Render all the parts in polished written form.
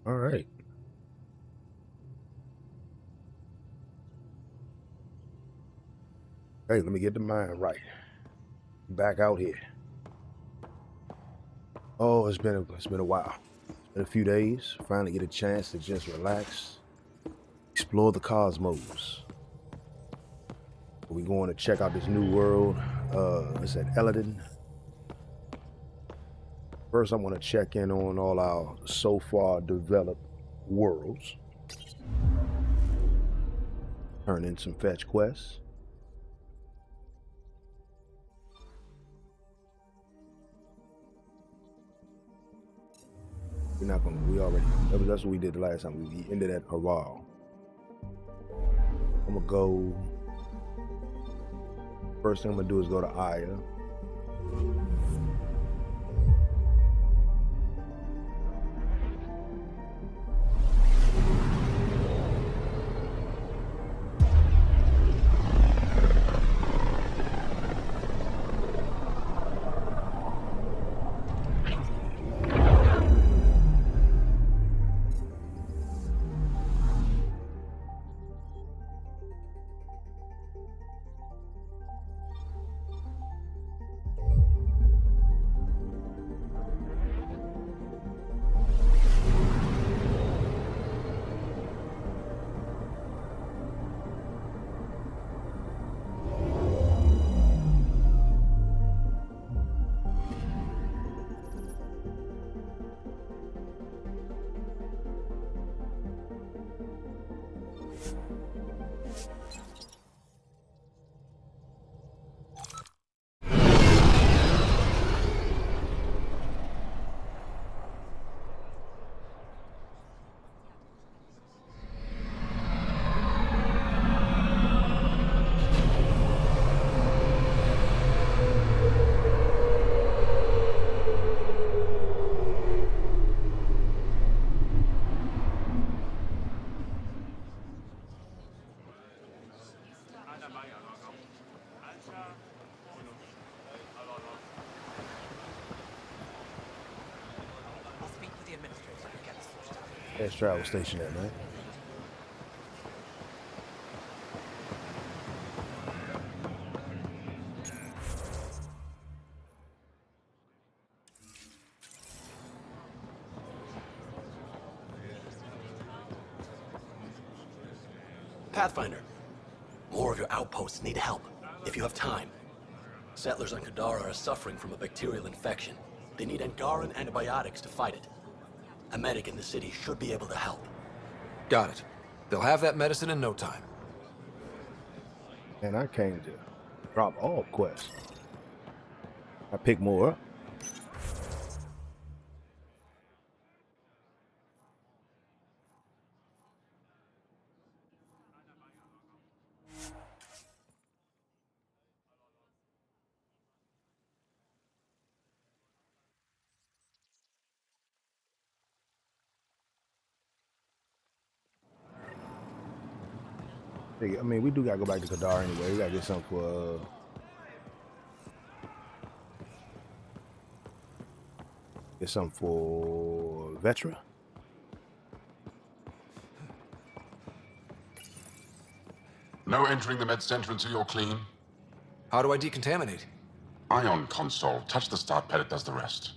All right. Hey, let me get the mind right. Back out here. Oh, it's been a while. It's been a few days. Finally get a chance to just relax, explore the cosmos. We're going to check out this new world. It's at Elaaden. First, I want to check in on all our so far developed worlds. Turn in some fetch quests. That's what we did the last time. We ended at Haral. I'm gonna go, first thing I'm gonna do is go to Aya. That's travel station there, man. Pathfinder, more of your outposts need help, if you have time. Settlers on Kadara are suffering from a bacterial infection. They need Angaran antibiotics to fight it. A medic in the city should be able to help. Got it. They'll have that medicine in no time. And I came to drop all quests. I pick more up. I mean, we do gotta go back to Kadar anyway. We gotta get something for Vetra. No entering the med center until you're clean. How do I decontaminate? Ion console. Touch the start pad, it does the rest.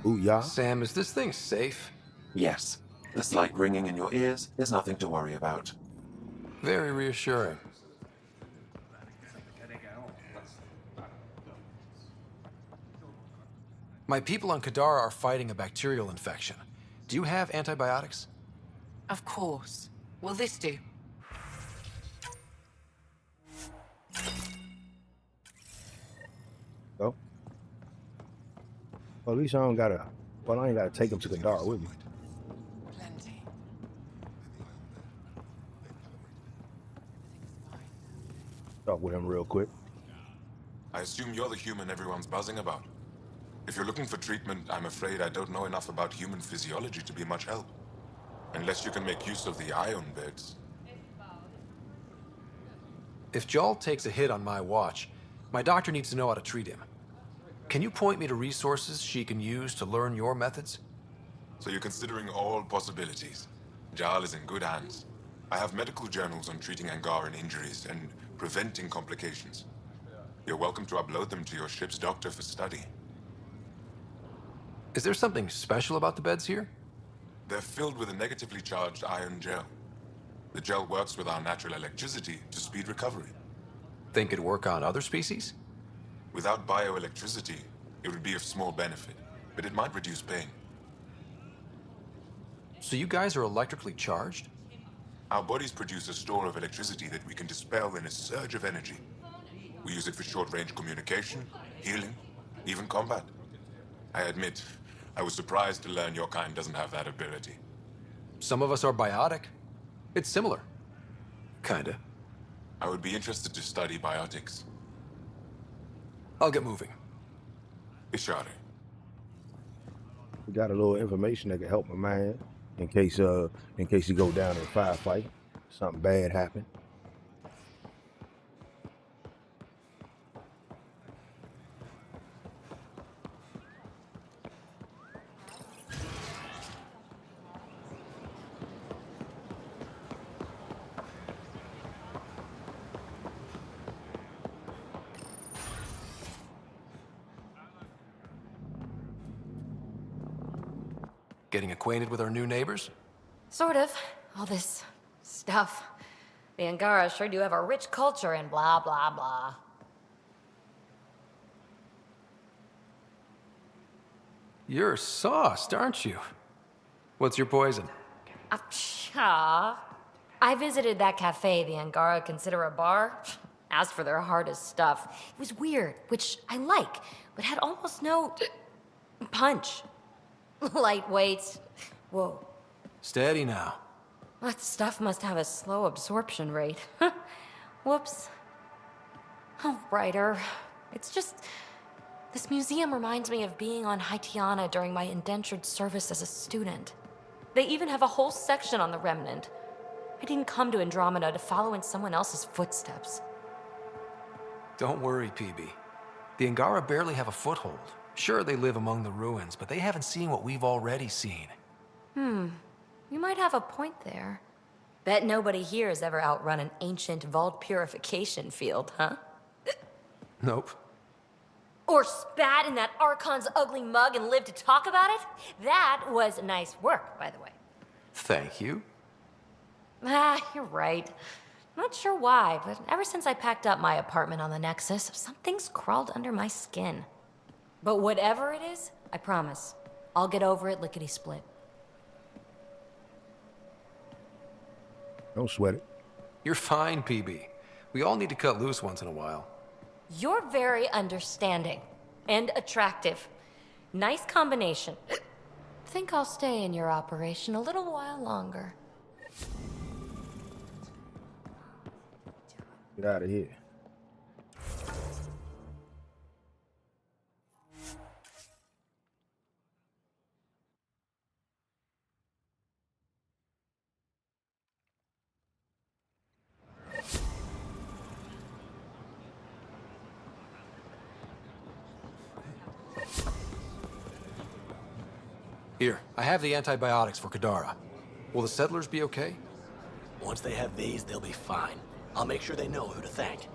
Ooh, yeah. Sam, is this thing safe? Yes. The slight ringing in your ears is nothing to worry about. Very reassuring. My people on Kadara are fighting a bacterial infection. Do you have antibiotics? Of course. Will this do? So, well, at least I ain't gotta take them to Kadar with me. Plenty. Talk with him real quick. I assume you're the human everyone's buzzing about. If you're looking for treatment, I'm afraid I don't know enough about human physiology to be much help. Unless you can make use of the ion beds. If Jal takes a hit on my watch, my doctor needs to know how to treat him. Can you point me to resources she can use to learn your methods? So you're considering all possibilities. Jarl is in good hands. I have medical journals on treating Angaran injuries and preventing complications. You're welcome to upload them to your ship's doctor for study. Is there something special about the beds here? They're filled with a negatively charged iron gel. The gel works with our natural electricity to speed recovery. Think it'd work on other species? Without bioelectricity, it would be of small benefit, but it might reduce pain. So you guys are electrically charged? Our bodies produce a store of electricity that we can dispel in a surge of energy. We use it for short-range communication, healing, even combat. I admit, I was surprised to learn your kind doesn't have that ability. Some of us are biotic. It's similar. Kinda. I would be interested to study biotics. I'll get moving. Ishari. We got a little information that can help my man in case he go down in a firefight, something bad happen. Getting acquainted with our new neighbors? Sort of. All this stuff. The Angara sure do have a rich culture and blah, blah, blah. You're sauced, aren't you? What's your poison? I visited that cafe the Angara consider a bar. Asked for their hardest stuff. It was weird, which I like, but had almost no punch. Lightweight. Whoa. Steady now. That stuff must have a slow absorption rate. Whoops. Oh, writer. It's just... This museum reminds me of being on Haitiana during my indentured service as a student. They even have a whole section on the Remnant. I didn't come to Andromeda to follow in someone else's footsteps. Don't worry, PB. The Angara barely have a foothold. Sure, they live among the ruins, but they haven't seen what we've already seen. You might have a point there. Bet nobody here has ever outrun an ancient vault purification field, huh? Nope. Or spat in that Archon's ugly mug and lived to talk about it? That was nice work, by the way. Thank you. You're right. Not sure why, but ever since I packed up my apartment on the Nexus, something's crawled under my skin. But whatever it is, I promise, I'll get over it lickety-split. Don't sweat it. You're fine, PB. We all need to cut loose once in a while. You're very understanding and attractive. Nice combination. Think I'll stay in your operation a little while longer. Get out of here. Here, I have the antibiotics for Kadara. Will the settlers be okay? Once they have these, they'll be fine. I'll make sure they know who to thank.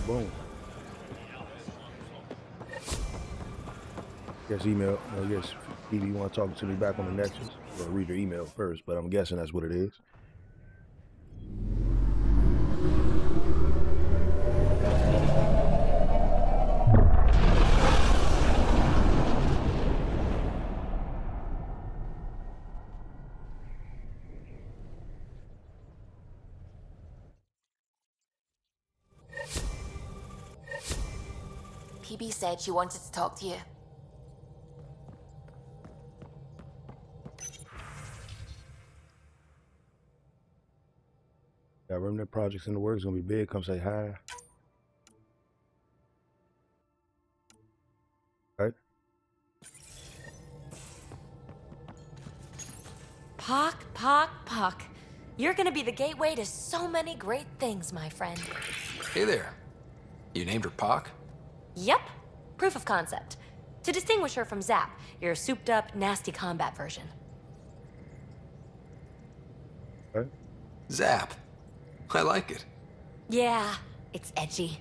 Boom. Guess email. I guess Evie want to talk to me back on the Nexus. Well, read your email first, but I'm guessing that's what it is. PB said she wanted to talk to you. Got remnant projects in the works. Gonna be big. Come say hi. Right? Pock. You're gonna be the gateway to so many great things, my friend. Hey there. You named her Pock? Yep. Proof of concept. To distinguish her from Zap, your souped-up, nasty combat version. Okay. Zap. I like it. Yeah, it's edgy.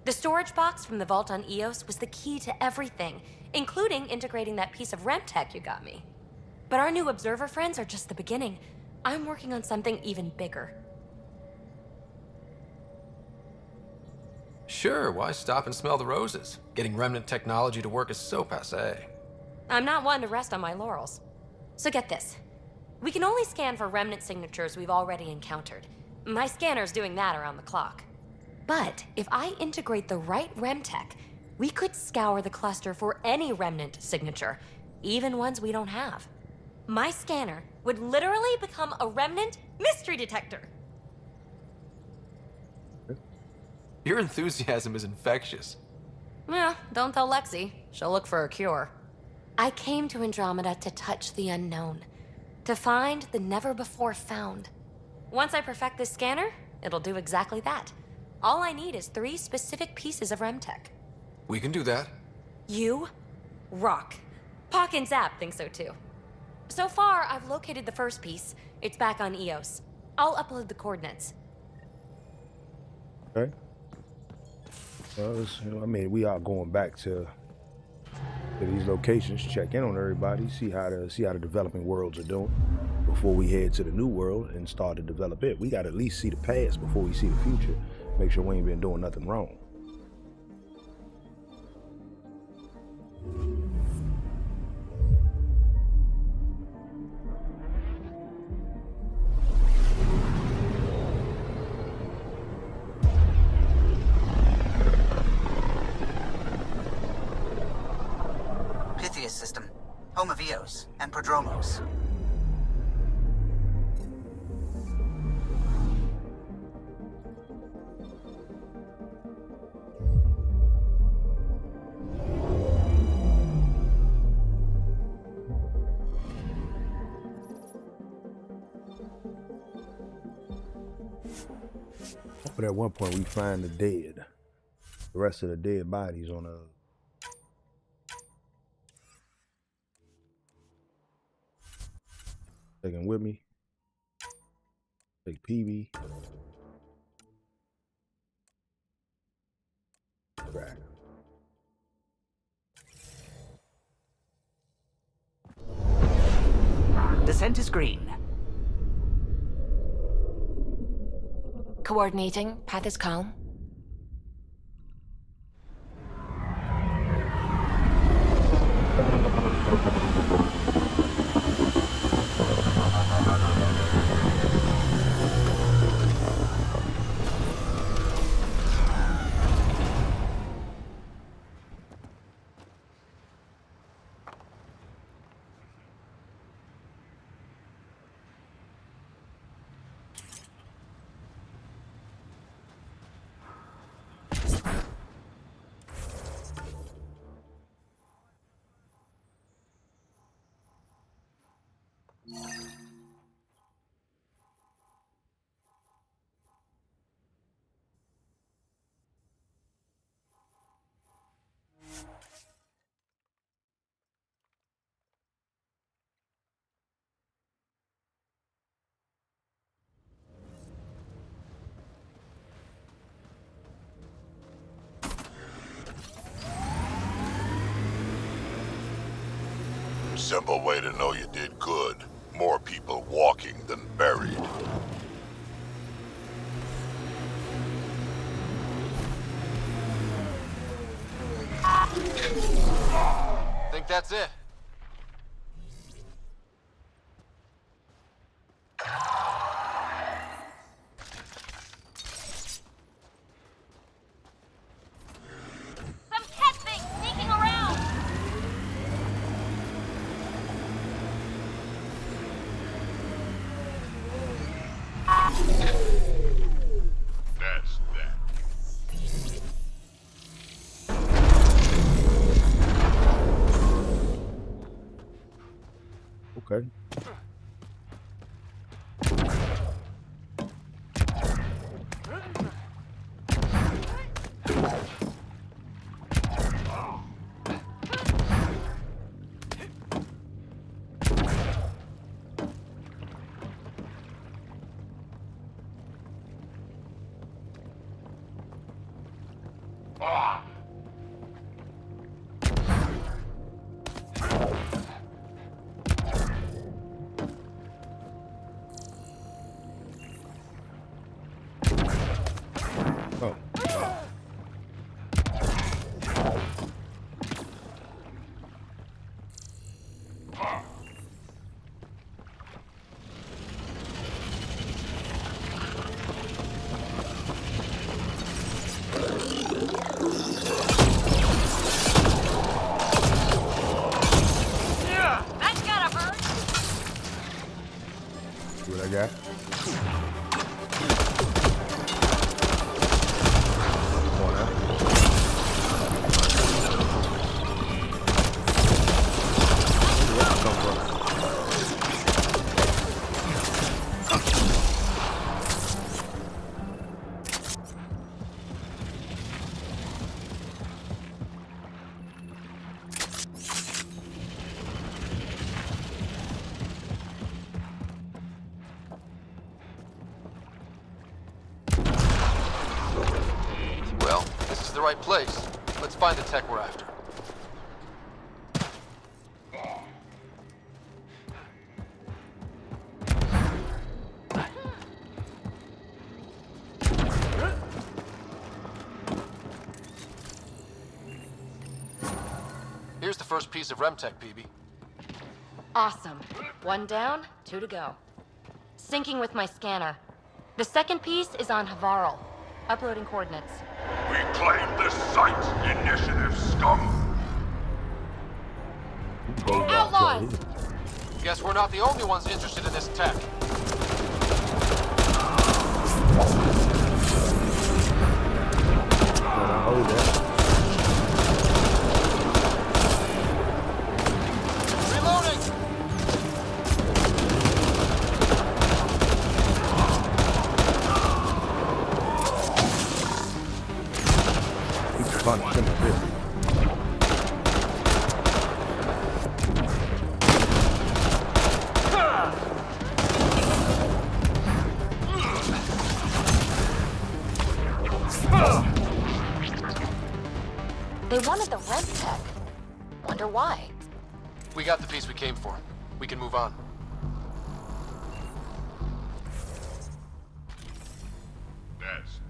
The storage box from the vault on Eos was the key to everything, including integrating that piece of REM tech you got me. But our new observer friends are just the beginning. I'm working on something even bigger. Sure, why stop and smell the roses? Getting remnant technology to work is so passé. I'm not one to rest on my laurels. So get this. We can only scan for remnant signatures we've already encountered. My scanner's doing that around the clock. But if I integrate the right REM tech, we could scour the cluster for any remnant signature, even ones we don't have. My scanner would literally become a remnant mystery detector. Your enthusiasm is infectious. Yeah, don't tell Lexi. She'll look for a cure. I came to Andromeda to touch the unknown, to find the never-before-found. Once I perfect this scanner, it'll do exactly that. All I need is 3 specific pieces of REM tech. We can do that. You rock. Pock and Zap think so too. So far, I've located the first piece. It's back on Eos. I'll upload the coordinates. Okay. Well, I mean, we are going back to these locations, check in on everybody, see how the developing worlds are doing before we head to the new world and start to develop it. We got to at least see the past before we see the future. Make sure we ain't been doing nothing wrong. System, home of Eos and Prodromos. But at one point we find the rest of the dead bodies on a taking with me. Take PB. Right. Descent is green. Coordinating. Path is calm. Simple way to know you did good. More people walking than buried. Think that's it? Some cat thing sneaking around! That's that. Oh, wow. That's gotta hurt. See what I got? Come on now. Where did that come from? Well, this is the right place. Let's find the tech we're after. Here's the first piece of REM tech, PB. Awesome. 1 down, 2 to go. Syncing with my scanner. The second piece is on Havarl. Uploading coordinates. We claim this site, initiative scum. Outlaws! Guess we're not the only ones interested in this tech. Hold that. Reloading! It's fun. Come on, this. They wanted the rent tech. Wonder why. We got the piece we came for. We can move on. That's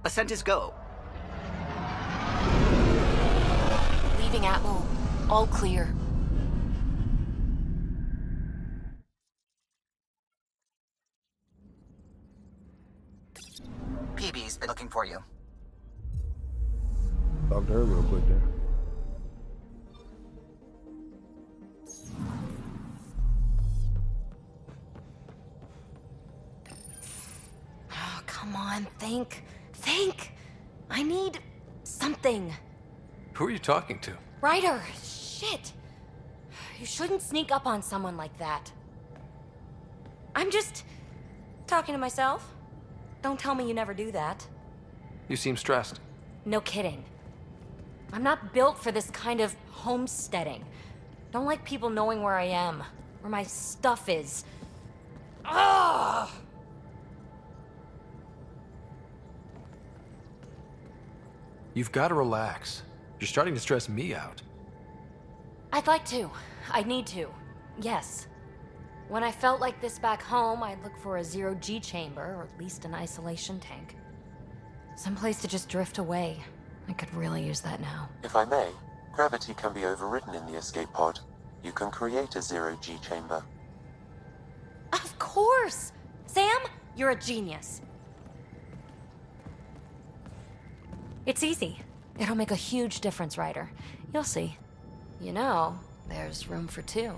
Ascent is go. Leaving Atmo. All clear. PB's been looking for you. Talk to her real quick there. Oh, come on, think. Think! I need something. Who are you talking to? Ryder, shit. You shouldn't sneak up on someone like that. I'm just talking to myself. Don't tell me you never do that. You seem stressed. No kidding. I'm not built for this kind of homesteading. Don't like people knowing where I am, where my stuff is. Ugh! You've got to relax. You're starting to stress me out. I'd like to. I need to. Yes. When I felt like this back home, I'd look for a zero-G chamber, or at least an isolation tank. Someplace to just drift away. I could really use that now. If I may, gravity can be overridden in the escape pod. You can create a zero-G chamber. Of course! Sam, you're a genius. It's easy. It'll make a huge difference, Ryder. You'll see. You know, there's room for 2.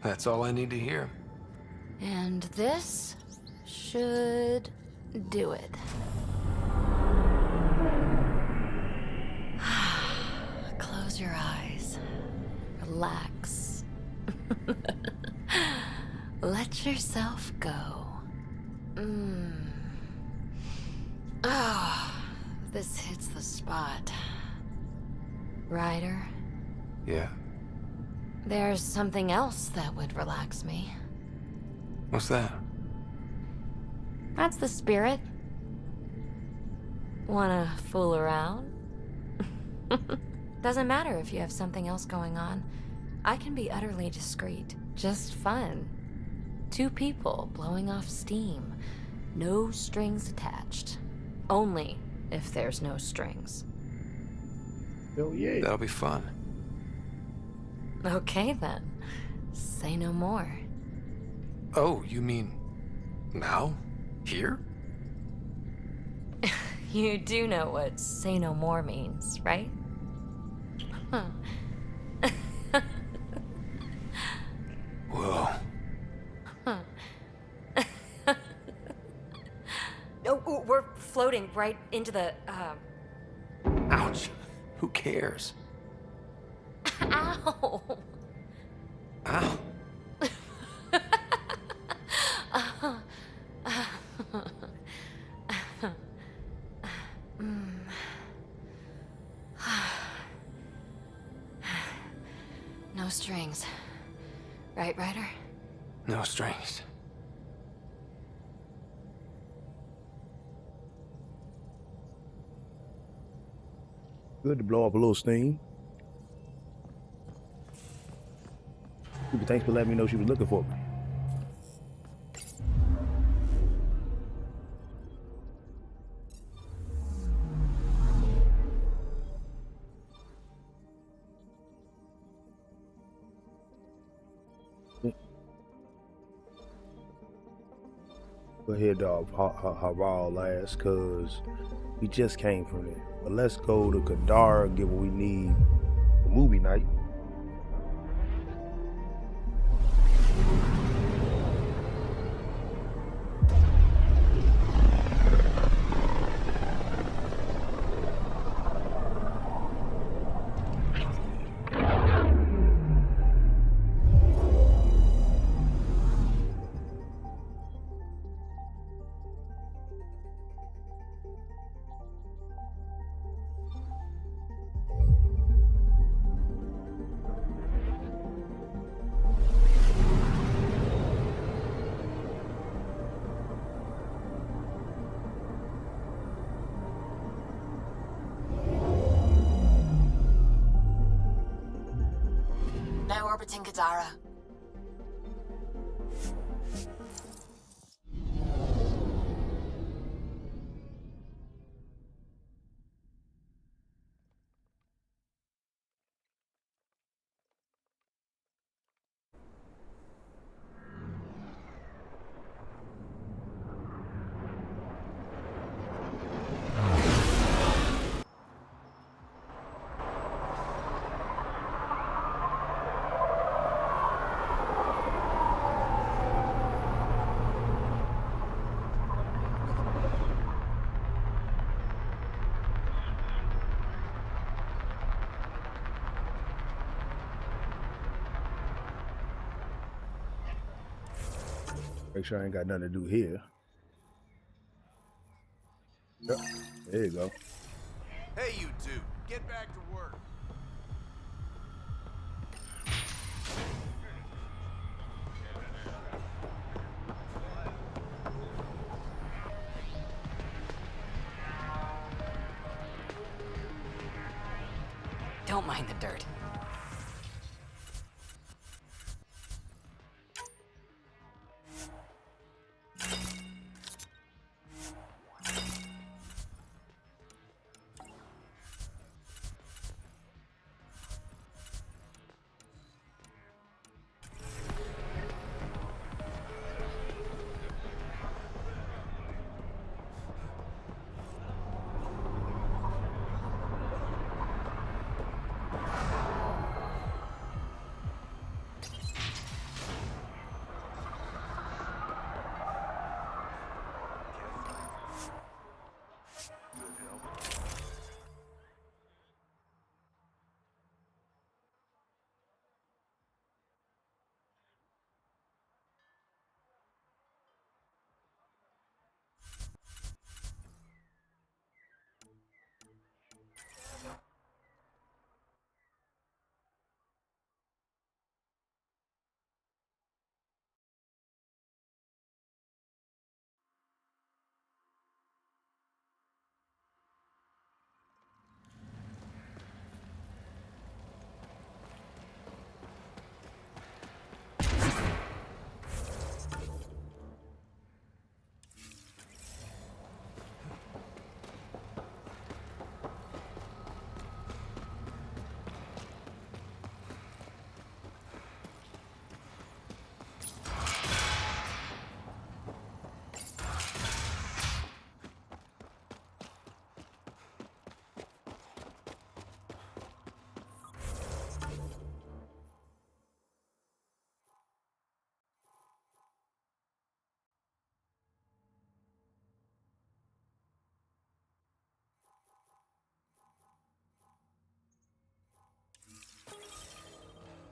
That's all I need to hear. And this should do it. Close your eyes. Relax. Let yourself go. Ah, this hits the spot. Ryder, Yeah? there's something else that would relax me. What's that? That's the spirit. Wanna fool around? Doesn't matter if you have something else going on. I can be utterly discreet. Just fun. Two people blowing off steam. No strings attached. Only if there's no strings. Hell yeah. That'll be fun. Okay then. Say no more. Oh, you mean now? Here? You do know what say no more means, right? Huh. Whoa. Oh, we're floating right into the, Ouch. Who cares? Ow! Ow. No strings. Right, Ryder? No strings. Good to blow up a little steam. Super, thanks for letting me know she was looking for me. Go ahead, dog. Haral last, cause we just came from there. But let's go to Kadar and get what we need for movie night. Now orbiting Gadara. Make sure I ain't got nothing to do here. Yep. There you go. Hey, you two, get back to work. Don't mind the dirt.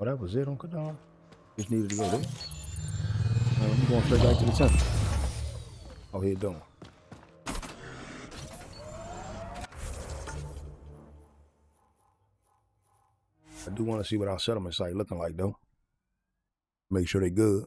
Oh, that was it on Kadar? Just needed to go there. I'm going straight back to the temple. Oh, here it doing. I do want to see what our settlement site looking like, though. Make sure they good.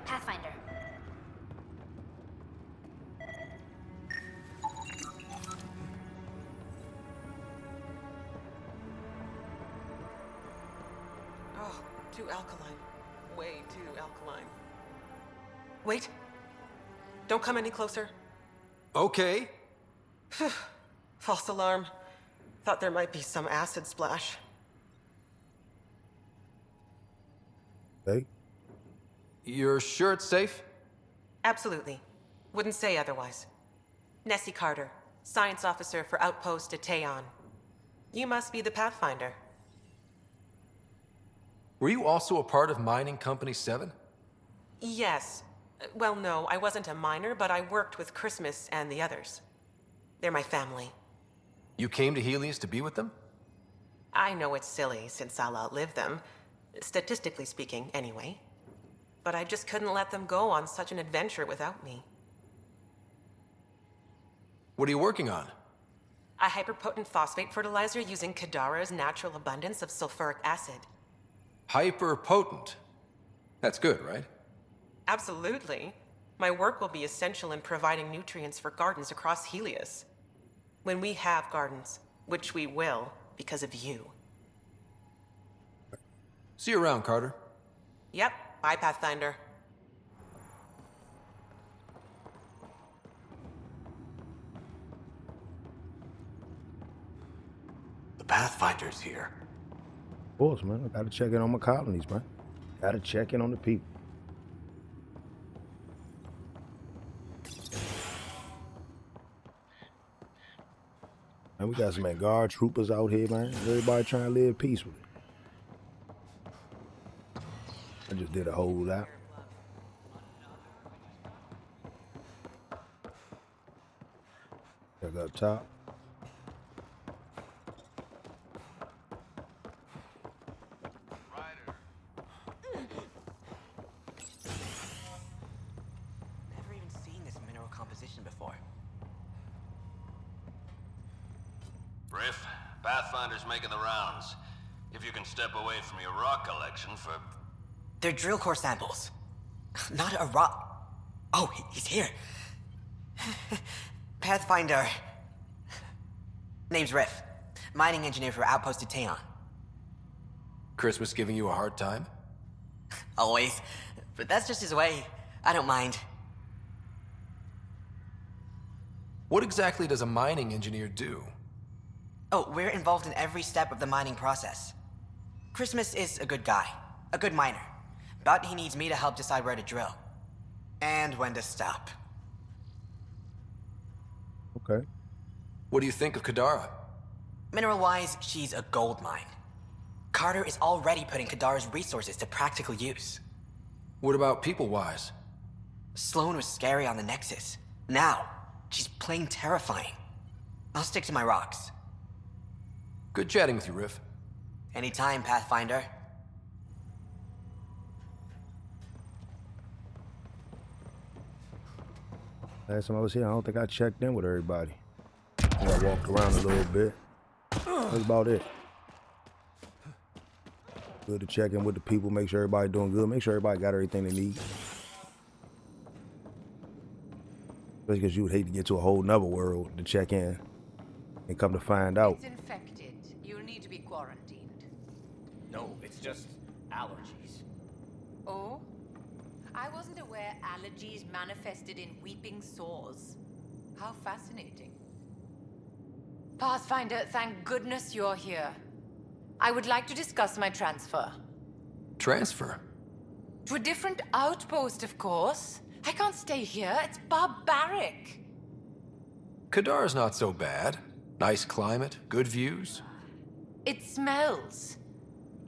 Pathfinder. Oh, too alkaline. Way too alkaline. Wait. Don't come any closer. Okay. False alarm. Thought there might be some acid splash. Hey, You're sure it's safe? Absolutely. Wouldn't say otherwise. Nessie Carter, Science Officer for Outpost Ateon. You must be the Pathfinder. Were you also a part of Mining Company 7? Yes. Well, no, I wasn't a miner, but I worked with Christmas and the others. They're my family. You came to Helios to be with them? I know it's silly, since I'll outlive them. Statistically speaking, anyway. But I just couldn't let them go on such an adventure without me. What are you working on? A hyperpotent phosphate fertilizer using Kadara's natural abundance of sulfuric acid. Hyper potent. That's good, right? Absolutely. My work will be essential in providing nutrients for gardens across Helios. When we have gardens, which we will, because of you. See you around, Carter. Yep, bye, Pathfinder. The Pathfinder's here. of course, man. I gotta check in on my colonies, man. Gotta check in on the people. And we got some guard troopers out here, man. Everybody trying to live peacefully. I just did a whole lap. Check up top. Never even seen this mineral composition before. Riff, Pathfinder's making the rounds. If you can step away from your rock collection for... They're drill core samples. Not a rock. Oh, he's here. Pathfinder. Name's Riff. Mining engineer for Outpost Ateon. Christmas giving you a hard time? Always. But that's just his way. I don't mind. What exactly does a mining engineer do? Oh, we're involved in every step of the mining process. Christmas is a good guy. A good miner. But he needs me to help decide where to drill. And when to stop. Okay. What do you think of Kadara? Mineral-wise, she's a gold mine. Carter is already putting Kadara's resources to practical use. What about people-wise? Sloane was scary on the Nexus. Now, she's plain terrifying. I'll stick to my rocks. Good chatting with you, Riff. Anytime, Pathfinder. Last time I was here, I don't think I checked in with everybody. I walked around a little bit. That's about it. Good to check in with the people, make sure everybody doing good, make sure everybody got everything they need. Especially because you would hate to get to a whole nother world to check in and come to find out. It's infected. You'll need to be quarantined. No, it's just allergies. Oh? I wasn't aware allergies manifested in weeping sores. How fascinating. Pathfinder, thank goodness you're here. I would like to discuss my transfer. Transfer? To a different outpost, of course. I can't stay here. It's barbaric. Kadara's not so bad. Nice climate, good views. It smells.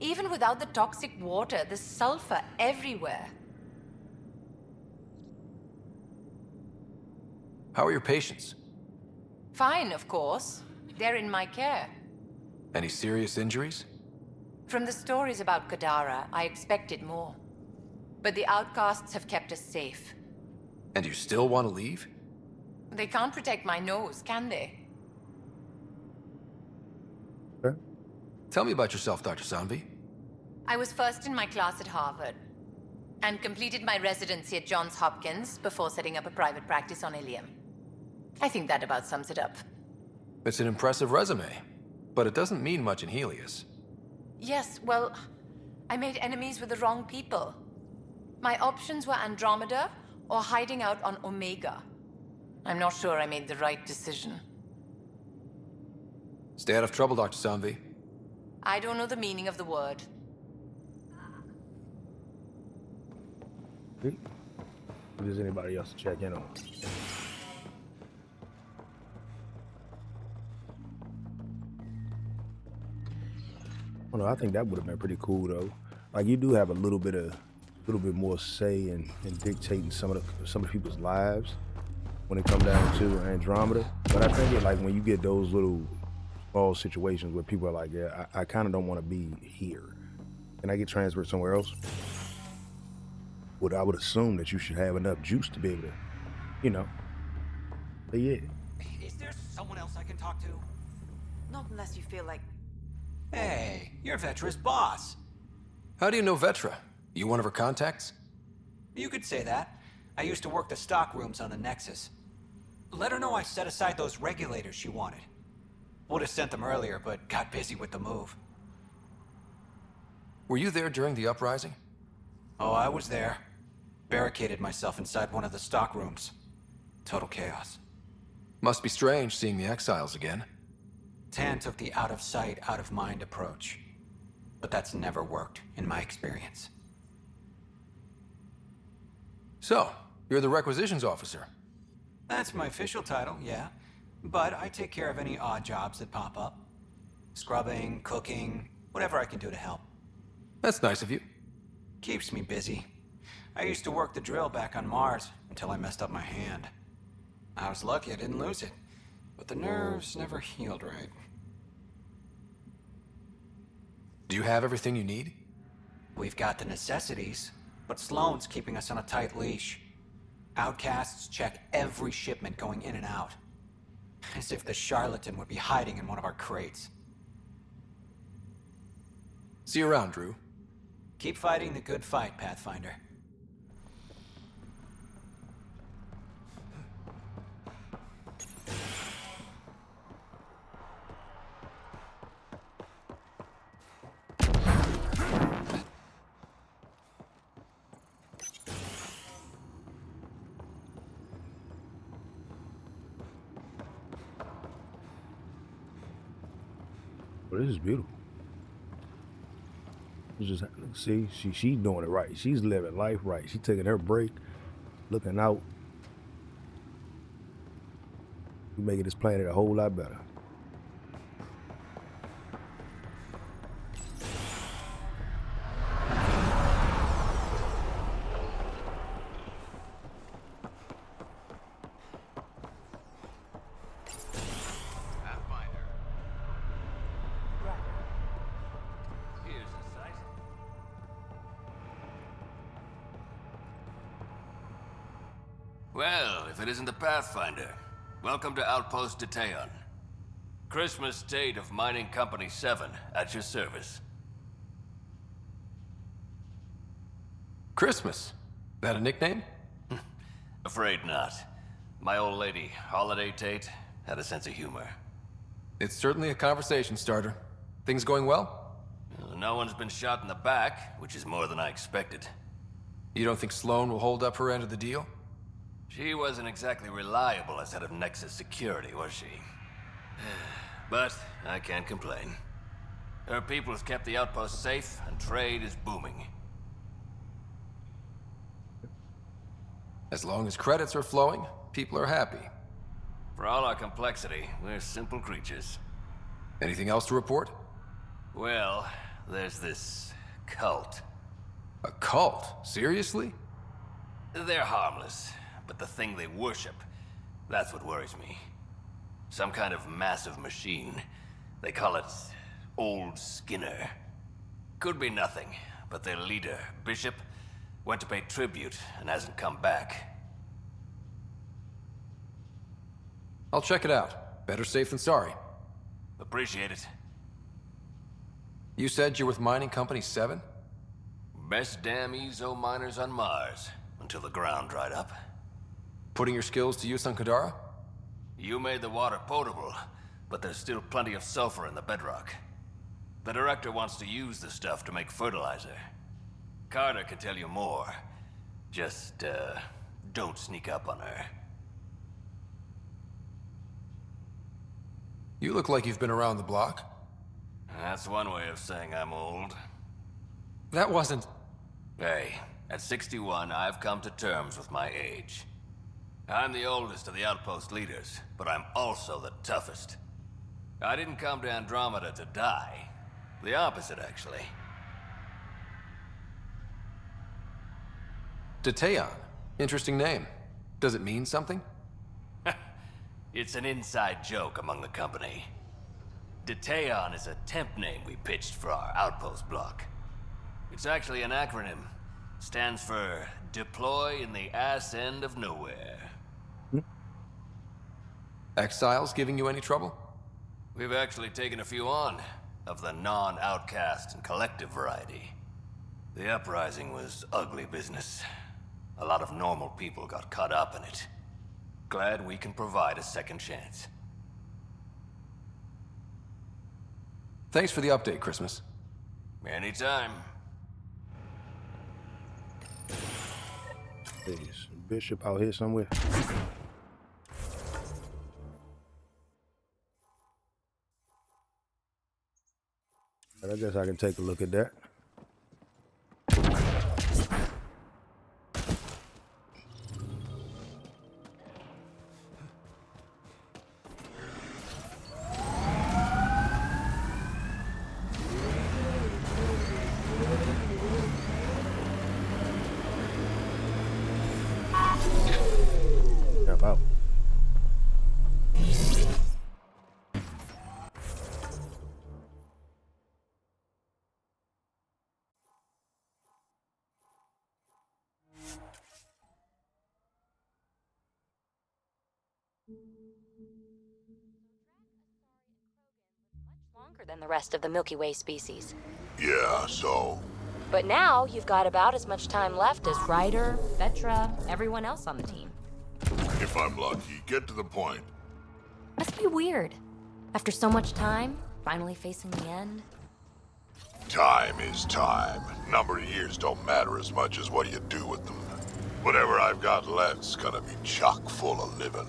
Even without the toxic water, there's sulfur everywhere. How are your patients? Fine, of course. They're in my care. Any serious injuries? From the stories about Kadara, I expected more. But the outcasts have kept us safe. And you still want to leave? They can't protect my nose, can they? Tell me about yourself, Dr. Sanvi. I was first in my class at Harvard, and completed my residency at Johns Hopkins before setting up a private practice on Ilium. I think that about sums it up. It's an impressive resume, but it doesn't mean much in Helios. Yes, well, I made enemies with the wrong people. My options were Andromeda or hiding out on Omega. I'm not sure I made the right decision. Stay out of trouble, Dr. Sanvi. I don't know the meaning of the word. If there's anybody else to check in on. Well, no, I think that would have been pretty cool though. Like you do have a little bit more say in dictating some of the people's lives when it comes down to Andromeda. But I think it, like when you get those little small situations where people are like, yeah, I kind of don't want to be here. Can I get transferred somewhere else? I would assume that you should have enough juice to be able to, you know. But yeah. Is there someone else I can talk to? Not unless you feel like... Hey, you're Vetra's boss. How do you know Vetra? You one of her contacts? You could say that. I used to work the stock rooms on the Nexus. Let her know I set aside those regulators she wanted. Would have sent them earlier, but got busy with the move. Were you there during the uprising? Oh, I was there. Barricaded myself inside one of the stock rooms. Total chaos. Must be strange seeing the exiles again. Tan took the out-of-sight, out-of-mind approach. But that's never worked, in my experience. So, you're the requisitions officer? That's my official title, yeah. But I take care of any odd jobs that pop up. Scrubbing, cooking, whatever I can do to help. That's nice of you. Keeps me busy. I used to work the drill back on Mars until I messed up my hand. I was lucky I didn't lose it, but the nerves never healed right. Do you have everything you need? We've got the necessities, but Sloane's keeping us on a tight leash. Outcasts check every shipment going in and out. As if the charlatan would be hiding in one of our crates. See you around, Drew. Keep fighting the good fight, Pathfinder. Well, this is beautiful. Just see, she's doing it right. She's living life right. She's taking her break, looking out. We're making this planet a whole lot better. Well, if it isn't the Pathfinder, welcome to Outpost Detaeon. Christmas date of Mining Company 7, at your service. Christmas? That a nickname? Afraid not. My old lady, Holiday Tate, had a sense of humor. It's certainly a conversation starter. Things going well? No one's been shot in the back, which is more than I expected. You don't think Sloane will hold up her end of the deal? She wasn't exactly reliable as head of Nexus security, was she? But I can't complain. Her people have kept the outpost safe, and trade is booming. As long as credits are flowing, people are happy. For all our complexity, we're simple creatures. Anything else to report? Well, there's this cult. A cult? Seriously? They're harmless, but the thing they worship, that's what worries me. Some kind of massive machine. They call it Old Skinner. Could be nothing, but their leader, Bishop, went to pay tribute and hasn't come back. I'll check it out. Better safe than sorry. Appreciate it. You said you're with Mining Company 7? Best damn EZO miners on Mars, until the ground dried up. Putting your skills to use on Kadara? You made the water potable, but there's still plenty of sulfur in the bedrock. The director wants to use the stuff to make fertilizer. Carter can tell you more. Just, don't sneak up on her. You look like you've been around the block. That's one way of saying I'm old. That wasn't... Hey, at 61, I've come to terms with my age. I'm the oldest of the outpost leaders, but I'm also the toughest. I didn't come to Andromeda to die. The opposite, actually. Detaeon. Interesting name. Does it mean something? It's an inside joke among the company. Detaeon is a temp name we pitched for our outpost block. It's actually an acronym. Stands for Deploy in the Ass End of Nowhere. Exiles giving you any trouble? We've actually taken a few on, of the non-outcast and collective variety. The uprising was ugly business. A lot of normal people got caught up in it. Glad we can provide a second chance. Thanks for the update, Christmas. Anytime. Is Bishop out here somewhere? I guess I can take a look at that. Jump out. Longer than the rest of the Milky Way species. Yeah, so? But now you've got about as much time left as Ryder, Vetra, everyone else on the team. If I'm lucky, get to the point. Must be weird. After so much time, finally facing the end. Time is time. Number of years don't matter as much as what you do with them. Whatever I've got left's gonna be chock full of living.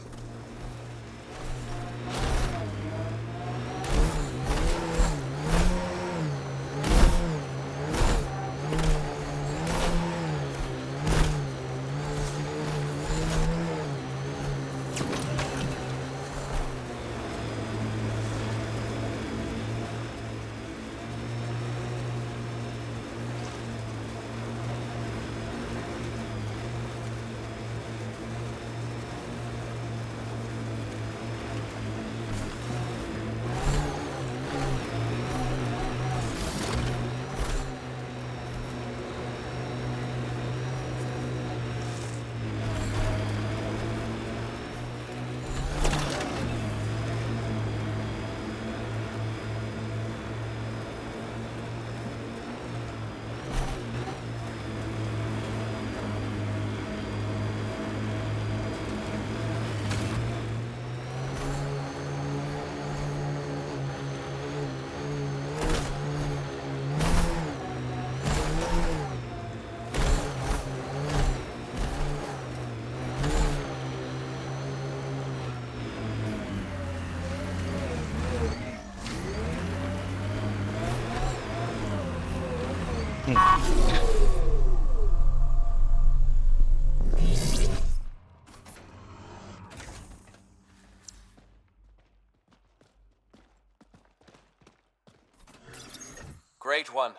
Great One,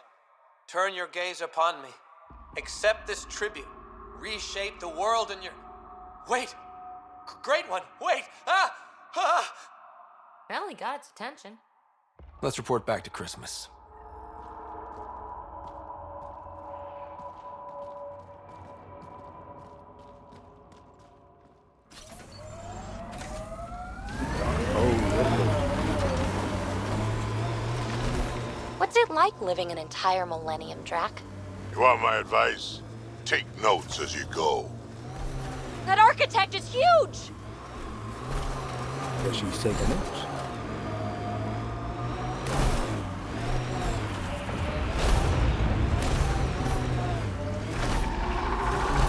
turn your gaze upon me. Accept this tribute. Reshape the world in your... Wait! Great One, wait! Ah! Ah! Well, he got its attention. Let's report back to Christmas. What's it like living an entire millennium, Drac? You want my advice? Take notes as you go. That architect is huge! Guess she's taking notes.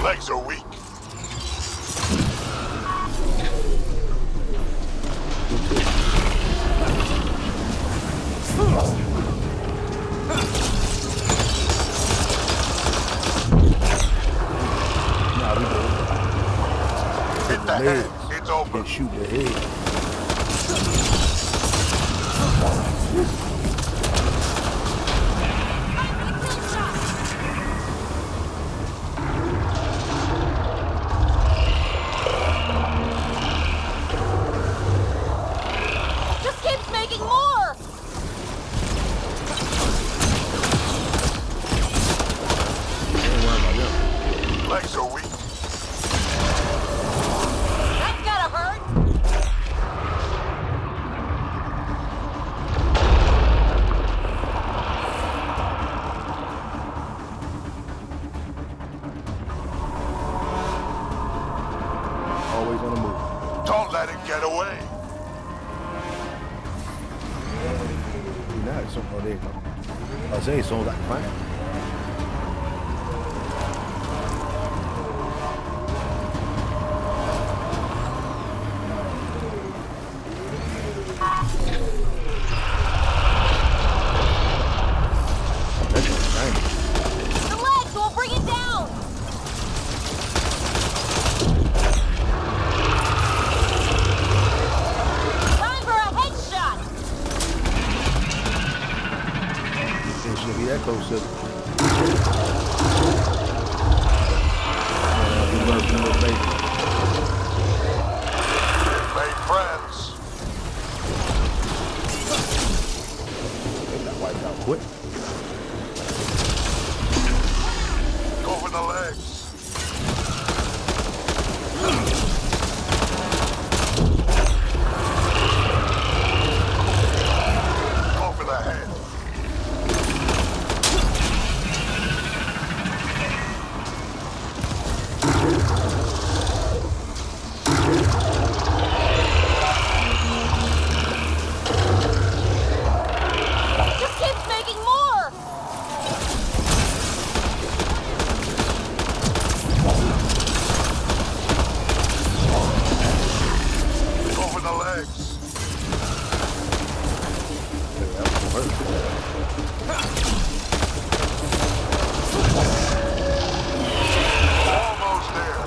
Legs are weak. Nah, we good. Hit the head. It's over. And shoot the head. Just keeps making more! Don't worry about them. Legs are weak. That's gotta hurt! Always on the move. Don't let it get away. Now it's something. Oh, there you go. I was saying, as soon as I can find it. That's insane. The legs will bring it down! Time for a headshot! It shouldn't be that close to it. Made friends. They got wiped out quick. Go for the legs. Go for the head. Just keeps making more! Go for the legs. Almost there.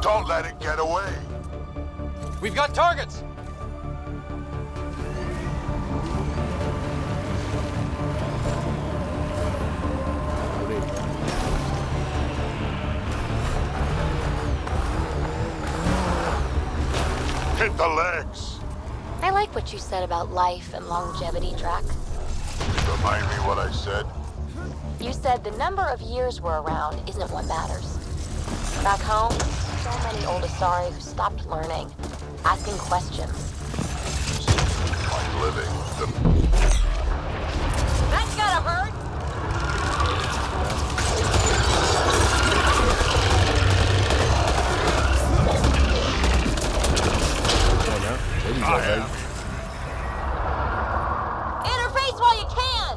Don't let it get away. We've got targets! Hit the legs. I like what you said about life and longevity, Drac. Remind me what I said. You said the number of years we're around isn't what matters. Back home, so many old Asari who stopped learning, asking questions. Like living. That's gotta hurt! Interface while you can!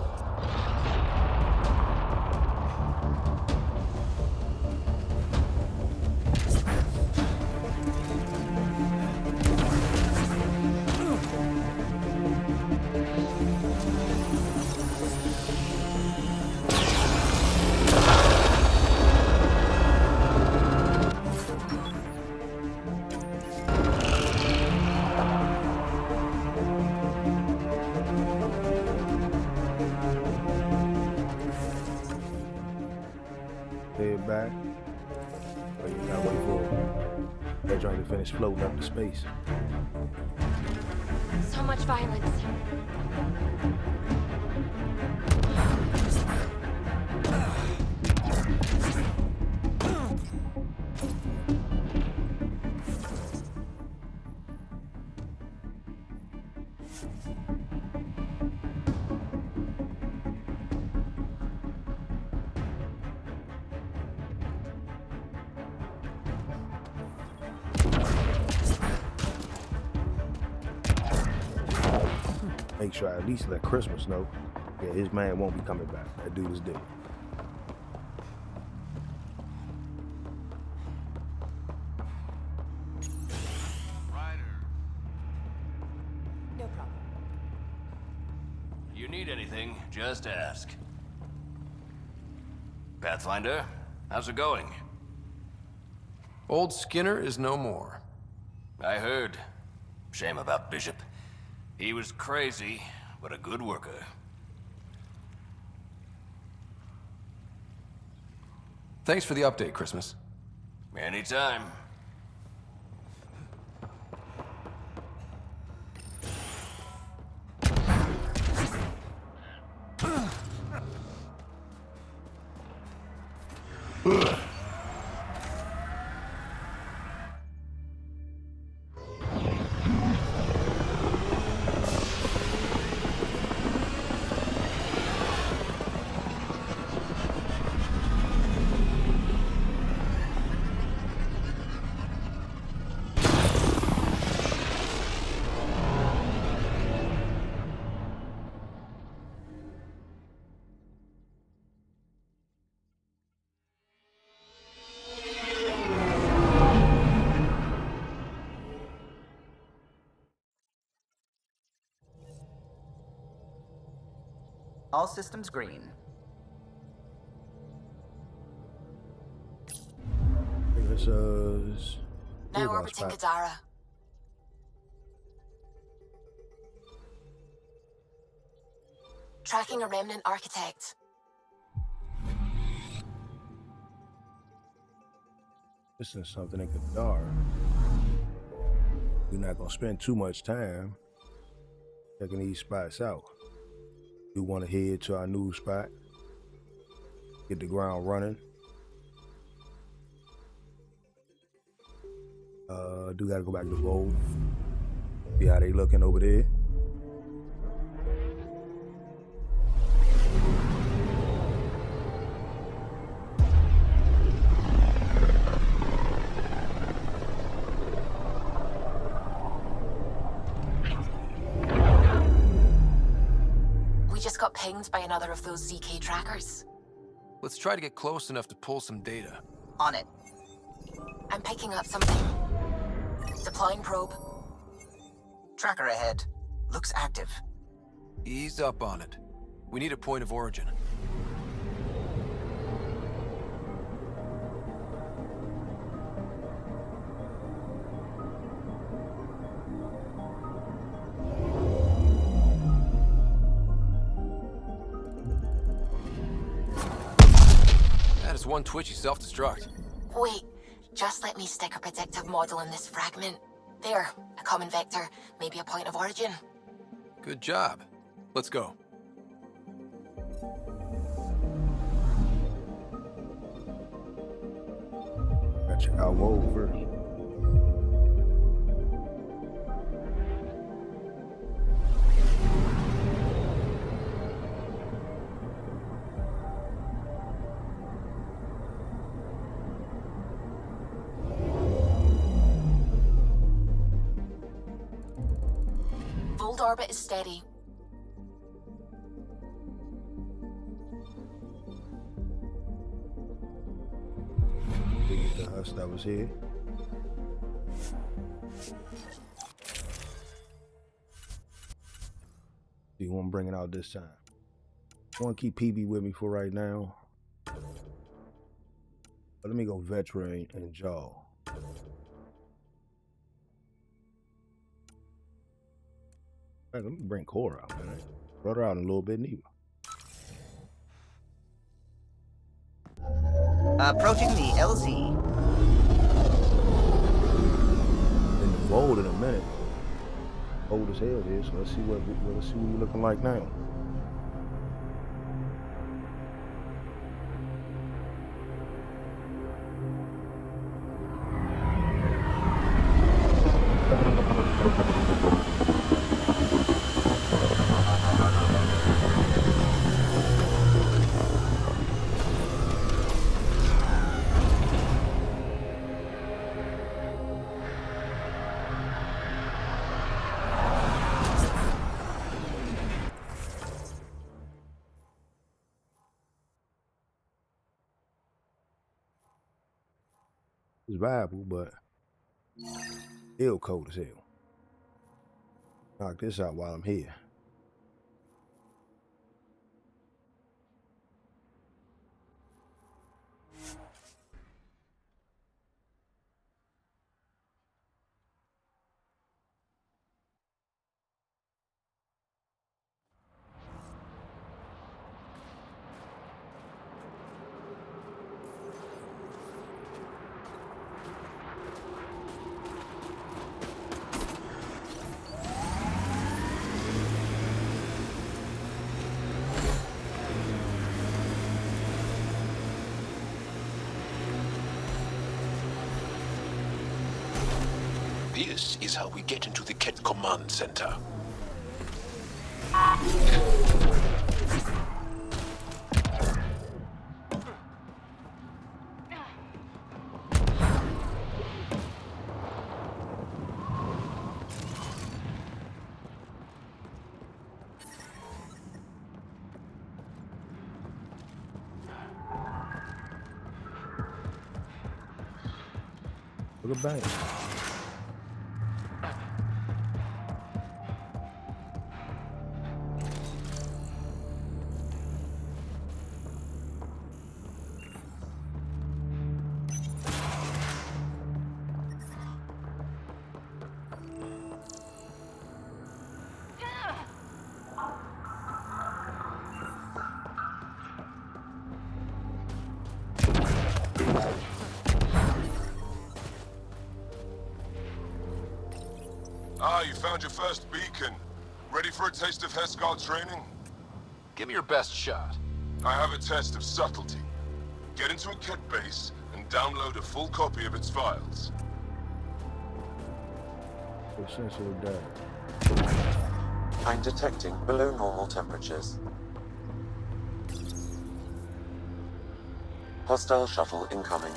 They're trying to finish floating up to space. So much violence. Make sure I at least let Christmas know. Yeah, his man won't be coming back. That dude is dead. No problem. You need anything, just ask. Pathfinder, how's it going? Old Skinner is no more. I heard. Shame about Bishop. He was crazy, but a good worker. Thanks for the update, Christmas. Anytime. All systems green. This Now orbiting Gadara. Tracking a remnant architect. This is something in Gadara. We're not gonna spend too much time checking these spots out. We want to head to our new spot, get the ground running. Do gotta go back to the bowl. See how they looking over there. We just got pinged by another of those ZK trackers. Let's try to get close enough to pull some data. On it. I'm picking up something. Deploying probe. Tracker ahead. Looks active. Ease up on it. We need a point of origin. That is one twitchy self-destruct. Wait, just let me stick a predictive model in this fragment. There, a common vector, maybe a point of origin. Good job. Let's go. Gotta check out Woe first. Fold orbit is steady. The us that was here. See who I'm bringing out this time. I want to keep PB with me for right now. But let me go Veteran and Jaw. Hey, let me bring Cora out, man. Brought her out in a little bit neither. Approaching the LZ. old in a minute. Old as hell here, so let's see what we're looking like now. It's viable, but still cold as hell. Knock this out while I'm here. This is how we get into the Ket Command Center. Look at bang. Ah, you found your first beacon. Ready for a taste of Hescal training? Give me your best shot. I have a test of subtlety. Get into a Ket base and download a full copy of its files. Essentially dead. I'm detecting below normal temperatures. Hostile shuttle incoming.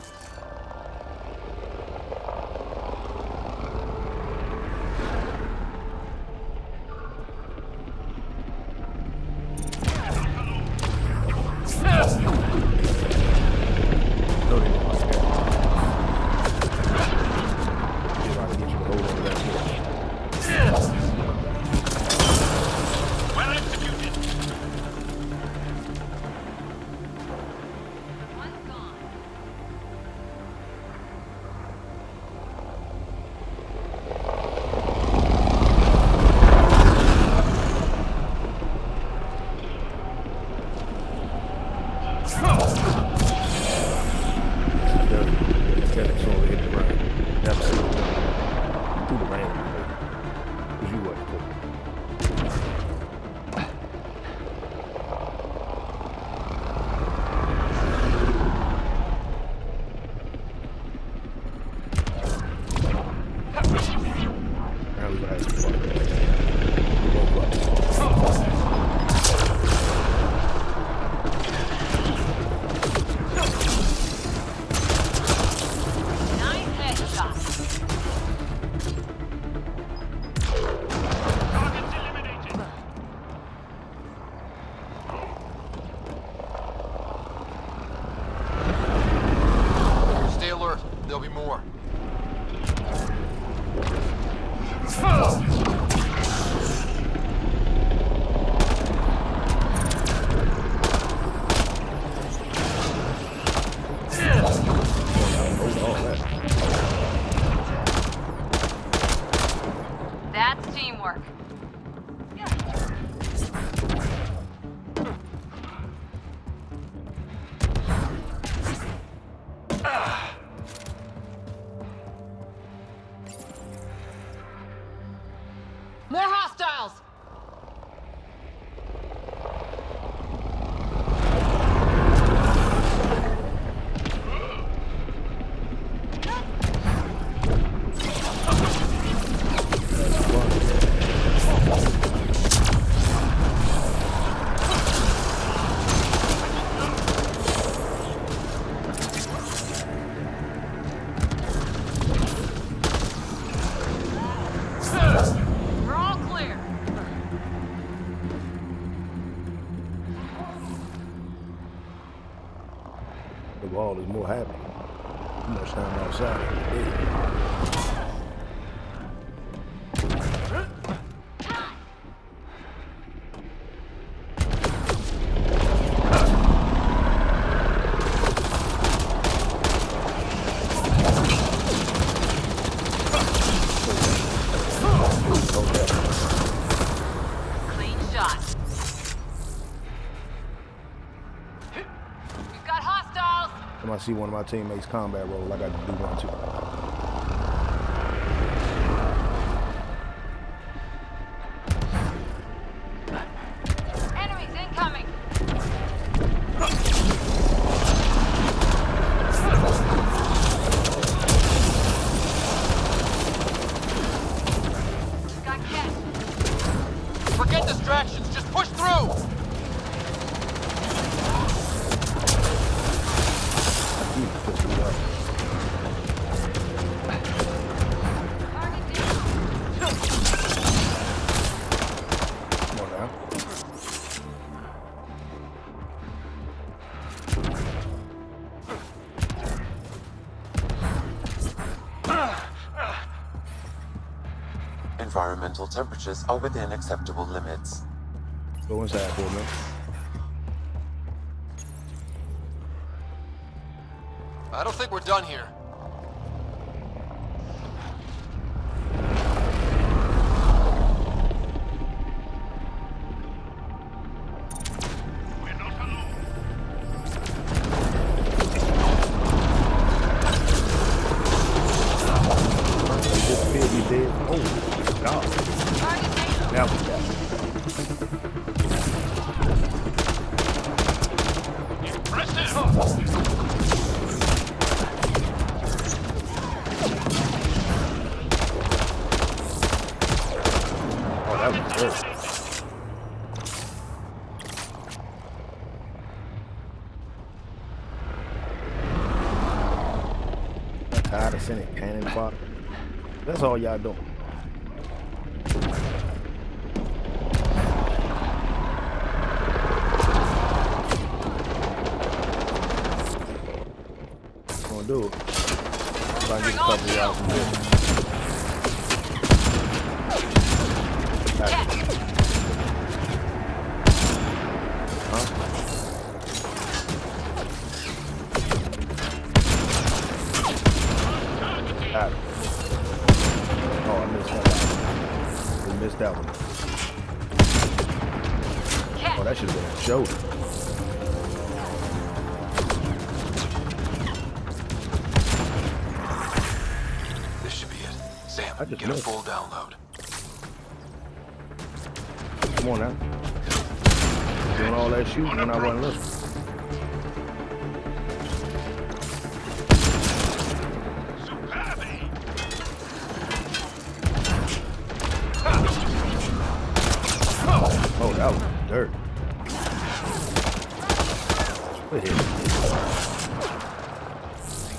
fall is more happy. Too much time outside. Clean shot. We've got hostiles. When I see one of my teammates combat roll, I got to do one too. Enemies incoming. Got catch. Forget distractions, just push through! Come on now. Environmental temperatures are within acceptable limits. Go inside for a minute. I don't think we're done here. Now we got Oh, that was good. I'm tired of sending cannon fodder. That's all y'all doing. Gonna do it. If I can get a couple of y'all from here. Got it. Oh, I missed that one. We missed that one. Oh, that should have been a shoulder. This should be it. Sam, I just get missed. a full download. Come on now. Doing all that shooting when I wasn't looking. Oh, that was dirt. Look here.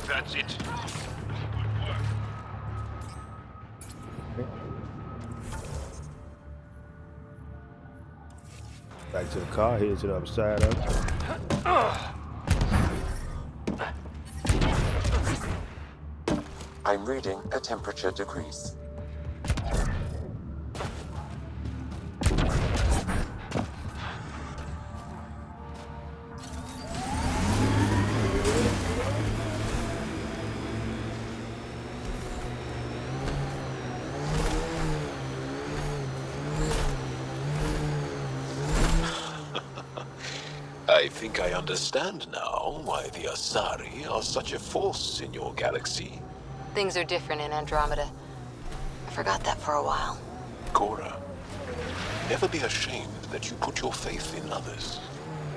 That's it. Back to the car, head to the other side of it. I'm reading a temperature decrease. I think I understand now why the Asari are such a force in your galaxy. Things are different in Andromeda. I forgot that for a while. Cora, never be ashamed that you put your faith in others.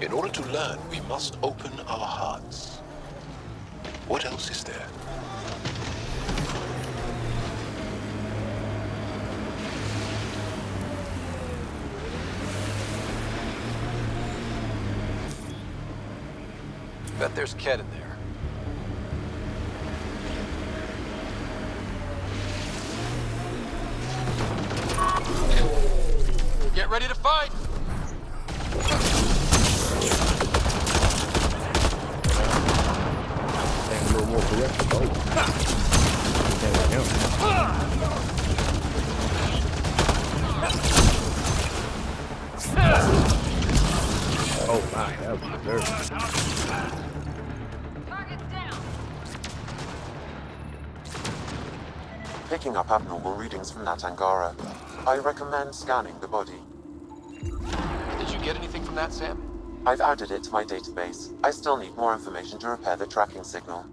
In order to learn, we must open our hearts. What else is there? Bet there's Ked in there. Get ready to fight! more correction. Oh. Damn him. Oh my, that was dirty. Picking up abnormal readings from that Angara. I recommend scanning the body. Did you get anything from that, Sam? I've added it to my database. I still need more information to repair the tracking signal.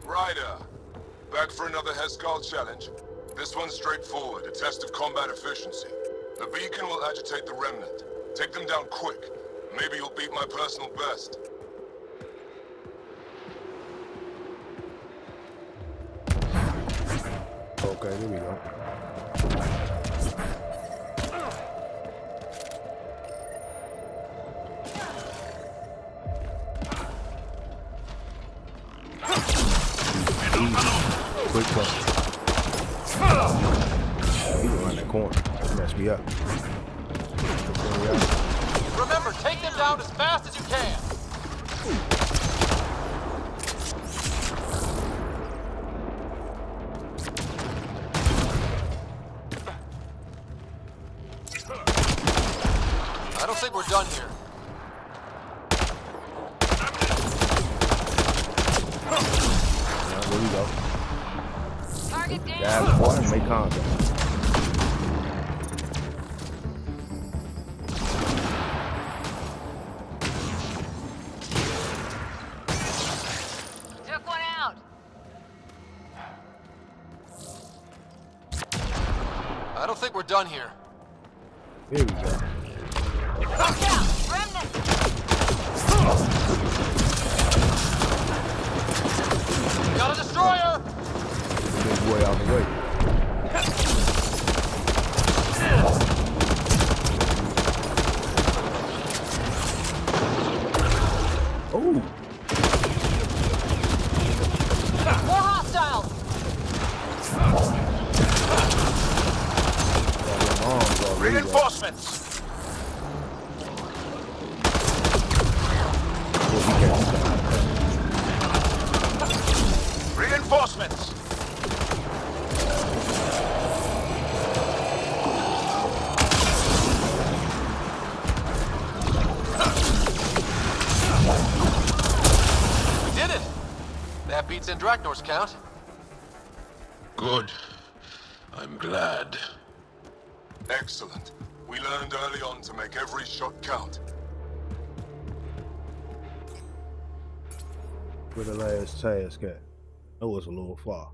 Ryder, back for another Heskal challenge. This one's straightforward, a test of combat efficiency. The beacon will agitate the remnant. Take them down quick. Maybe you'll beat my personal best. Okay, here we go. Quick play. He's around that corner. He messed me up. Remember, take them down as fast as you can. I don't think we're done here. There we go. Target down. Grab the boy and make contact. Took one out. I don't think we're done here. Here we go. Watch out! Remnant! Got a destroyer! Big boy out the way. Oh! More hostiles! Reinforcements! Reinforcements! We did it! That beats Andraknor's count. Good. I'm glad. Excellent. We learned early on to make every shot count. Where the last task at? Oh, it's a little far.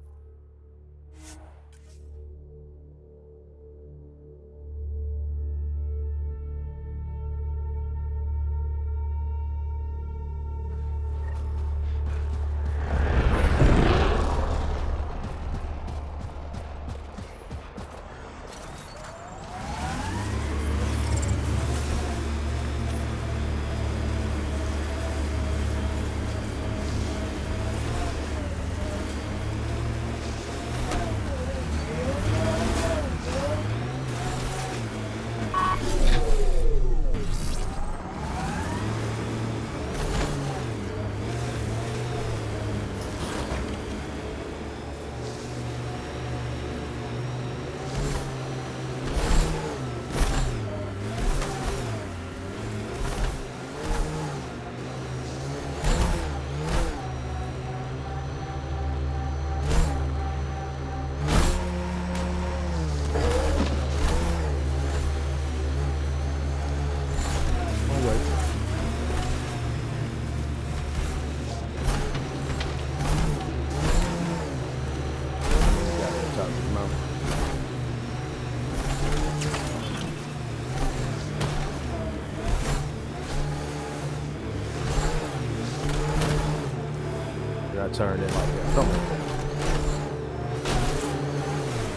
Turned in like that. Come on.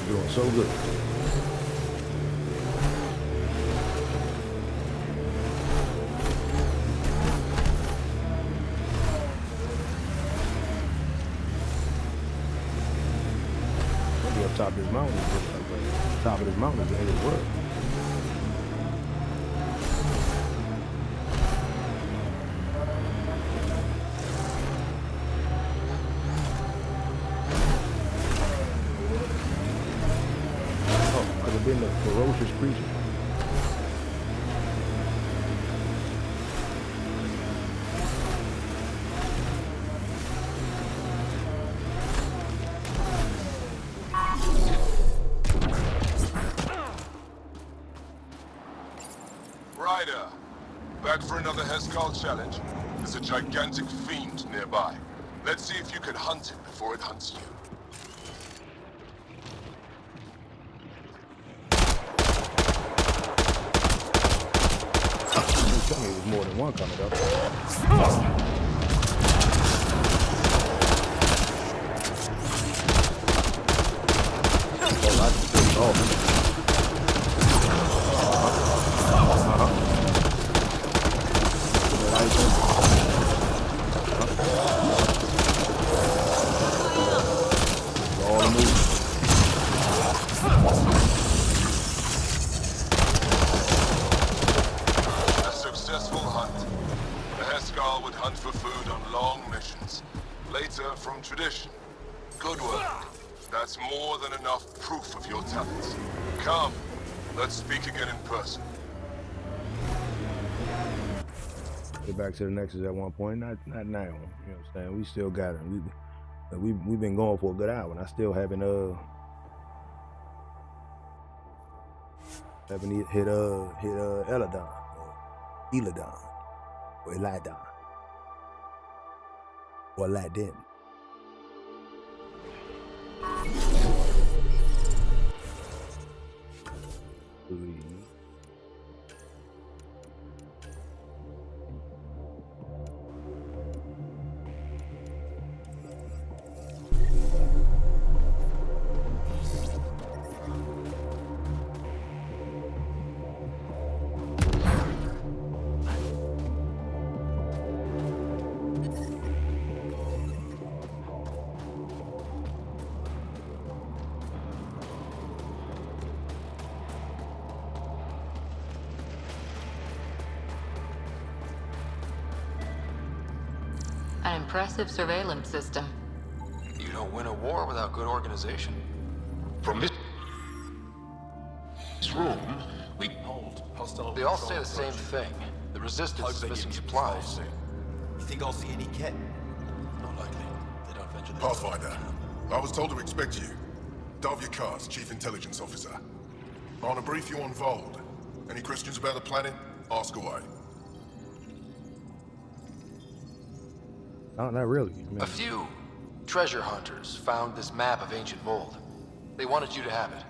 You're doing so good. up top of this mountain. Top of this mountain is the end of the world. Oh, could have been a ferocious creature. Ryder, back for another Heskal challenge? There's a gigantic fiend nearby. Let's see if you can hunt it before it hunts you. You tell me there's more than one coming up. A successful hunt. The Heskal would hunt for food on long missions. Later, from tradition. Good work. That's more than enough proof of your talents. Come, let's speak again in person. Get back to the Nexus at one point, not now. You know what I'm saying? We still got it. We've been going for a good hour, and I still haven't hit Elaaden or Elaaden or Elaaden. An impressive surveillance system. You don't win a war without good organization. From this room, we They all say the same thing. The Resistance is missing supplies. You think I'll see any kit? Not likely. They don't venture this. Pathfinder, I was told to expect you. Davia Kars, Chief Intelligence Officer. I want to brief you on Vold. Any questions about the planet? Ask away. No, not really. A few treasure hunters found this map of ancient Vold. They wanted you to have it.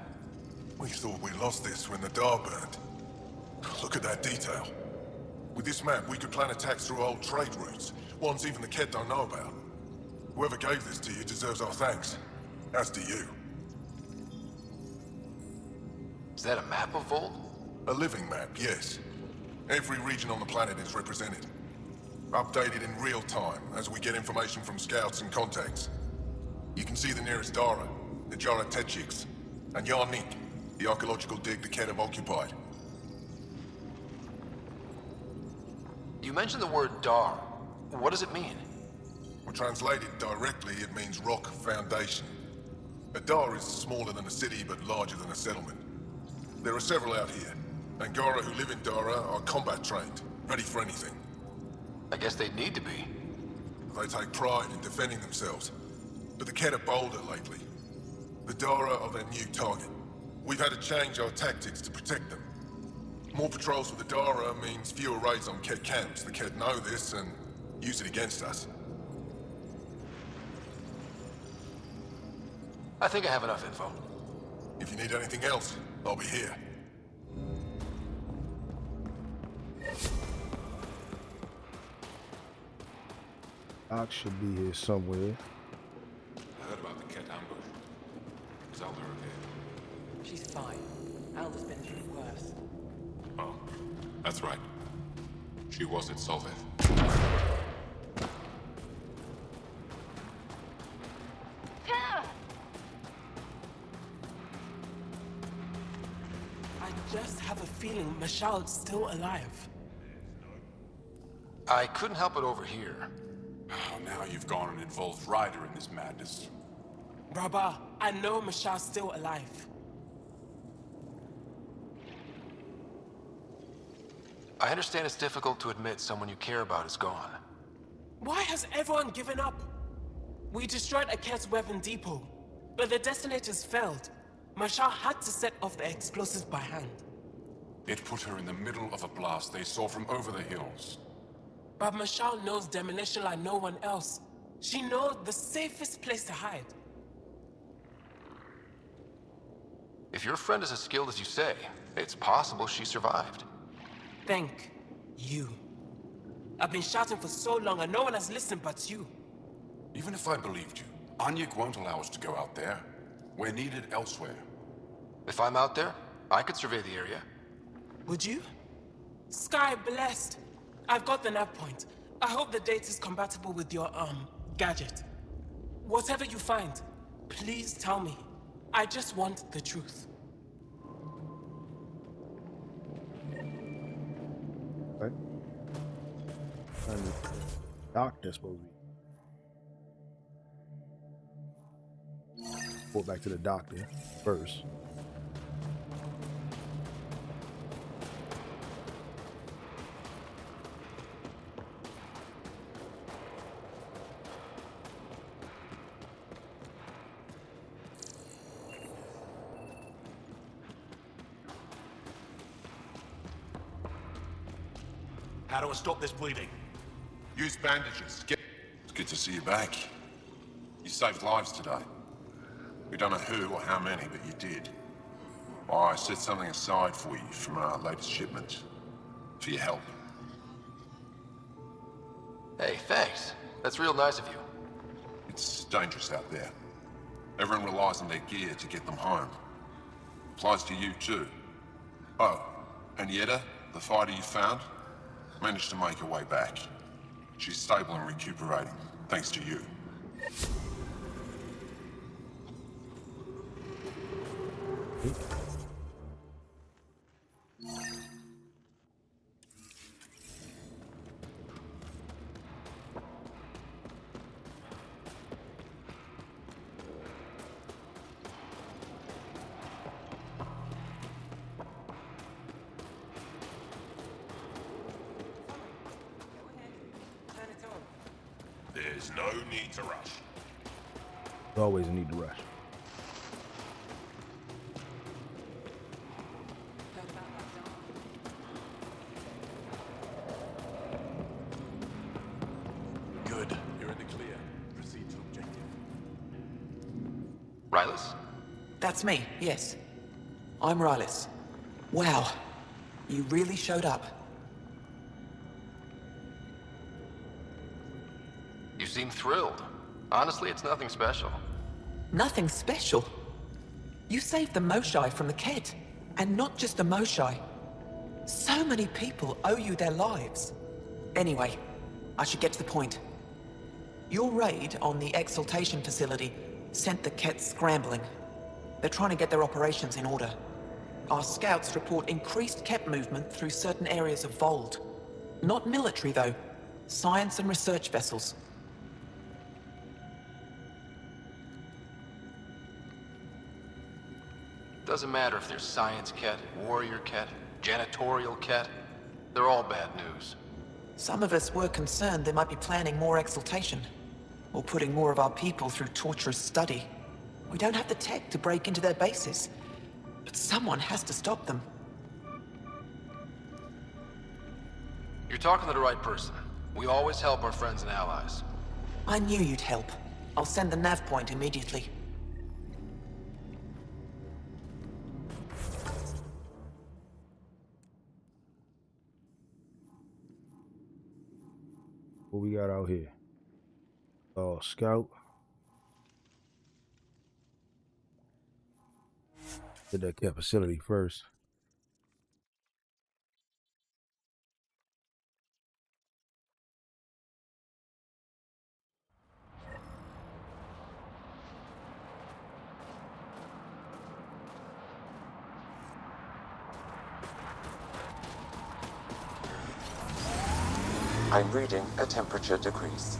We thought we lost this when the Dar burned. Look at that detail. With this map, we could plan attacks through old trade routes, ones even the Kett don't know about. Whoever gave this to you deserves our thanks. As do you. Is that a map of Vold? A living map, yes. Every region on the planet is represented. Updated in real time as we get information from scouts and contacts. You can see the nearest Dara, the Jara Techiks, and Yarnik, the archaeological dig the Kett have occupied. You mentioned the word Dar. What does it mean? Well, translated directly, it means rock foundation. A Dar is smaller than a city, but larger than a settlement. There are several out here. Angara who live in Dara are combat trained, ready for anything. I guess they'd need to be. They take pride in defending themselves. But the Kett are bolder lately. The Dara are their new target. We've had to change our tactics to protect them. More patrols with the Dara means fewer raids on Kett camps. The Kett know this and use it against us. I think I have enough info. If you need anything else, I'll be here. Doc should be here somewhere. I heard about the Kett ambush. Is Elder okay? She's fine. Elder's been through worse. Oh, that's right. She was at Solveth. just have a feeling Mashal's still alive. I couldn't help it over here. Oh, now you've gone and involved Ryder in this madness. Rabah, I know Mashal's still alive. I understand it's difficult to admit someone you care about is gone. Why has everyone given up? We destroyed Aket's weapon depot, but the detonators failed. Mashal had to set off the explosives by hand. It put her in the middle of a blast they saw from over the hills. But Mashal knows demolition like no one else. She knows the safest place to hide. If your friend is as skilled as you say, it's possible she survived. Thank you. I've been shouting for so long and no one has listened but you. Even if I believed you, Anyek won't allow us to go out there. We're needed elsewhere. If I'm out there, I could survey the area. Would you? Sky blessed. I've got the nav point. I hope the data is compatible with your, gadget. Whatever you find, please tell me. I just want the truth. Okay. And doctor supposed to be. Report back to the doctor first. How do I stop this bleeding? Use bandages. It's good to see you back. You saved lives today. We don't know who or how many, but you did. Oh, I set something aside for you from our latest shipment. For your help. Hey, thanks. That's real nice of you. It's dangerous out there. Everyone relies on their gear to get them home. Applies to you too. Oh, and Yetta, the fighter you found, managed to make her way back. She's stable and recuperating, thanks to you. There's no need to rush. Always need to rush. Good. You're in the clear. Proceed to objective. Rylus? That's me, yes. I'm Rylus. Wow. You really showed up. You seem thrilled. Honestly, it's nothing special. Nothing special? You saved the Moshai from the Ked. And not just the Moshai. So many people owe you their lives. Anyway, I should get to the point. Your raid on the Exaltation facility sent the Kett scrambling. They're trying to get their operations in order. Our scouts report increased Kett movement through certain areas of Vold. Not military, though. Science and research vessels. Doesn't matter if there's science Kett, warrior Kett, janitorial Kett. They're all bad news. Some of us were concerned they might be planning more exaltation, or putting more of our people through torturous study. We don't have the tech to break into their bases, but someone has to stop them. You're talking to the right person. We always help our friends and allies. I knew you'd help. I'll send the nav point immediately. What we got out here? Oh, scout. Did that Kett facility first. I'm reading a temperature decrease.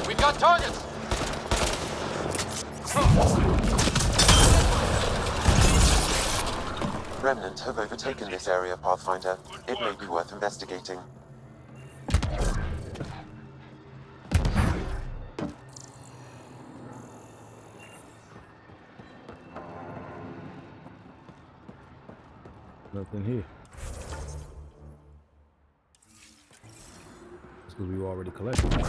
We've got targets! Remnant have overtaken this area, Pathfinder. It may be worth investigating. Nothing here. That's because we already collected.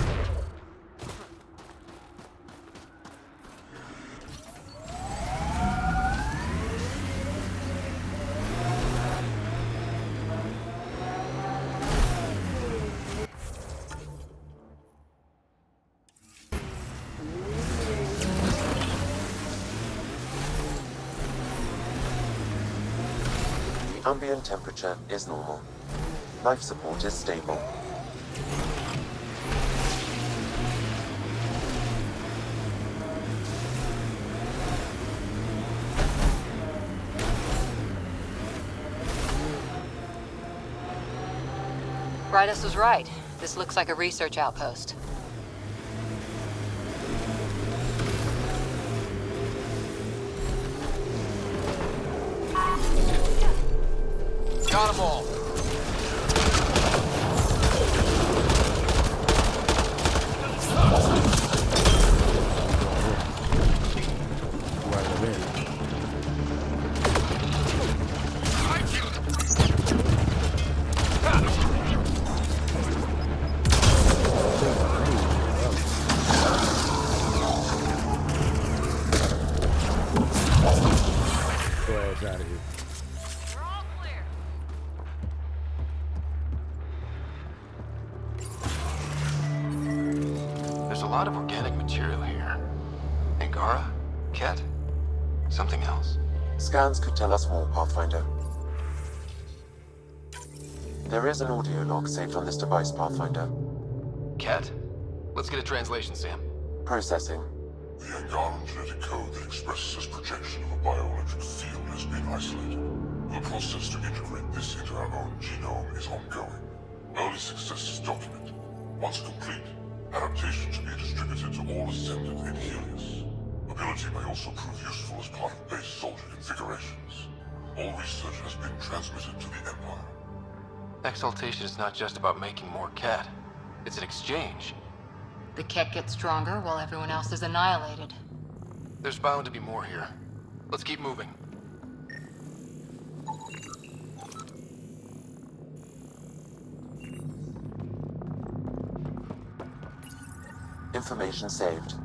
Ambient temperature is normal. Life support is stable. Brytus was right. This looks like a research outpost. Got them all. Go ass out of here. There's a lot of organic material here. Angara? Ket? Something else. Scans could tell us more, Pathfinder. There is an audio log saved on this device, Pathfinder. Ket? Let's get a translation, Sam. Processing. The Angaran genetic code that expresses this projection of a bioelectric field has been isolated. The process to integrate this into our own genome is ongoing. Early success is documented. Once complete, adaptation should be distributed to all ascendant in Helios. Ability may also prove useful as part of base soldier configurations. All research has been transmitted to the Empire. Exaltation is not just about making more Ket. It's an exchange. The Ket gets stronger while everyone else is annihilated. There's bound to be more here. Let's keep moving. Information saved.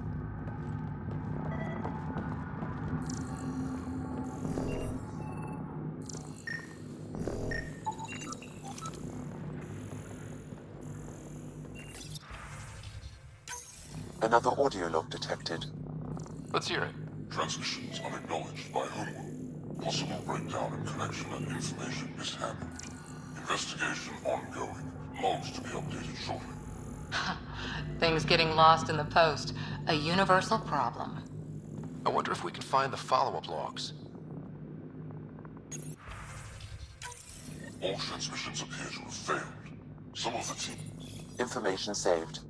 Another audio log detected. Let's hear it. Transmissions unacknowledged by Homeworld. Possible breakdown in connection and information mishandled. Investigation ongoing. Logs to be updated shortly. Things getting lost in the post. A universal problem. I wonder if we can find the follow-up logs. All transmissions appear to have failed. Some of the team... Information saved.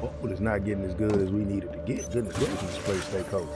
Oh, it's not getting as good as we needed to get. Goodness gracious, this place stay cold.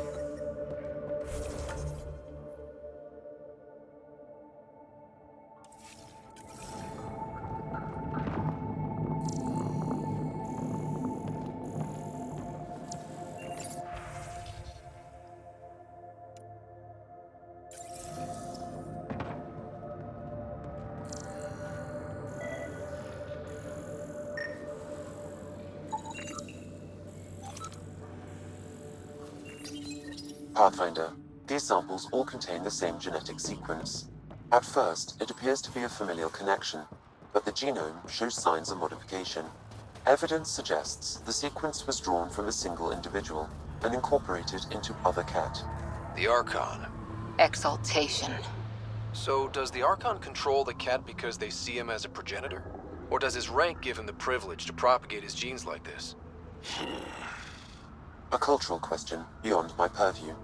Pathfinder, these samples all contain the same genetic sequence. At first, it appears to be a familial connection, but the genome shows signs of modification. Evidence suggests the sequence was drawn from a single individual and incorporated into other cat. The Archon. Exaltation. So, does the Archon control the cat because they see him as a progenitor? Or does his rank give him the privilege to propagate his genes like this? A cultural question beyond my purview.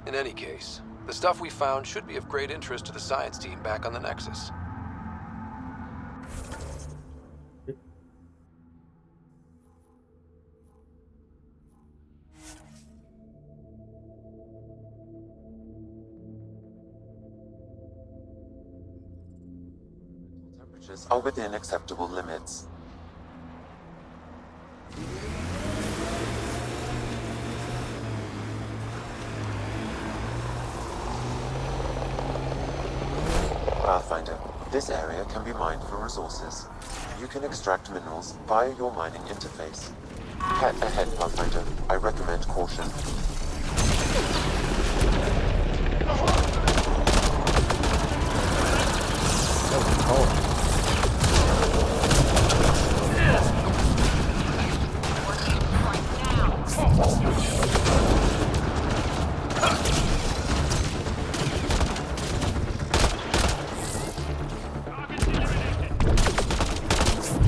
In any case, the stuff we found should be of great interest to the science team back on the Nexus. Temperatures are within acceptable limits. Pathfinder, this area can be mined for resources. You can extract minerals via your mining interface. Cat ahead, Pathfinder. I recommend caution.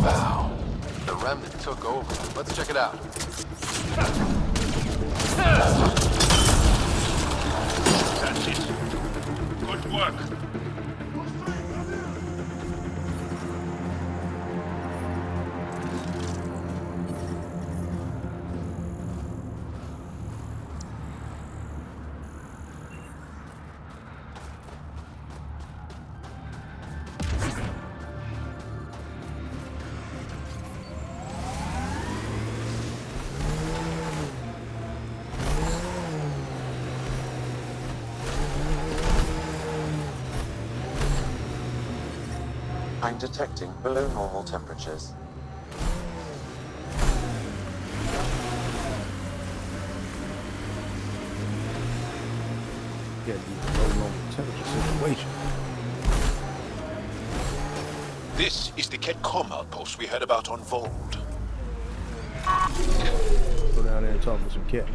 Wow. The remnant took over. Let's check it out. That's it. Good work. I'm detecting below normal temperatures. Get the low normal temperature situation. This is the Ketcom outpost we heard about on Vold. Go down there and talk with some cat.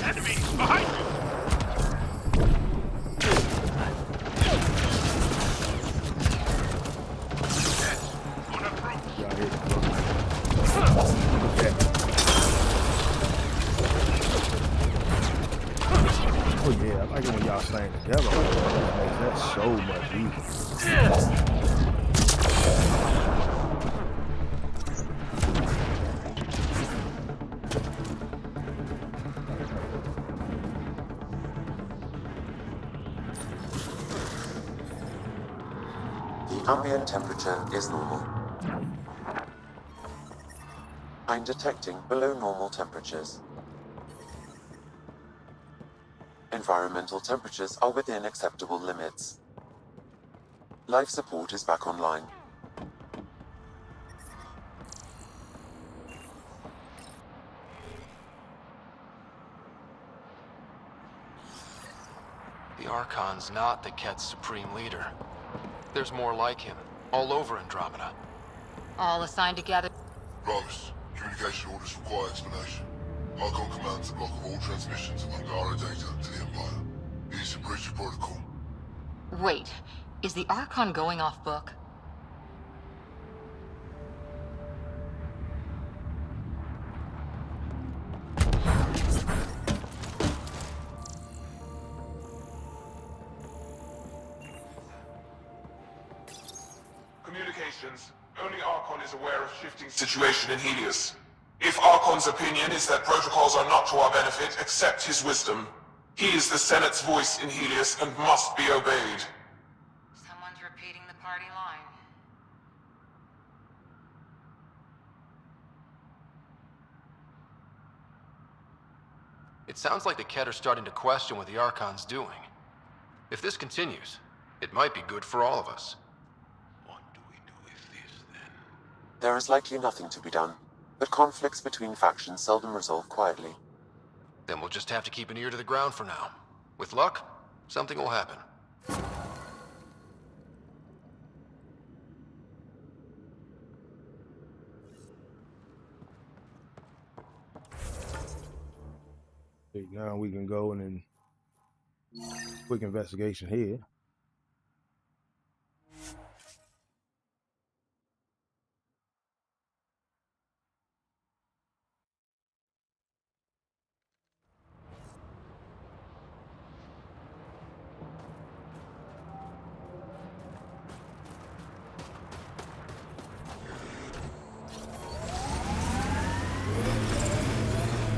Enemies behind you! Oh yeah, I like it when y'all stand together. It makes that so much easier. The ambient temperature is normal. I'm detecting below normal temperatures. Environmental temperatures are within acceptable limits. Life support is back online. The Archon's not the Ket's supreme leader. There's more like him, all over Andromeda. All assigned together. Rose, communication orders require explanation. Archon commands the block of all transmissions of Angara data to the Empire. It is a breach of protocol. Wait, is the Archon going off book? intentions. Only Archon is aware of shifting situation in Helios. If Archon's opinion is that protocols are not to our benefit, accept his wisdom. He is the Senate's voice in Helios and must be obeyed. Someone's repeating the party line. It sounds like the Ket are starting to question what the Archon's doing. If this continues, it might be good for all of us. There is likely nothing to be done, but conflicts between factions seldom resolve quietly. Then we'll just have to keep an ear to the ground for now. With luck, something will happen. Okay, now we can go and then quick investigation here.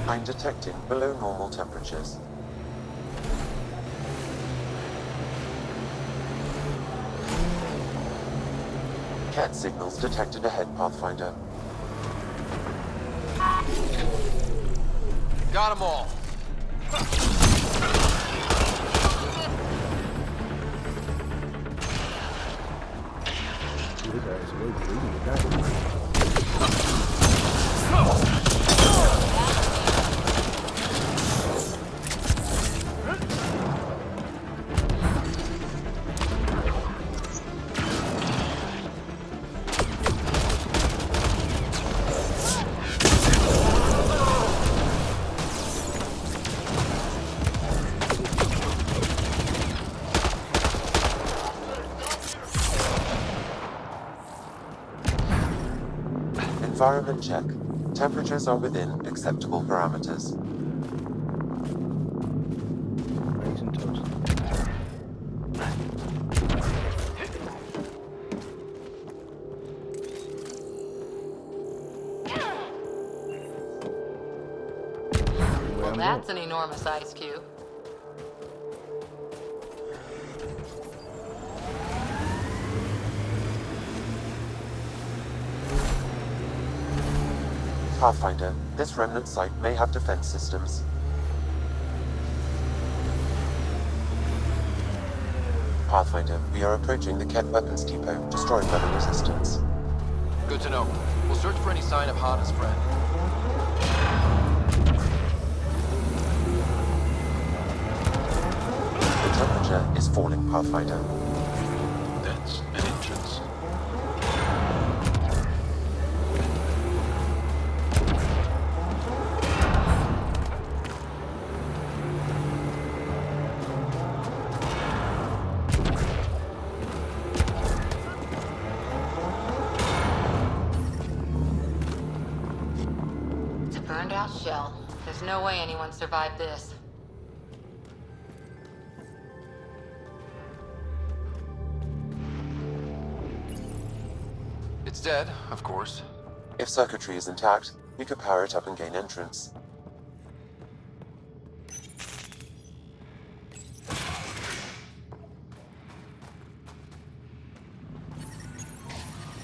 I'm detecting below normal temperatures. Cat signals detected ahead, Pathfinder. Got 'em all. Environment check. Temperatures are within acceptable parameters. Nice and toasty. Well, that's an enormous ice cube. Pathfinder, this remnant site may have defense systems. Pathfinder, we are approaching the Ket weapons depot, destroyed by the Resistance. Good to know. We'll search for any sign of Hana spread. The temperature is falling, Pathfinder. That's an entrance. It's a burned out shell. There's no way anyone survived this. It's dead, of course. If circuitry is intact, we could power it up and gain entrance.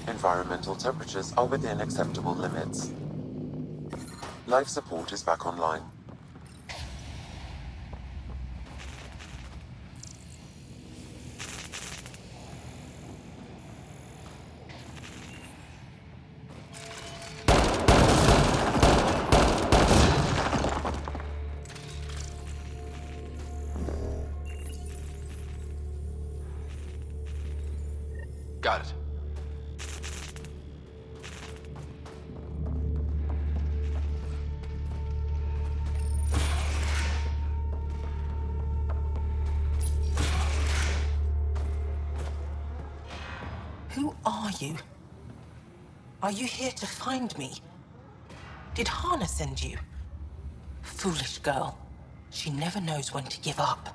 Environmental temperatures are within acceptable limits. Life support is back online. Got it. Who are you? Are you here to find me? Did Hana send you? Foolish girl. She never knows when to give up.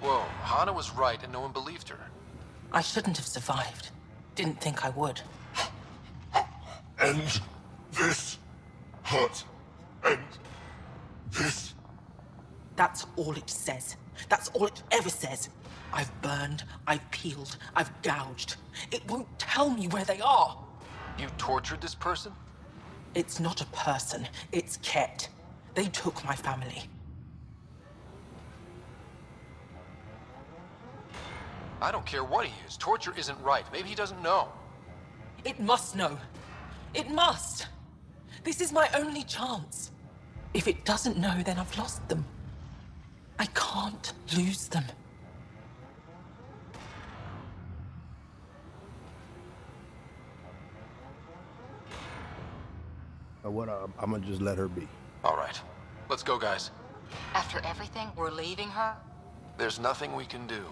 Whoa, Hana was right and no one believed her. I shouldn't have survived. Didn't think I would. End this hurt. End this. That's all it says. That's all it ever says. I've burned, I've peeled, I've gouged. It won't tell me where they are. You tortured this person? It's not a person, it's Ket. They took my family. I don't care what he is. Torture isn't right. Maybe he doesn't know. It must know. It must. This is my only chance. If it doesn't know, then I've lost them. I can't lose them. I'm gonna just let her be. All right. Let's go, guys. After everything, we're leaving her? There's nothing we can do.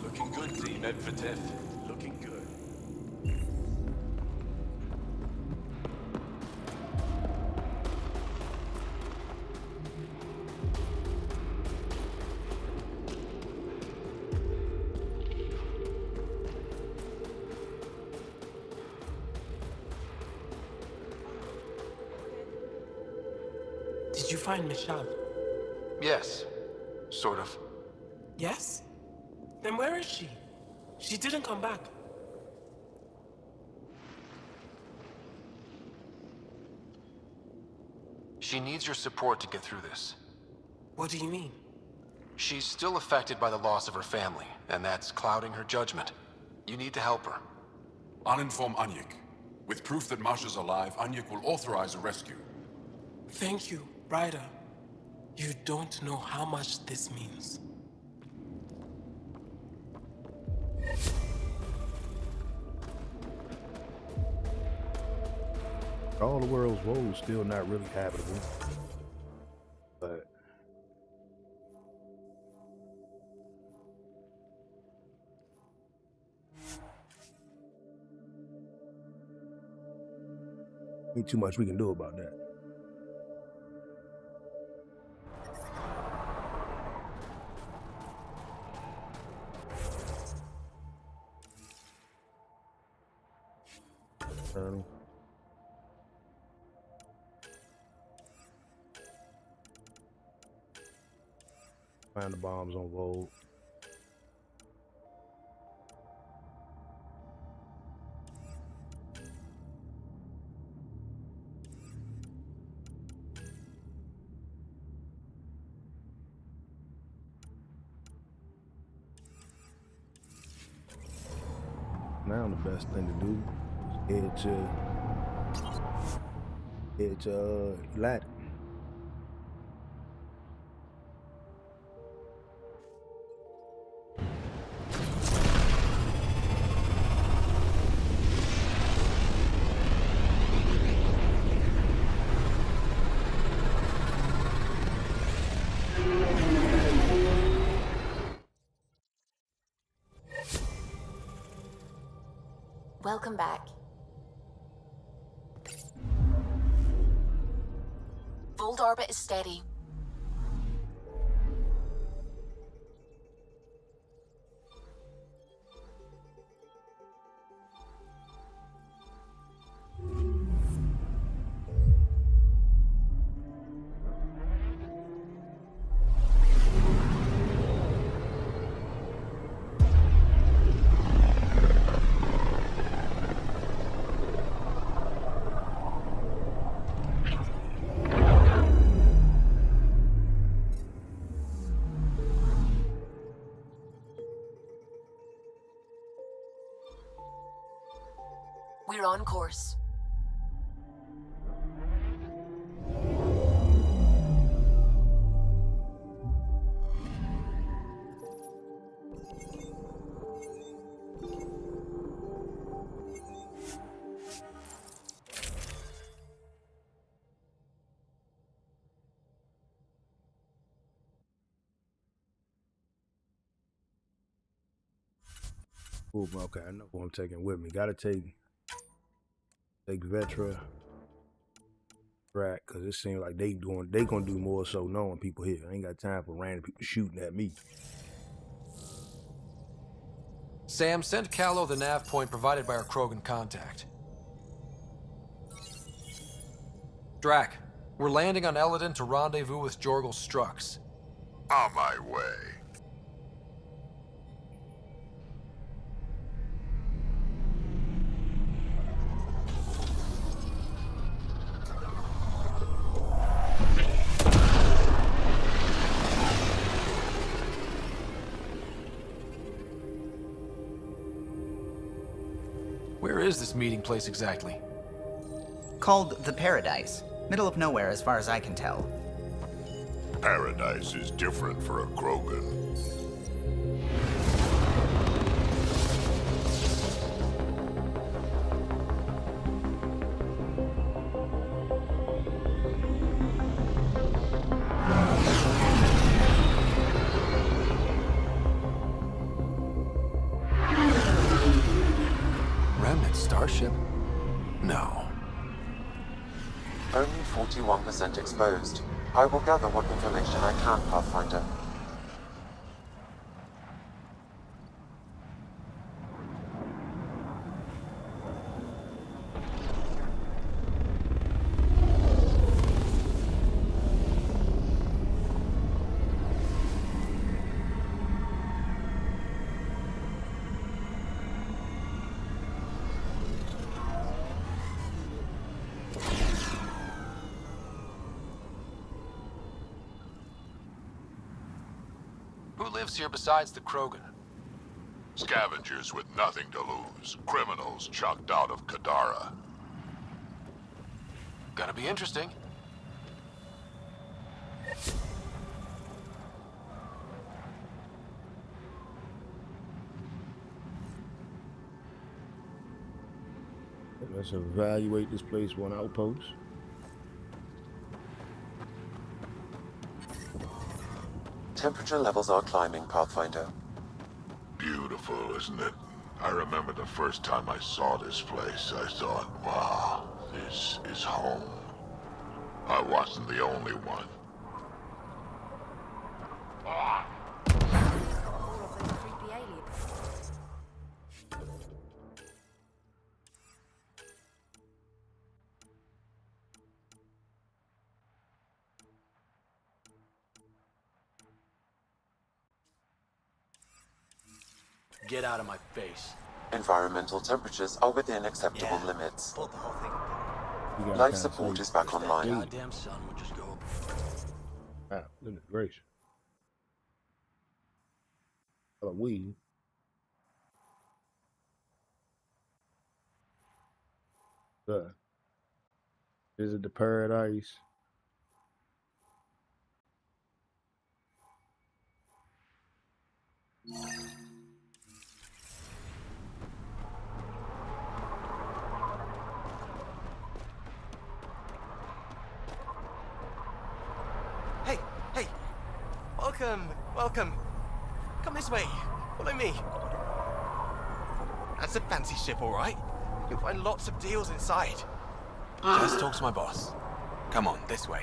Looking good, Team Medvedev. Looking good. Did you find Michelle? Yes. Sort of. Yes? Then where is she? She didn't come back. She needs your support to get through this. What do you mean? She's still affected by the loss of her family, and that's clouding her judgment. You need to help her. Uninform Anyik. With proof that Masha's alive, Anyik will authorize a rescue. Thank you, Ryder. You don't know how much this means. All the world's woes still not really habitable. But ain't too much we can do about that. Find the bombs on Vogue. Now the best thing to do is head to Elaaden. Welcome back. Fold orbit is steady. We're on course. Cool, okay, I know who I'm taking with me. Gotta take Vetra, Drac, cause it seems like they gonna do more so knowing people here. I ain't got time for random people shooting at me. Sam, send Callow the nav point provided by our Krogan contact. Drac, we're landing on Elaaden to rendezvous with Jorgal Strux. On my way. Where is this meeting place exactly? Called the Paradise. Middle of nowhere as far as I can tell. Paradise is different for a Krogan. Remnant starship? No. Only 41% exposed. I will gather what information I can, Pathfinder. Who lives here besides the Krogan? Scavengers with nothing to lose. Criminals chucked out of Kadara. Gonna be interesting. Let's evaluate this place one outpost. Temperature levels are climbing, Pathfinder. Beautiful, isn't it? I remember the first time I saw this place, I thought, wow, this is home. I wasn't the only one. Get out of my face. Environmental temperatures are within acceptable limits. Life support is back online. Goddamn sun would just go. Ah, goodness gracious. Halloween. Visit the paradise. Hey, hey! Welcome! Come this way. Follow me. That's a fancy ship, all right. You'll find lots of deals inside. Just talk to my boss. Come on, this way.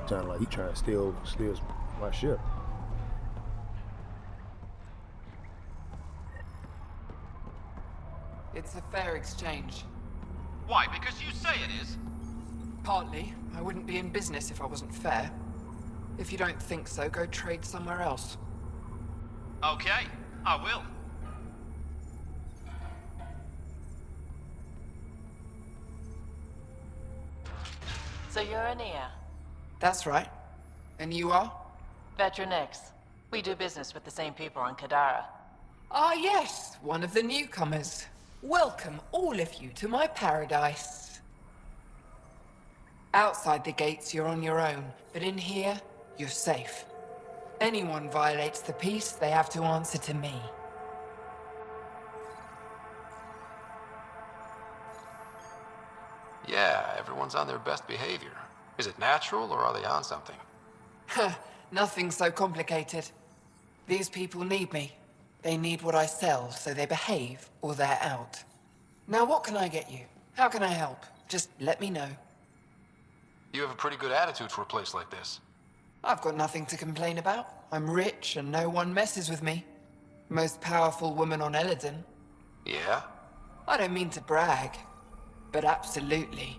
Sound like he trying to steal my ship. It's a fair exchange. Why? Because you say it is? Partly. I wouldn't be in business if I wasn't fair. If you don't think so, go trade somewhere else. Okay, I will. So you're Ania? That's right. And you are? Veteran X. We do business with the same people on Kadara. Ah, yes! One of the newcomers. Welcome, all of you, to my paradise. Outside the gates, you're on your own, but in here, you're safe. Anyone violates the peace, they have to answer to me. Yeah, everyone's on their best behavior. Is it natural, or are they on something? Nothing so complicated. These people need me. They need what I sell, so they behave, or they're out. Now what can I get you? How can I help? Just let me know. You have a pretty good attitude for a place like this. I've got nothing to complain about. I'm rich and no one messes with me. Most powerful woman on Elaaden. Yeah? I don't mean to brag, but absolutely.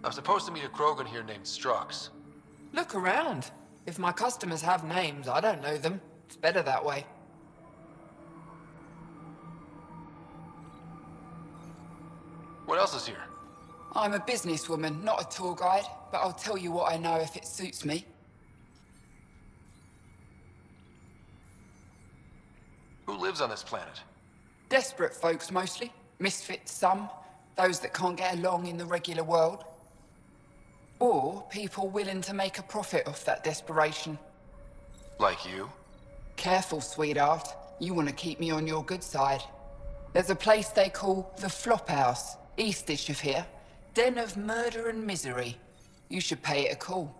I'm supposed to meet a Krogan here named Strux. Look around. If my customers have names, I don't know them. It's better that way. What else is here? I'm a businesswoman, not a tour guide, but I'll tell you what I know if it suits me. Who lives on this planet? Desperate folks, mostly. Misfits, some. Those that can't get along in the regular world. Or people willing to make a profit off that desperation. Like you? Careful, sweetheart. You want to keep me on your good side. There's a place they call the Flop House, eastish of here. Den of murder and misery. You should pay it a call.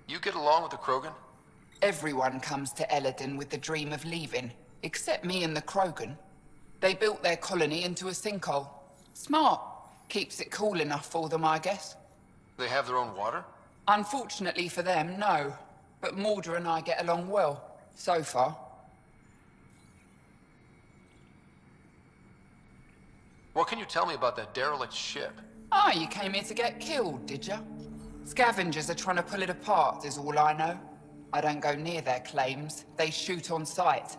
You get along with the Krogan? Everyone comes to Elaaden with the dream of leaving, except me and the Krogan. They built their colony into a sinkhole. Smart. Keeps it cool enough for them, I guess. They have their own water? Unfortunately for them, no. But Mordor and I get along well, so far. What can you tell me about that derelict ship? Ah, you came here to get killed, did ya? Scavengers are trying to pull it apart, is all I know. I don't go near their claims. They shoot on sight.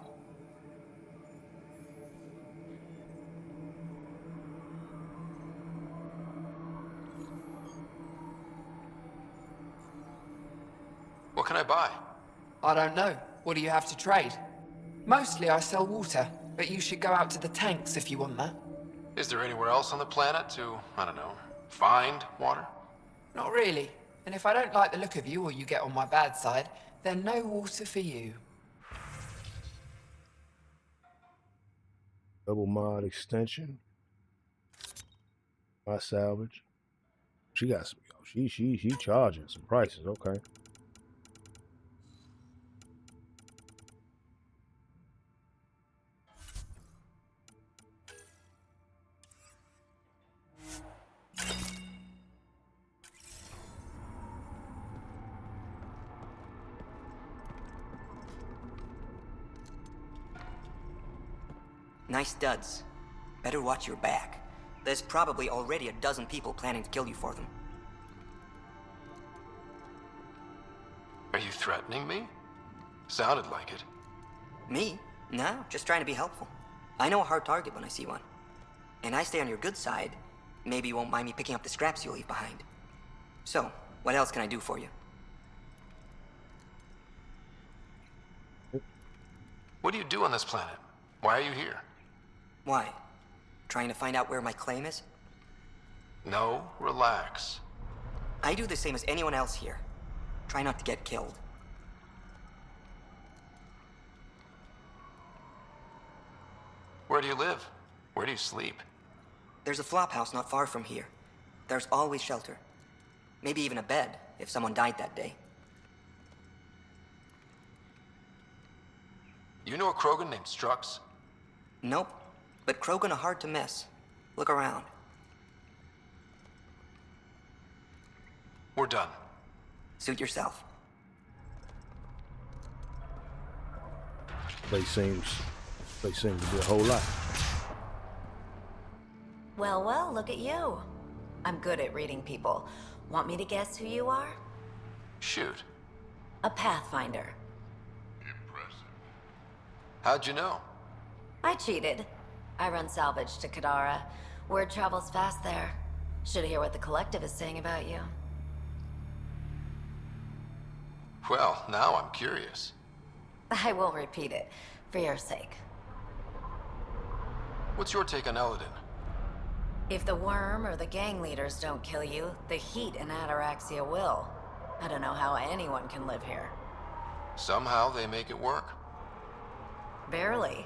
What can I buy? I don't know. What do you have to trade? Mostly I sell water, but you should go out to the tanks if you want that. Is there anywhere else on the planet to, I don't know, find water? Not really. And if I don't like the look of you or you get on my bad side, then no water for you. Double mod extension. My salvage. She got some. She charging some prices. Okay. Nice duds. Better watch your back. There's probably already a dozen people planning to kill you for them. Are you threatening me? Sounded like it. Me? No, just trying to be helpful. I know a hard target when I see one. And I stay on your good side. Maybe you won't mind me picking up the scraps you leave behind. So, what else can I do for you? What do you do on this planet? Why are you here? Why? Trying to find out where my claim is? No, relax. I do the same as anyone else here. Try not to get killed. Where do you live? Where do you sleep? There's a flop house not far from here. There's always shelter. Maybe even a bed, if someone died that day. You know a Krogan named Strux? Nope. But Krogan are hard to miss. Look around. We're done. Suit yourself. Place seems to be a whole lot. Well, well, look at you. I'm good at reading people. Want me to guess who you are? Shoot. A Pathfinder. How'd you know? I cheated. I run salvage to Kadara. Word travels fast there. Should hear what the Collective is saying about you. Well, now I'm curious. I will repeat it, for your sake. What's your take on Elaaden? If the worm or the gang leaders don't kill you, the heat in Ataraxia will. I don't know how anyone can live here. Somehow they make it work. Barely.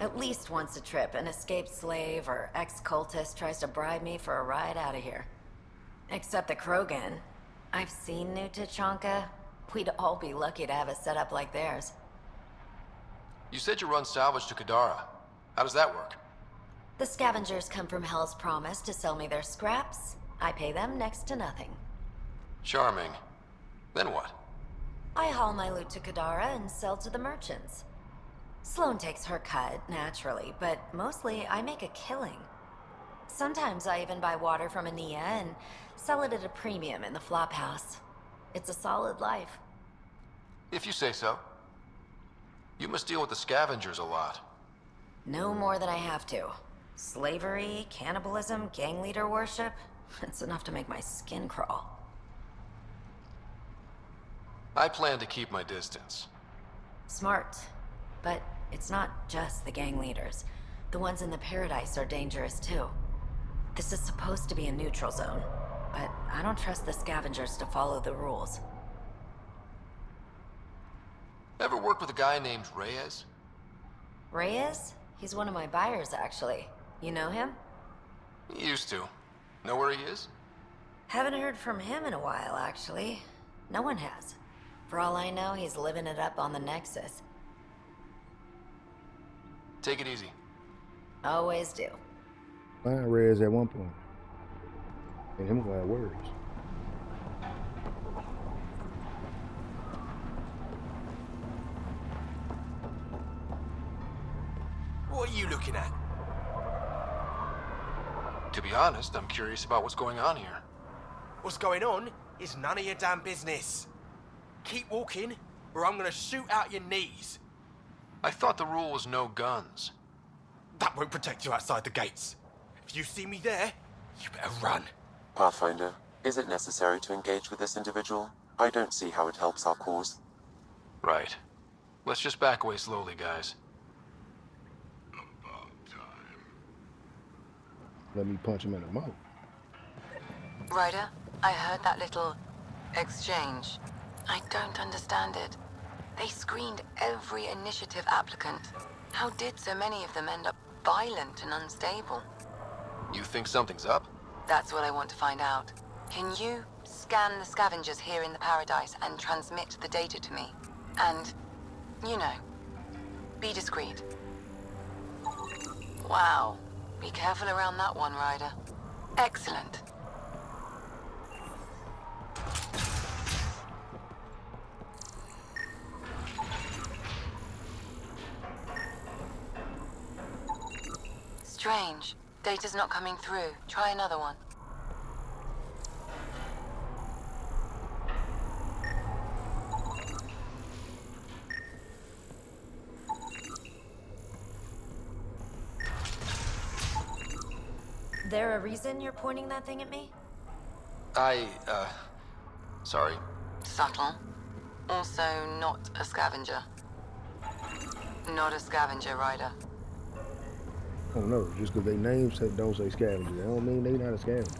At least once a trip, an escaped slave or ex-cultist tries to bribe me for a ride out of here. Except the Krogan. I've seen New Tachanka. We'd all be lucky to have a setup like theirs. You said you run salvage to Kadara. How does that work? The scavengers come from Hell's Promise to sell me their scraps. I pay them next to nothing. Charming. Then what? I haul my loot to Kadara and sell to the merchants. Sloane takes her cut, naturally, but mostly I make a killing. Sometimes I even buy water from Ania and sell it at a premium in the flop house. It's a solid life. If you say so. You must deal with the scavengers a lot. No more than I have to. Slavery, cannibalism, gang leader worship. It's enough to make my skin crawl. I plan to keep my distance. Smart. But it's not just the gang leaders. The ones in the Paradise are dangerous too. This is supposed to be a neutral zone, but I don't trust the scavengers to follow the rules. Ever worked with a guy named Reyes? Reyes? He's one of my buyers, actually. You know him? Used to. Know where he is? Haven't heard from him in a while, actually. No one has. For all I know, he's living it up on the Nexus. Take it easy. Always do. Find Rez at one point. And him gonna have words. What are you looking at? To be honest, I'm curious about what's going on here. What's going on is none of your damn business. Keep walking, or I'm gonna shoot out your knees. I thought the rule was no guns. That won't protect you outside the gates. If you see me there, you better run. Pathfinder, is it necessary to engage with this individual? I don't see how it helps our cause. Right. Let's just back away slowly, guys. Let me punch him in the mouth. Ryder, I heard that little exchange. I don't understand it. They screened every initiative applicant. How did so many of them end up violent and unstable? You think something's up? That's what I want to find out. Can you scan the scavengers here in the Paradise and transmit the data to me? And, you know, be discreet. Wow. Be careful around that one, Ryder. Excellent. Strange. Data's not coming through. Try another one. There a reason you're pointing that thing at me? Sorry. Subtle. Also not a scavenger. Not a scavenger, Ryder. I don't know, just because they names don't say scavenger, that don't mean they not a scavenger.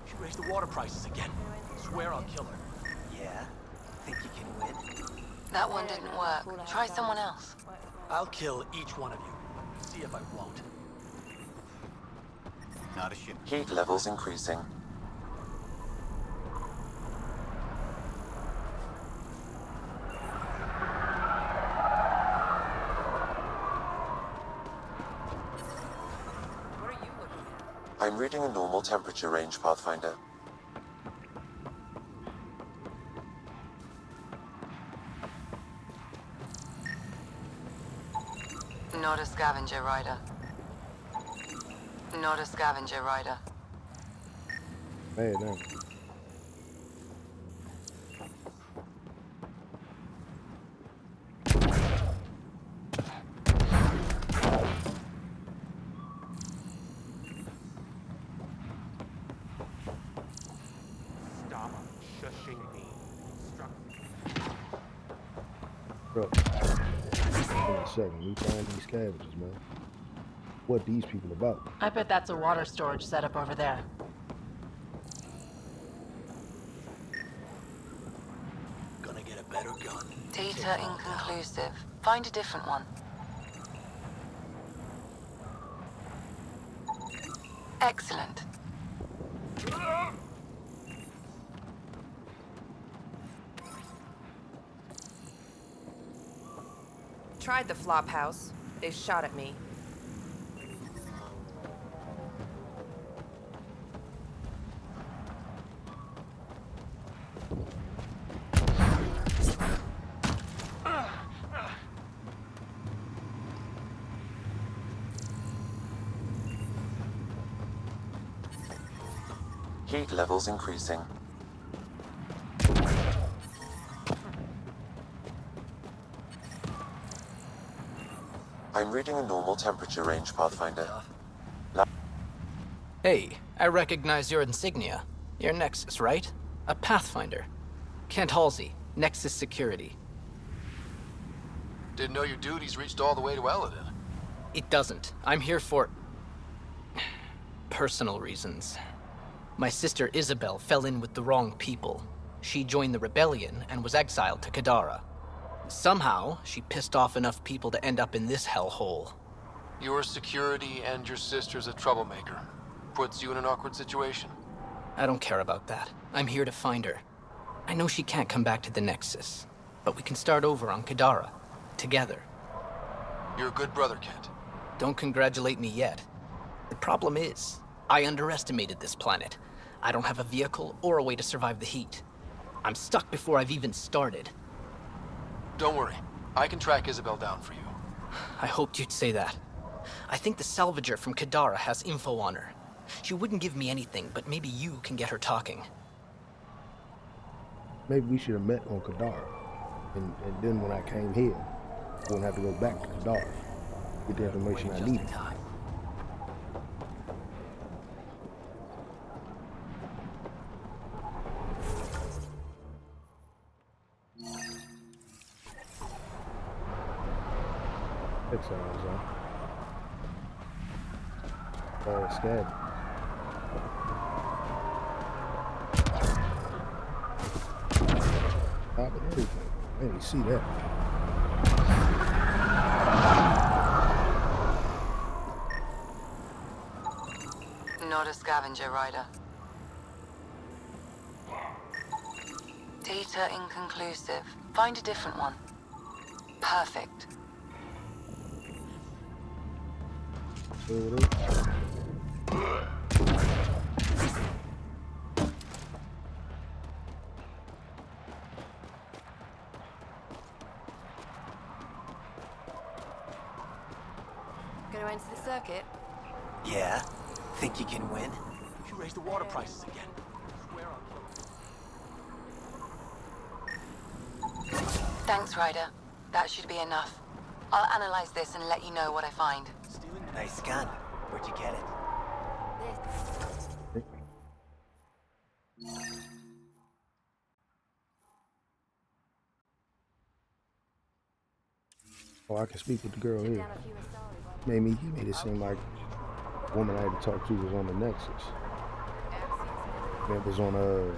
She raised the water prices again. Swear I'll kill her. Yeah? Think you can win? That one didn't work. Try someone else. I'll kill each one of you. See if I won't. Not a ship. Heat levels increasing. I'm reading a normal temperature range, Pathfinder. Not a scavenger, Ryder. Not a scavenger, Ryder. Bad name. Bro, in a second, we find these scavengers, man. What these people about? I bet that's a water storage setup over there. Gonna get a better gun. Data inconclusive. Find a different one. Excellent. Tried the flop house. They shot at me. Heat levels increasing. I'm reading a normal temperature range, Pathfinder. Hey, I recognize your insignia. You're Nexus, right? A Pathfinder. Kent Halsey, Nexus Security. Didn't know your duties reached all the way to Elaaden. It doesn't. I'm here for... personal reasons. My sister Isabel fell in with the wrong people. She joined the rebellion and was exiled to Kadara. Somehow, she pissed off enough people to end up in this hellhole. Your security and your sister's a troublemaker. Puts you in an awkward situation. I don't care about that. I'm here to find her. I know she can't come back to the Nexus, but we can start over on Kadara. Together. You're a good brother, Kent. Don't congratulate me yet. The problem is, I underestimated this planet. I don't have a vehicle or a way to survive the heat. I'm stuck before I've even started. Don't worry. I can track Isabel down for you. I hoped you'd say that. I think the salvager from Kadara has info on her. She wouldn't give me anything, but maybe you can get her talking. Maybe we should have met on Kadara. And then when I came here, I wouldn't have to go back to Kadara. Get the information I needed. Exiles, huh? Scared. Top of everything. Man, you see that. Not a scavenger rider. Data inconclusive. Find a different one. Perfect. Gonna enter the circuit? Yeah? Think you can win? You raise the water prices again. Thanks, Ryder. That should be enough. I'll analyze this and let you know what I find. Nice gun. Where'd you get it? Oh, I can speak with the girl here. He made it seem like the woman I had to talk to was on the Nexus. It was on the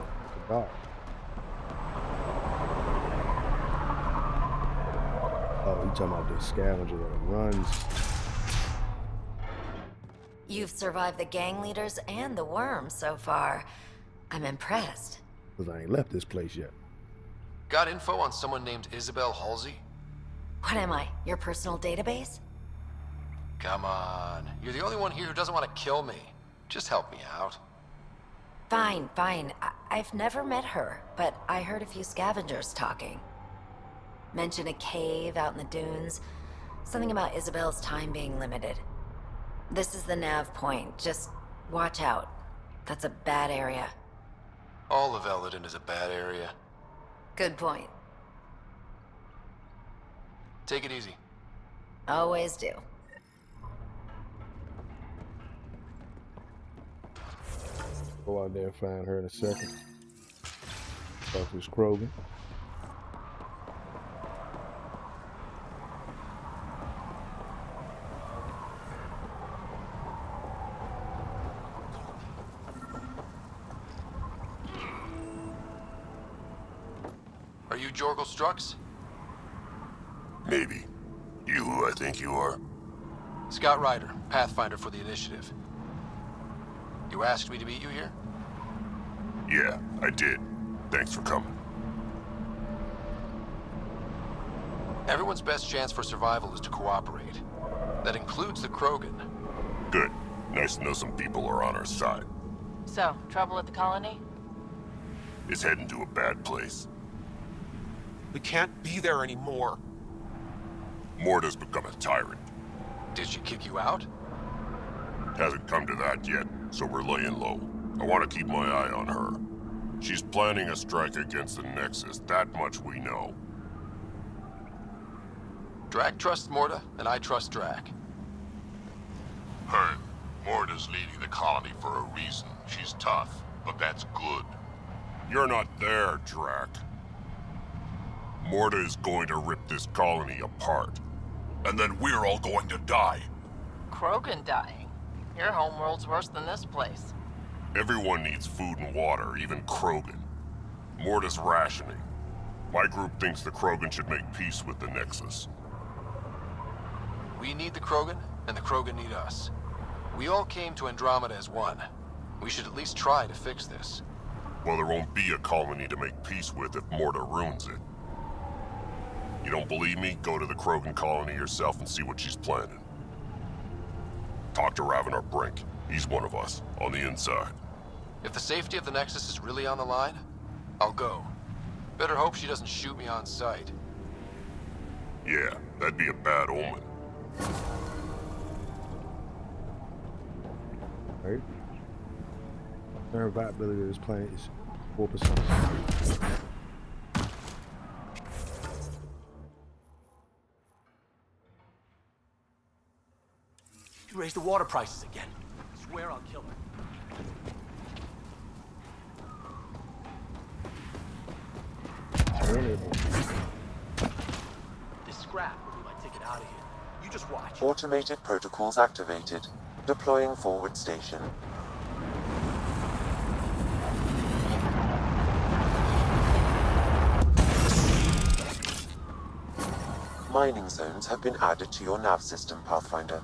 dock. Oh, you talking about this scavenger that runs? You've survived the gang leaders and the worm so far. I'm impressed. Because I ain't left this place yet. Got info on someone named Isabel Halsey? What am I, your personal database? Come on. You're the only one here who doesn't want to kill me. Just help me out. Fine, fine. I've never met her, but I heard a few scavengers talking. Mentioned a cave out in the dunes. Something about Isabel's time being limited. This is the nav point. Just watch out. That's a bad area. All of Elaaden is a bad area. Good point. Take it easy. Always do. Go out there and find her in a second. Talk to this Krogan. you Jorgel Strux? Maybe. You who I think you are? Scott Ryder, Pathfinder for the Initiative. You asked me to meet you here? Yeah, I did. Thanks for coming. Everyone's best chance for survival is to cooperate. That includes the Krogan. Good. Nice to know some people are on our side. So, trouble at the colony? It's heading to a bad place. We can't be there anymore. Morta's become a tyrant. Did she kick you out? Hasn't come to that yet, so we're laying low. I want to keep my eye on her. She's planning a strike against the Nexus, that much we know. Drac trusts Morta, and I trust Drac. Heard. Morta's leading the colony for a reason. She's tough, but that's good. You're not there, Drac. Morta is going to rip this colony apart. And then we're all going to die. Krogan dying? Your homeworld's worse than this place. Everyone needs food and water, even Krogan. Morta's rationing. My group thinks the Krogan should make peace with the Nexus. We need the Krogan, and the Krogan need us. We all came to Andromeda as one. We should at least try to fix this. Well, there won't be a colony to make peace with if Morta ruins it. You don't believe me? Go to the Krogan colony yourself and see what she's planning. Talk to Ravenar Brink. He's one of us, on the inside. If the safety of the Nexus is really on the line, I'll go. Better hope she doesn't shoot me on sight. Yeah, that'd be a bad omen. Right? Survivability of this planet is 4%. You raise the water prices again. I swear I'll kill her. This scrap will be my ticket out of here. You just watch. Automated protocols activated. Deploying forward station. Mining zones have been added to your nav system, Pathfinder.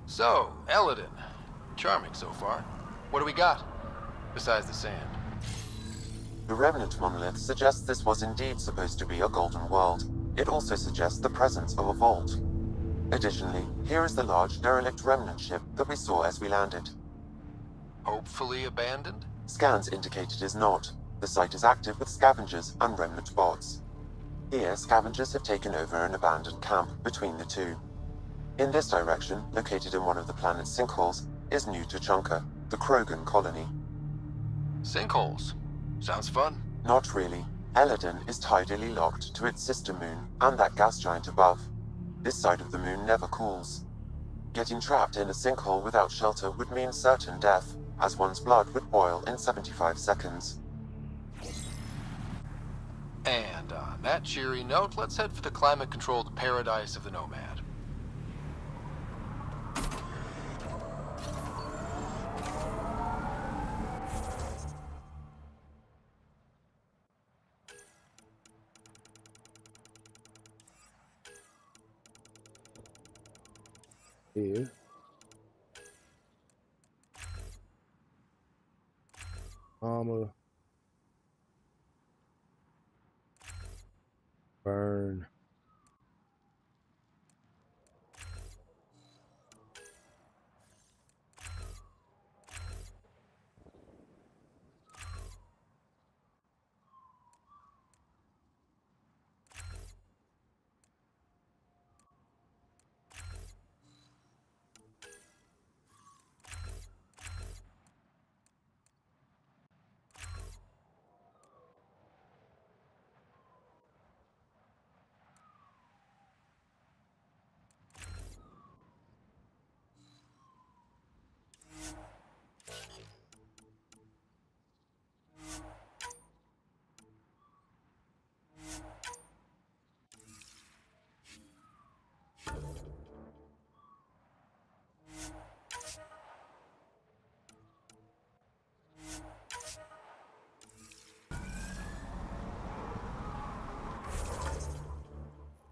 So, Elaaden. Charming so far. What do we got? Besides the sand. The remnant monolith suggests this was indeed supposed to be a golden world. It also suggests the presence of a vault. Additionally, here is the large derelict remnant ship that we saw as we landed. Hopefully abandoned? Scans indicate it is not. The site is active with scavengers and remnant bots. Here, scavengers have taken over an abandoned camp between the two. In this direction, located in one of the planet's sinkholes, is New Tuchanka, the Krogan colony. Sinkholes. Sounds fun. Not really. Elaaden is tidally locked to its sister moon and that gas giant above. This side of the moon never cools. Getting trapped in a sinkhole without shelter would mean certain death, as one's blood would boil in 75 seconds. And on that cheery note, let's head for the climate-controlled paradise of the Nomad. Here. Armor. Burn.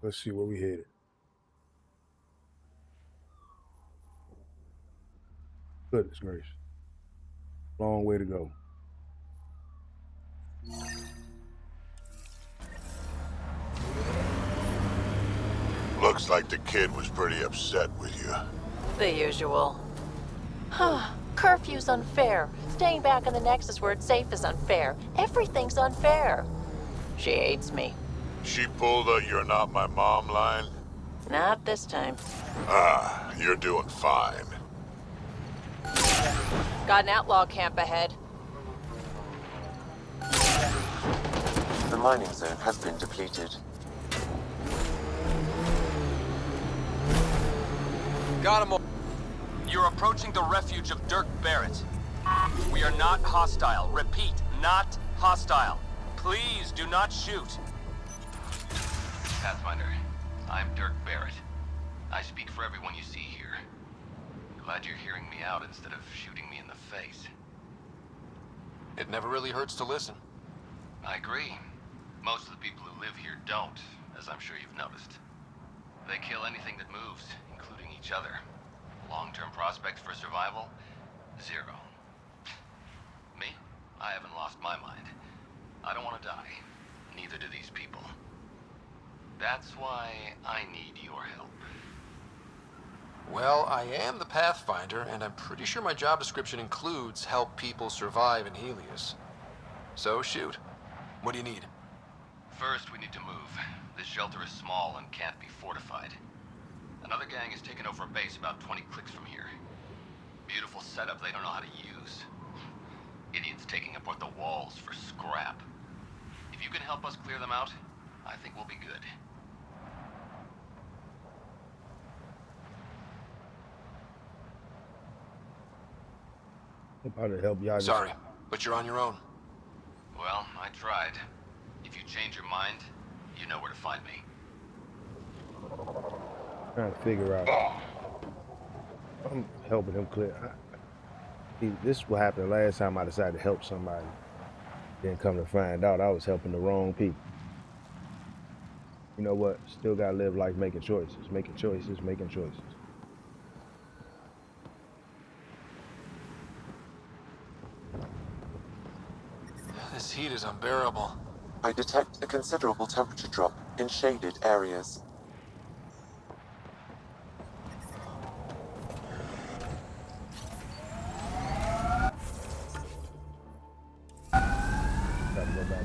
Let's see where we headed. Goodness gracious. Long way to go. Looks like the kid was pretty upset with you. The usual. Curfew's unfair. Staying back in the Nexus where it's safe is unfair. Everything's unfair. She hates me. She pulled a "you're not my mom" line? Not this time. Ah, you're doing fine. Got an outlaw camp ahead. The mining zone has been depleted. Got him all. You're approaching the refuge of Dirk Barrett. We are not hostile. Repeat, not hostile. Please do not shoot. Pathfinder, I'm Dirk Barrett. I speak for everyone you see here. Glad you're hearing me out instead of shooting me in the face. It never really hurts to listen. I agree. Most of the people who live here don't, as I'm sure you've noticed. They kill anything that moves, including each other. Long-term prospects for survival? Zero. Me? I haven't lost my mind. I don't want to die. Neither do these people. That's why I need your help. Well, I am the Pathfinder, and I'm pretty sure my job description includes help people survive in Helios. So shoot. What do you need? First, we need to move. This shelter is small and can't be fortified. Another gang has taken over a base about 20 clicks from here. Beautiful setup they don't know how to use. Idiots taking apart the walls for scrap. If you can help us clear them out, I think we'll be good. About to help y'all. Sorry, but you're on your own. Well, I tried. If you change your mind, you know where to find me. Trying to figure out. I'm helping him clear. See, this is what happened last time I decided to help somebody. Then come to find out I was helping the wrong people. You know what? Still gotta live life making choices, making choices, making choices. This heat is unbearable. I detect a considerable temperature drop in shaded areas. Gotta go back.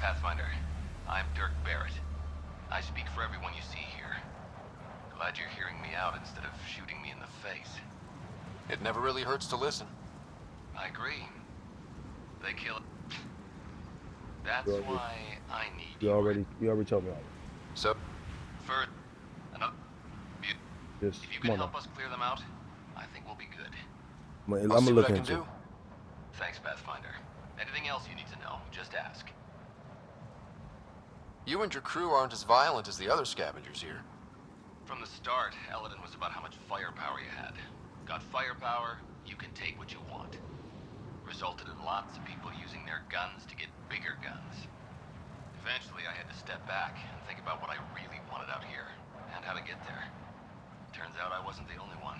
Pathfinder, I'm Dirk Barrett. I speak for everyone you see here. Glad you're hearing me out instead of shooting me in the face. It never really hurts to listen. I agree. They kill. That's why I need You already told me all that. So, first, another. Just If you come can on help now. us clear them out, I think we'll be good. I'm gonna look into it. Thanks, Pathfinder. Anything else you need to know, just ask. You and your crew aren't as violent as the other scavengers here. From the start, Elaaden was about how much firepower you had. Got firepower, you can take what you want. Resulted in lots of people using their guns to get bigger guns. Eventually, I had to step back and think about what I really wanted out here, and how to get there. Turns out I wasn't the only one.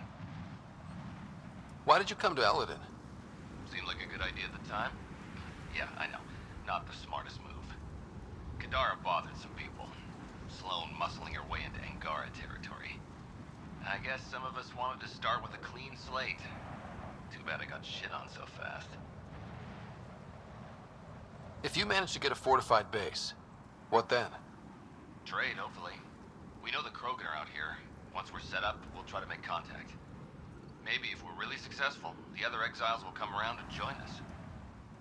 Why did you come to Elaaden? Seemed like a good idea at the time. Yeah, I know. Not the smartest move. Kadara bothered some people. Sloane muscling her way into Angara territory. I guess some of us wanted to start with a clean slate. Too bad I got shit on so fast. If you manage to get a fortified base, what then? Trade, hopefully. We know the Krogan are out here. Once we're set up, we'll try to make contact. Maybe if we're really successful, the other exiles will come around and join us.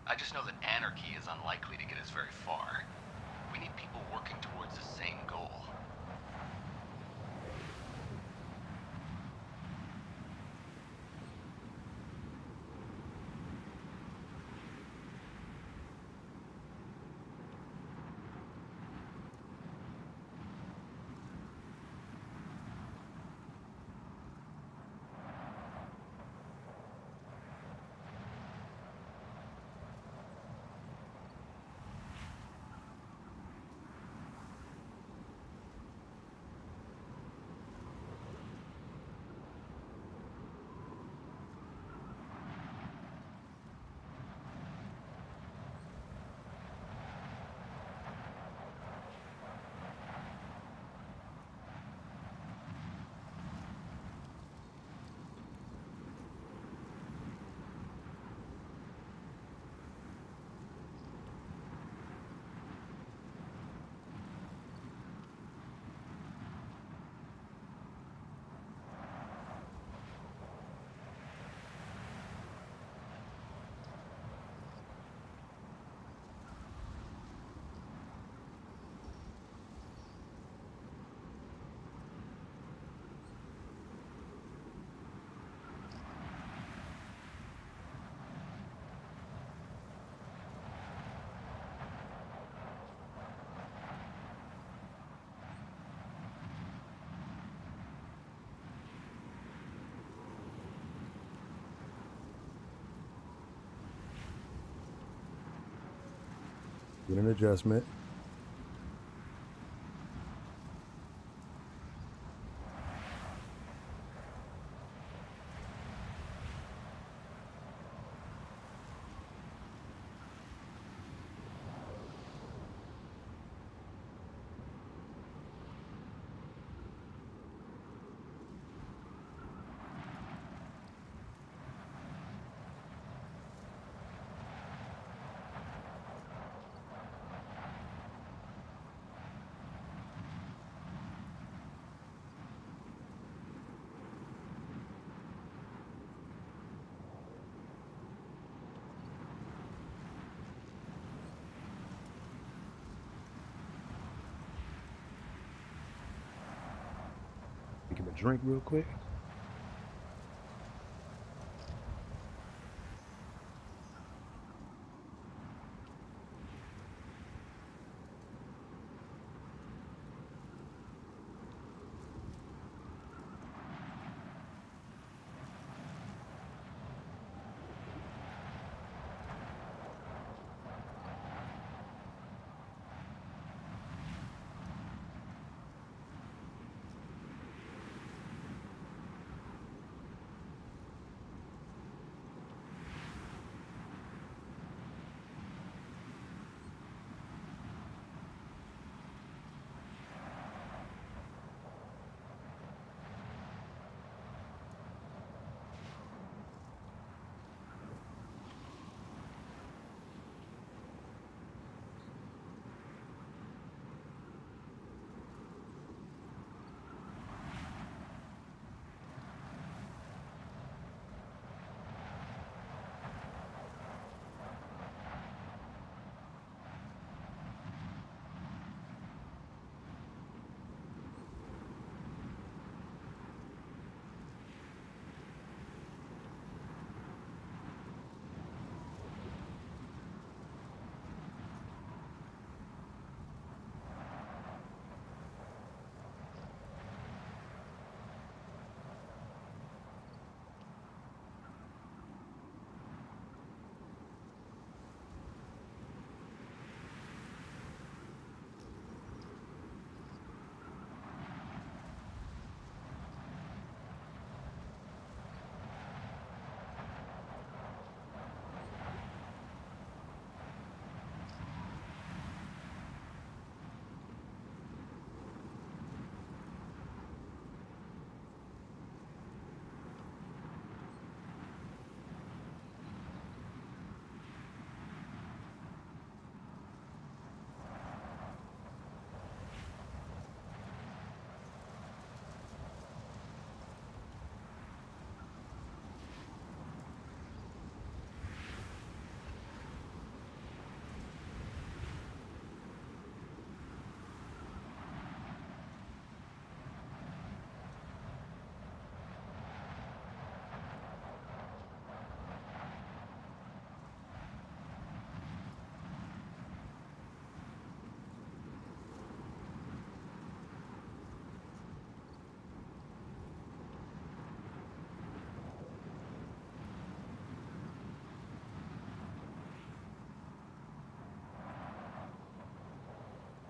I just know that anarchy is unlikely to get us very far. We need people working towards the same goal. Get an adjustment. Give him a drink real quick.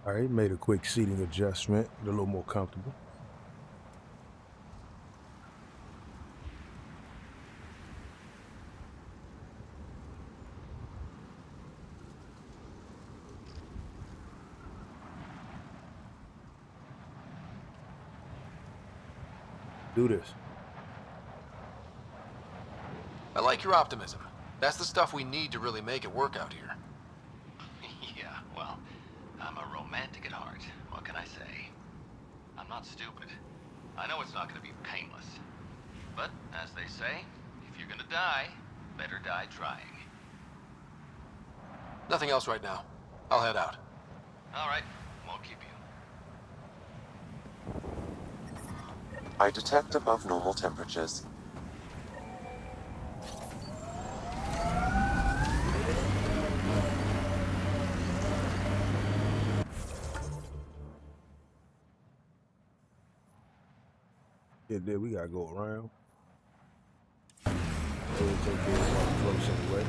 All right, made a quick seating adjustment, a little more comfortable. Do this. I like your optimism. That's the stuff we need to really make it work out here. Yeah, well, I'm a romantic at heart. What can I say? I'm not stupid. I know it's not going to be painless. But, as they say, if you're going to die, better die trying. Nothing else right now. I'll head out. All right, won't keep you. I detect above normal temperatures. Yeah, there we gotta go around. We'll take care of all the close anyway.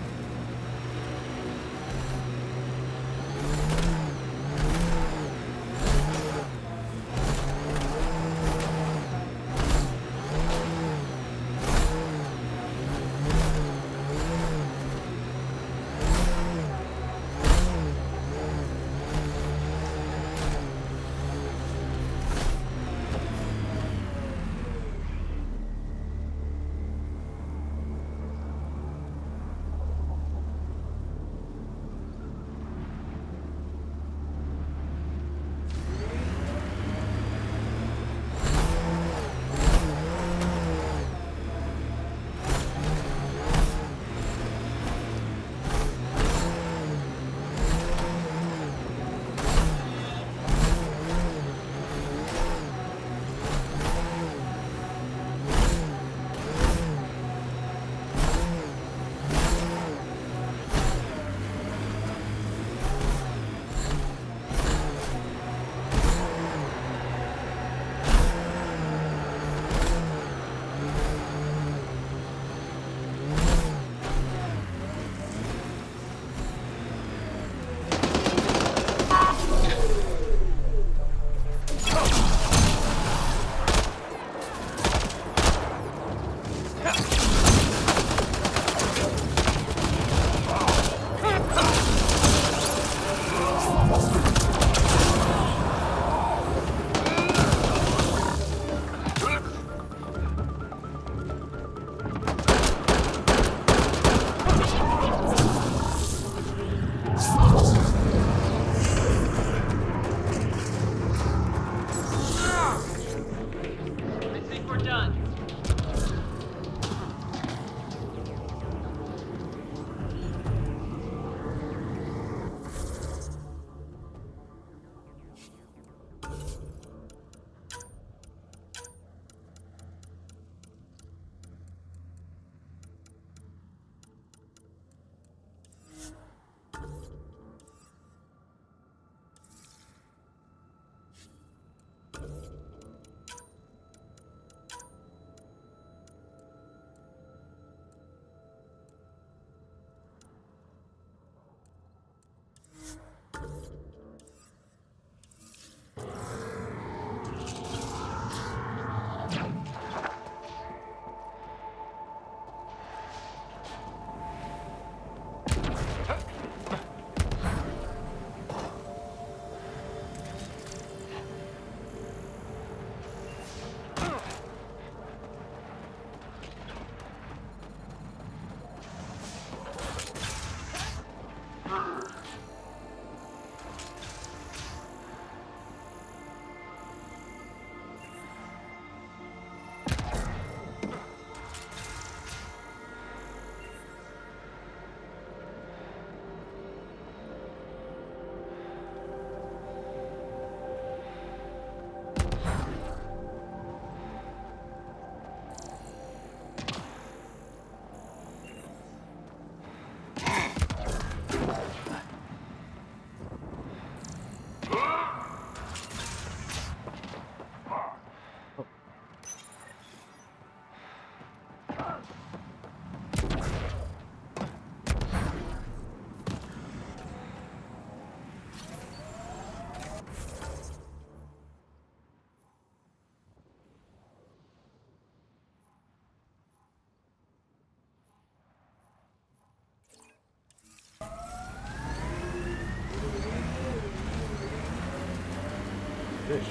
Fish.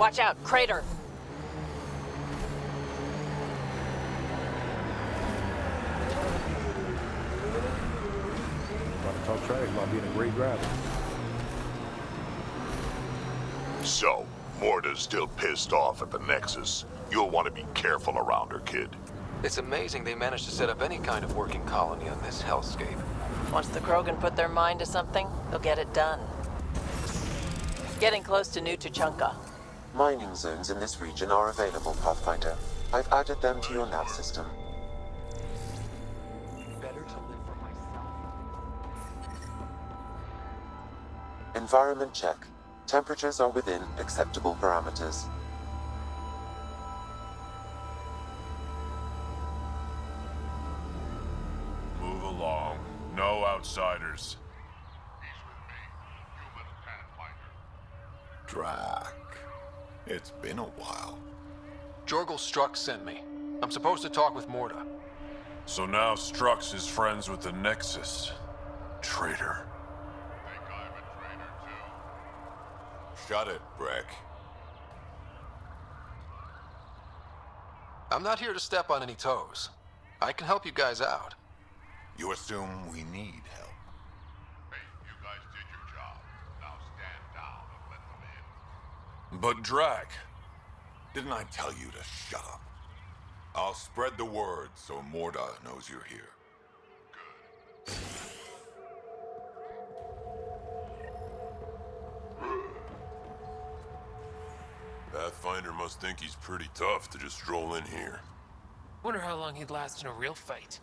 Watch out, crater! About to talk trash about being a great driver. So, Morta's still pissed off at the Nexus. You'll want to be careful around her, kid. It's amazing they managed to set up any kind of working colony on this hellscape. Once the Krogan put their mind to something, they'll get it done. Getting close to New Tuchanka. Mining zones in this region are available, Pathfinder. I've added them to your nav system. Environment check. Temperatures are within acceptable parameters. Move along. No outsiders. Drac. It's been a while. Jorgel Strux sent me. I'm supposed to talk with Morta. So now Strux is friends with the Nexus. Traitor. Shut it, Breck. I'm not here to step on any toes. I can help you guys out. You assume we need help. But Drac, didn't I tell you to shut up? I'll spread the word so Morta knows you're here. Pathfinder must think he's pretty tough to just stroll in here. Wonder how long he'd last in a real fight.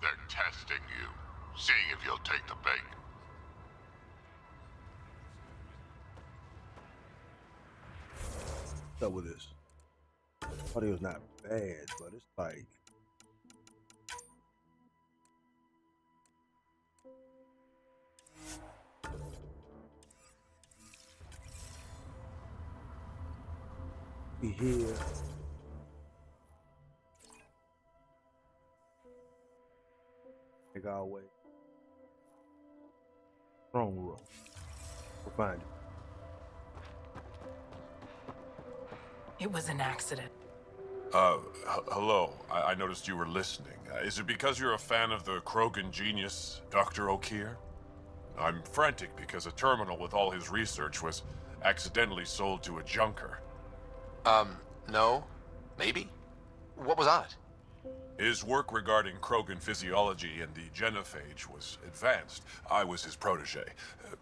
They're testing you, seeing if you'll take the bait. What's up with this? Audio's not bad, but it's like we here. Take our way. Throne room. We'll find it. It was an accident. Hello. I noticed you were listening. Is it because you're a fan of the Krogan genius, Dr. O'Keir? I'm frantic because a terminal with all his research was accidentally sold to a junker. No. Maybe. What was on it? His work regarding Krogan physiology and the genophage was advanced. I was his protege.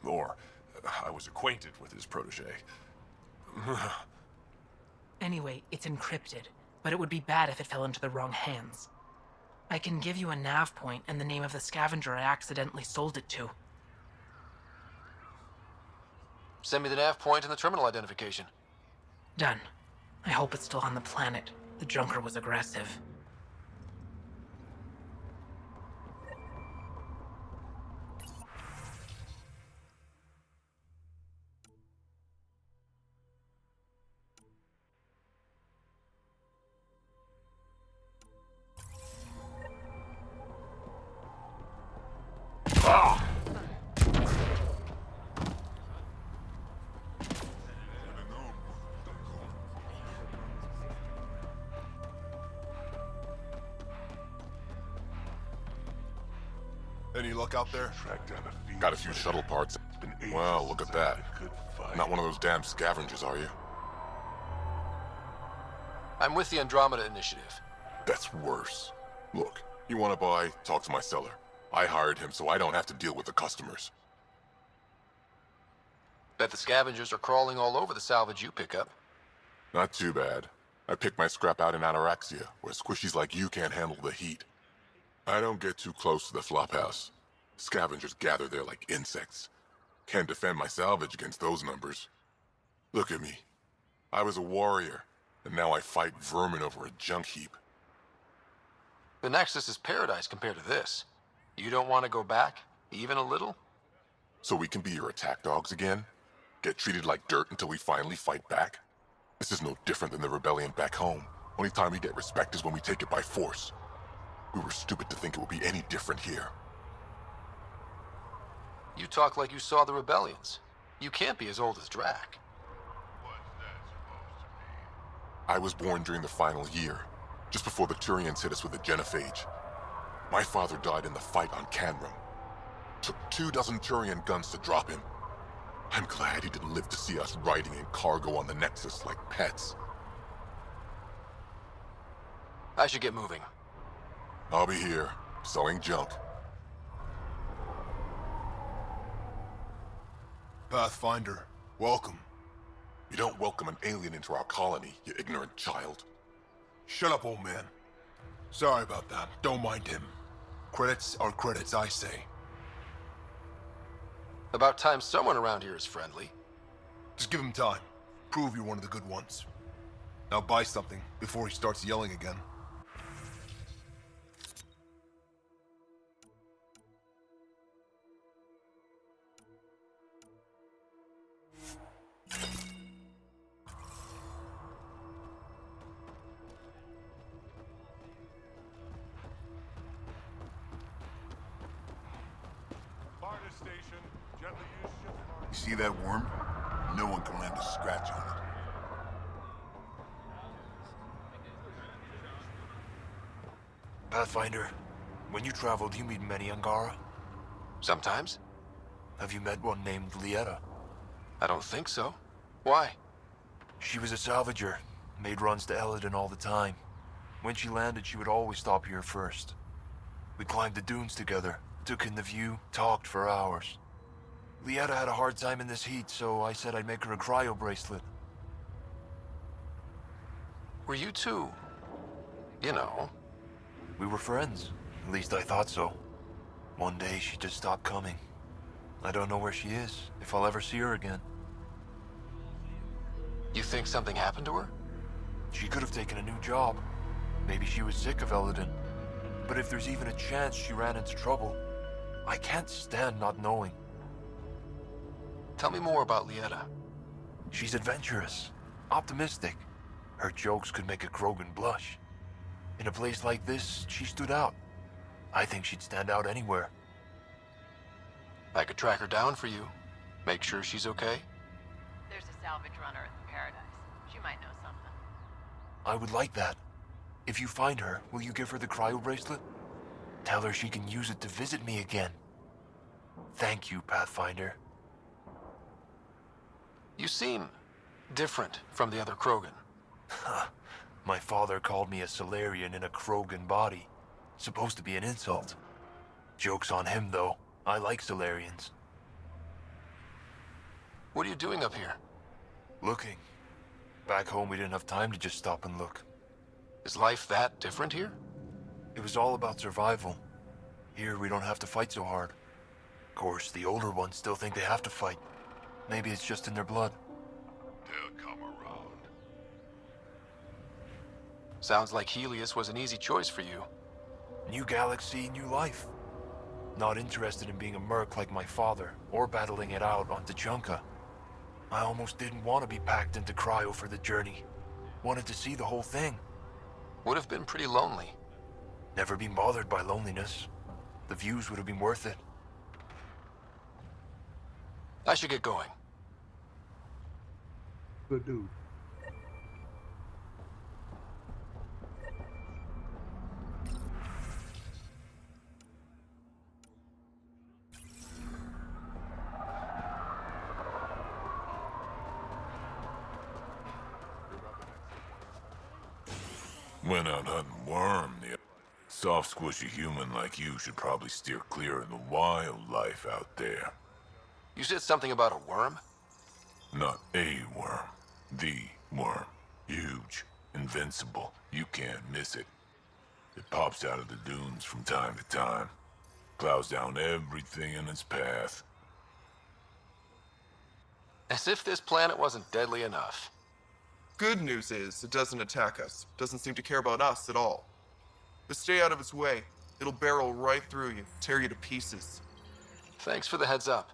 I was acquainted with his protege. Anyway, it's encrypted, but it would be bad if it fell into the wrong hands. I can give you a nav point and the name of the scavenger I accidentally sold it to. Send me the nav point and the terminal identification. Done. I hope it's still on the planet. The junker was aggressive. Any luck out there? Got a few shuttle parts. Well, look at that. Not one of those damn scavengers, are you? I'm with the Andromeda initiative. That's worse. Look, you want to buy? Talk to my seller. I hired him so I don't have to deal with the customers. Bet the scavengers are crawling all over the salvage you pick up. Not too bad. I pick my scrap out in Ataraxia, where squishies like you can't handle the heat. I don't get too close to the flophouse. Scavengers gather there like insects. Can't defend my salvage against those numbers. Look at me. I was a warrior, and now I fight vermin over a junk heap. The Nexus is paradise compared to this. You don't want to go back, even a little? So we can be your attack dogs again? Get treated like dirt until we finally fight back? This is no different than the rebellion back home. Only time we get respect is when we take it by force. We were stupid to think it would be any different here. You talk like you saw the rebellions. You can't be as old as Drac. I was born during the final year, just before the Turians hit us with the genophage. My father died in the fight on Canrum. Took 24 Turian guns to drop him. I'm glad he didn't live to see us riding in cargo on the Nexus like pets. I should get moving. I'll be here, selling junk. Pathfinder, welcome. You don't welcome an alien into our colony, you ignorant child. Shut up, old man. Sorry about that. Don't mind him. Credits are credits, I say. About time someone around here is friendly. Just give him time. Prove you're one of the good ones. Now buy something before he starts yelling again. You see that worm? No one can land a scratch on it. Pathfinder, when you travel, do you meet many Angara? Sometimes. Have you met one named Lieta? I don't think so. Why? She was a salvager, made runs to Elaaden all the time. When she landed, she would always stop here first. We climbed the dunes together, took in the view, talked for hours. Lieta had a hard time in this heat, so I said I'd make her a cryo bracelet. Were you two, you know? We were friends. At least I thought so. One day she just stopped coming. I don't know where she is, if I'll ever see her again. You think something happened to her? She could have taken a new job. Maybe she was sick of Elaaden. But if there's even a chance she ran into trouble, I can't stand not knowing. Tell me more about Lieta. She's adventurous, optimistic. Her jokes could make a Krogan blush. In a place like this, she stood out. I think she'd stand out anywhere. I could track her down for you. Make sure she's okay. There's a salvage runner at the Paradise. She might know something. I would like that. If you find her, will you give her the cryo bracelet? Tell her she can use it to visit me again. Thank you, Pathfinder. You seem different from the other Krogan. My father called me a Solarian in a Krogan body. Supposed to be an insult. Joke's on him, though. I like Solarians. What are you doing up here? Looking. Back home, we didn't have time to just stop and look. Is life that different here? It was all about survival. Here, we don't have to fight so hard. Of course, the older ones still think they have to fight. Maybe it's just in their blood. They'll come around. Sounds like Helios was an easy choice for you. New galaxy, new life. Not interested in being a merc like my father, or battling it out on Tachanka. I almost didn't want to be packed into cryo for the journey. Wanted to see the whole thing. Would have been pretty lonely. Never been bothered by loneliness. The views would have been worth it. I should get going. Good dude. Went out hunting worm. The soft, squishy human like you should probably steer clear of the wildlife out there. You said something about a worm? Not a worm. The worm. Huge. Invincible. You can't miss it. It pops out of the dunes from time to time. Plows down everything in its path. As if this planet wasn't deadly enough. Good news is, it doesn't attack us. Doesn't seem to care about us at all. Just stay out of its way. It'll barrel right through you, tear you to pieces. Thanks for the heads up.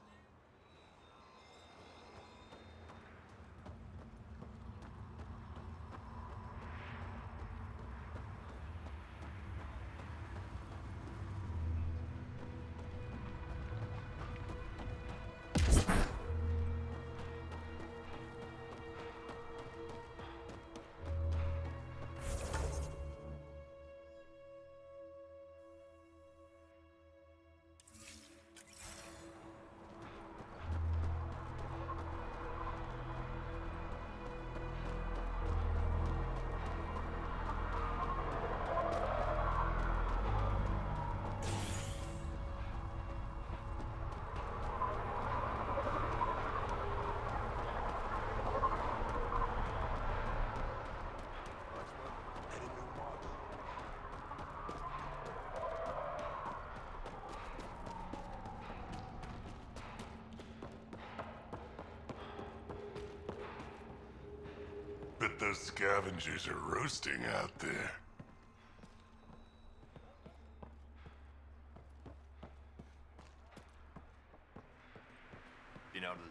those scavengers are roasting out there.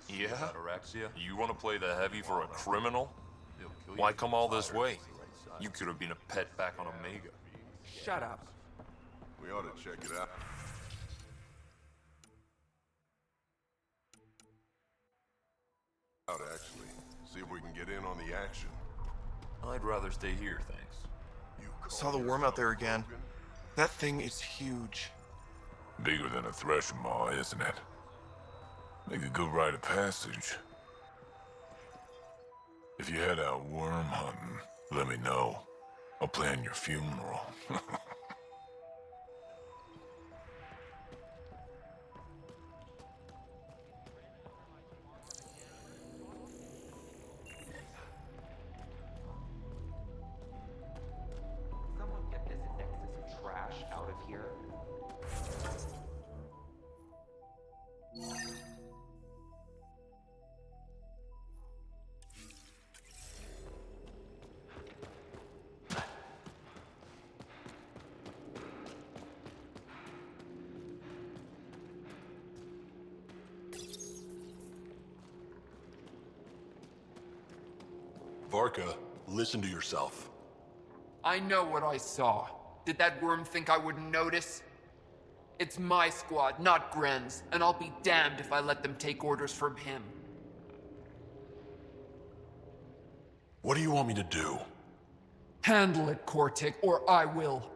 Yeah? You want to play the heavy for a criminal? Why come all this way? You could have been a pet back on Omega. Shut up. We ought to check it out. Actually, see if we can get in on the action. I'd rather stay here, thanks. Saw the worm out there again. That thing is huge. Bigger than a threshing maw, isn't it? Make a good rite of passage. If you head out worm hunting, let me know. I'll plan your funeral. Someone get this nexus of trash out of here. Varka, listen to yourself. I know what I saw. Did that worm think I wouldn't notice? It's my squad, not Gren's, and I'll be damned if I let them take orders from him. What do you want me to do? Handle it, Cortic, or I will.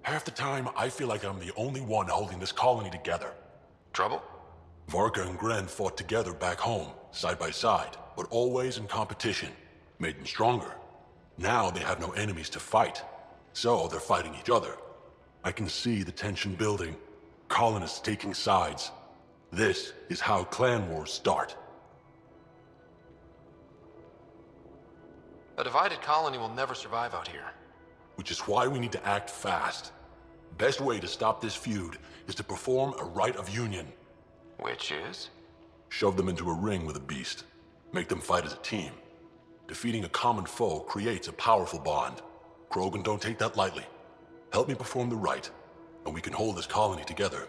Half the time, I feel like I'm the only one holding this colony together. Trouble? Varka and Gren fought together back home, side by side, but always in competition. Made them stronger. Now they have no enemies to fight, so they're fighting each other. I can see the tension building, colonists taking sides. This is how clan wars start. A divided colony will never survive out here. Which is why we need to act fast. Best way to stop this feud is to perform a rite of union. Which is? Shove them into a ring with a beast. Make them fight as a team. Defeating a common foe creates a powerful bond. Krogan don't take that lightly. Help me perform the rite, and we can hold this colony together.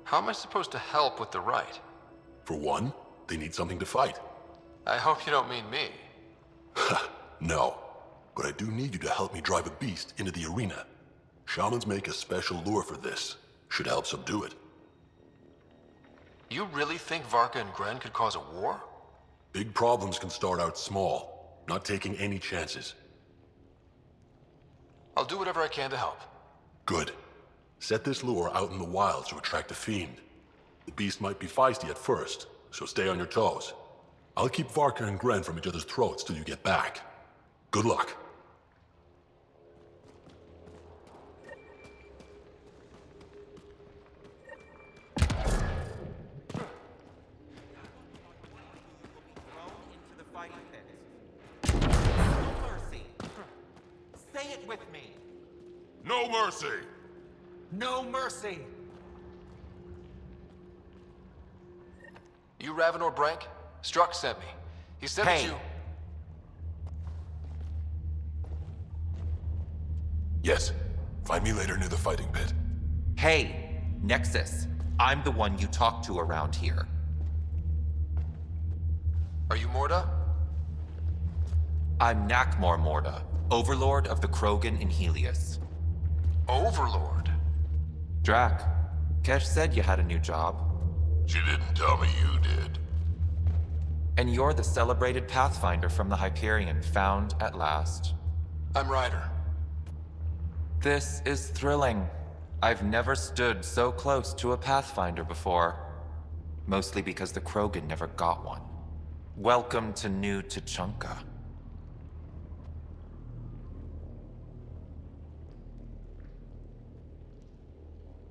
How am I supposed to help with the rite? For one, they need something to fight. I hope you don't mean me. No, but I do need you to help me drive a beast into the arena. Shamans make a special lure for this. Should help subdue it. You really think Varka and Gren could cause a war? Big problems can start out small, not taking any chances. I'll do whatever I can to help. Good. Set this lure out in the wilds to attract a fiend. The beast might be feisty at first, so stay on your toes. I'll keep Varka and Gren from each other's throats till you get back. Good luck. Say it with me. No mercy! No mercy. You Ravenor Brank? Struck sent me. He said that you... Yes. Find me later near the fighting pit. Hey, Nexus. I'm the one you talk to around here. Are you Morda? I'm Nakmor Morda, Overlord of the Krogan in Helios. Overlord? Drac, Kesh said you had a new job. She didn't tell me you did. And you're the celebrated Pathfinder from the Hyperion, found at last. I'm Ryder. This is thrilling. I've never stood so close to a Pathfinder before. Mostly because the Krogan never got one. Welcome to New Tuchanka.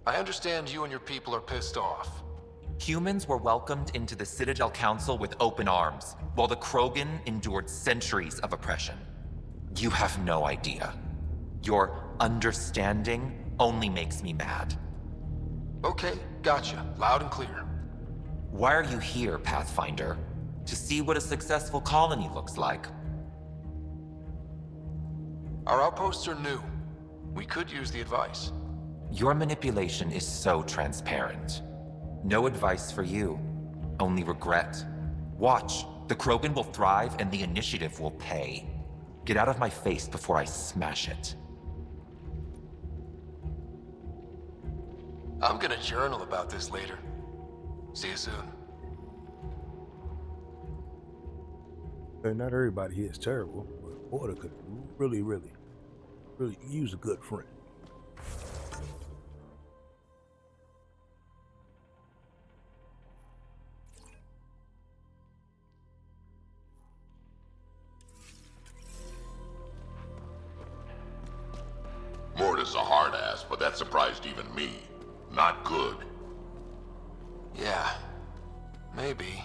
I understand you and your people are pissed off. Humans were welcomed into the Citadel Council with open arms, while the Krogan endured centuries of oppression. You have no idea. Your understanding only makes me mad. Okay, gotcha. Loud and clear. Why are you here, Pathfinder? To see what a successful colony looks like. Our outposts are new. We could use the advice. Your manipulation is so transparent. No advice for you, only regret. Watch, the Krogan will thrive and the initiative will pay. Get out of my face before I smash it. I'm gonna journal about this later. See you soon. And not everybody here is terrible, but Porter could really use a good friend. Mortis a hard ass, but that surprised even me. Not good. Yeah, maybe.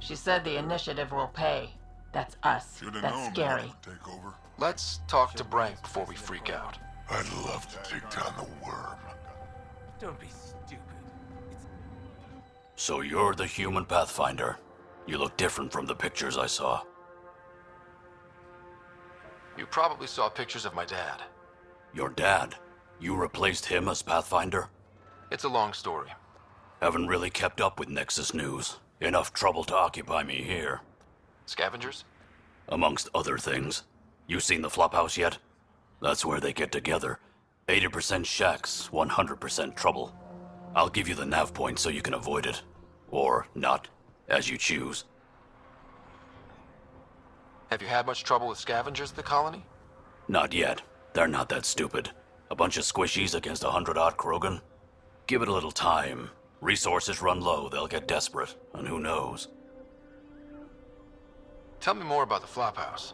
She said the initiative will pay. That's us. That's scary. Take over. Let's talk to Brank before we freak out. I'd love to take down the worm. Don't be stupid. So you're the human Pathfinder. You look different from the pictures I saw. You probably saw pictures of my dad. Your dad? You replaced him as Pathfinder? It's a long story. Haven't really kept up with Nexus news. Enough trouble to occupy me here. Scavengers? Amongst other things. You seen the Flophouse yet? That's where they get together. 80% shacks, 100% trouble. I'll give you the nav point so you can avoid it. Or not, as you choose. Have you had much trouble with scavengers at the colony? Not yet. They're not that stupid. A bunch of squishies against 100-odd Krogan? Give it a little time. Resources run low, they'll get desperate, and who knows? Tell me more about the Flophouse.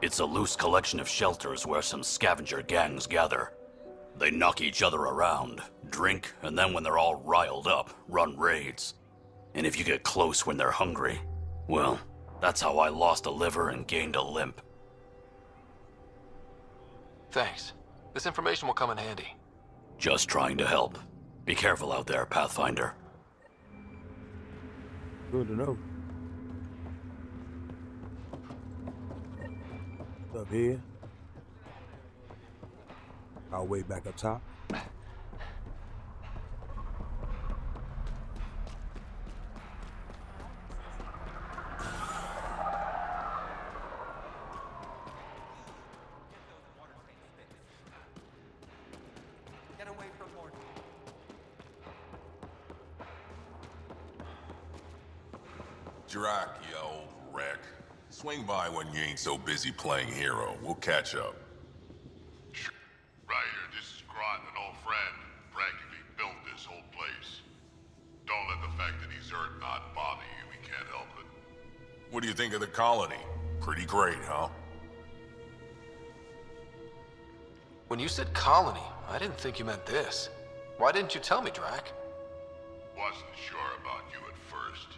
It's a loose collection of shelters where some scavenger gangs gather. They knock each other around, drink, and then when they're all riled up, run raids. And if you get close when they're hungry, well, that's how I lost a liver and gained a limp. Thanks. This information will come in handy. Just trying to help. Be careful out there, Pathfinder. Good to know. Up here. Our way back up top. Jirak, you old wreck. Swing by when you ain't so busy playing hero. We'll catch up. Ryder, this is Grant, an old friend. Practically built this whole place. Don't let the fact that he's hurt not bother you. We can't help it. What do you think of the colony? Pretty great, huh? When you said colony, I didn't think you meant this. Why didn't you tell me, Drac? Wasn't sure about you at first.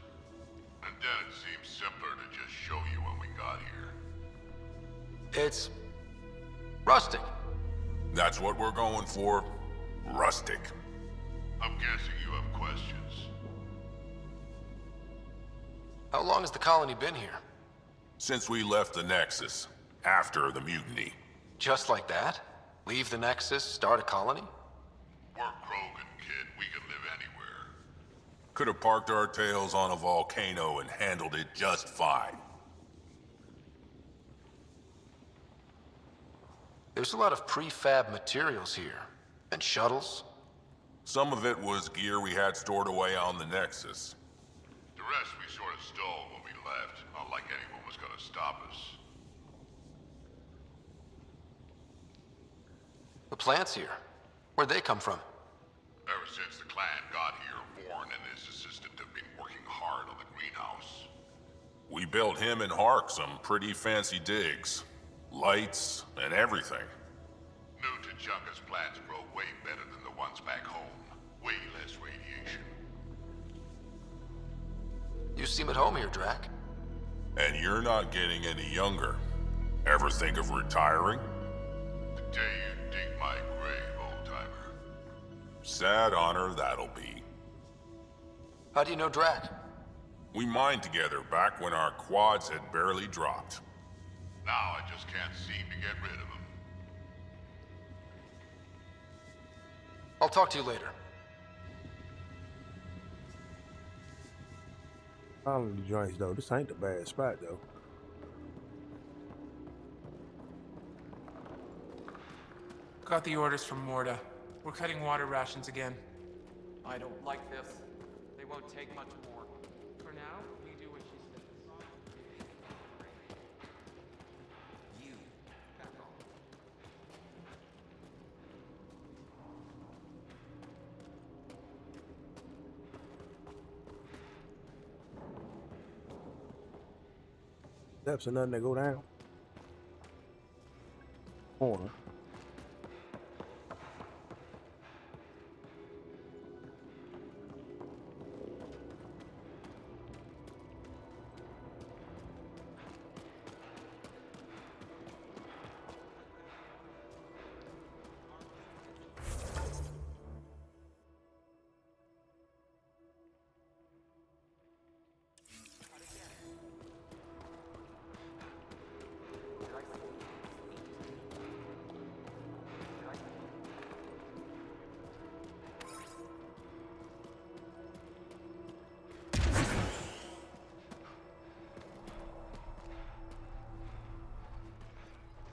And then it seemed simpler to just show you when we got here. It's rustic. That's what we're going for. Rustic. I'm guessing you have questions. How long has the colony been here? Since we left the Nexus, after the mutiny. Just like that? Leave the Nexus, start a colony? We're Krogan, kid. We can live anywhere. Could have parked our tails on a volcano and handled it just fine. There's a lot of prefab materials here. And shuttles. Some of it was gear we had stored away on the Nexus. The rest we sort of stole when we left. Not like anyone was gonna stop us. The plants here. Where'd they come from? Ever since the clan got here, Warren and his assistant have been working hard on the greenhouse. We built him and Hark some pretty fancy digs. Lights and everything. New Tuchanka's plants grow way better than the ones back home. Way less radiation. You seem at home here, Drac. And you're not getting any younger. Ever think of retiring? The day you dig my grave, old-timer. Sad honor that'll be. How do you know Drac? We mined together back when our quads had barely dropped. Now I just can't seem to get rid of him. I'll talk to you later. Following the joints though, this ain't the bad spot though. Got the orders from Morda. We're cutting water rations again. I don't like this. They won't take much more. For now, we do what she says. You, back off. Steps are nothing to go down. Corner.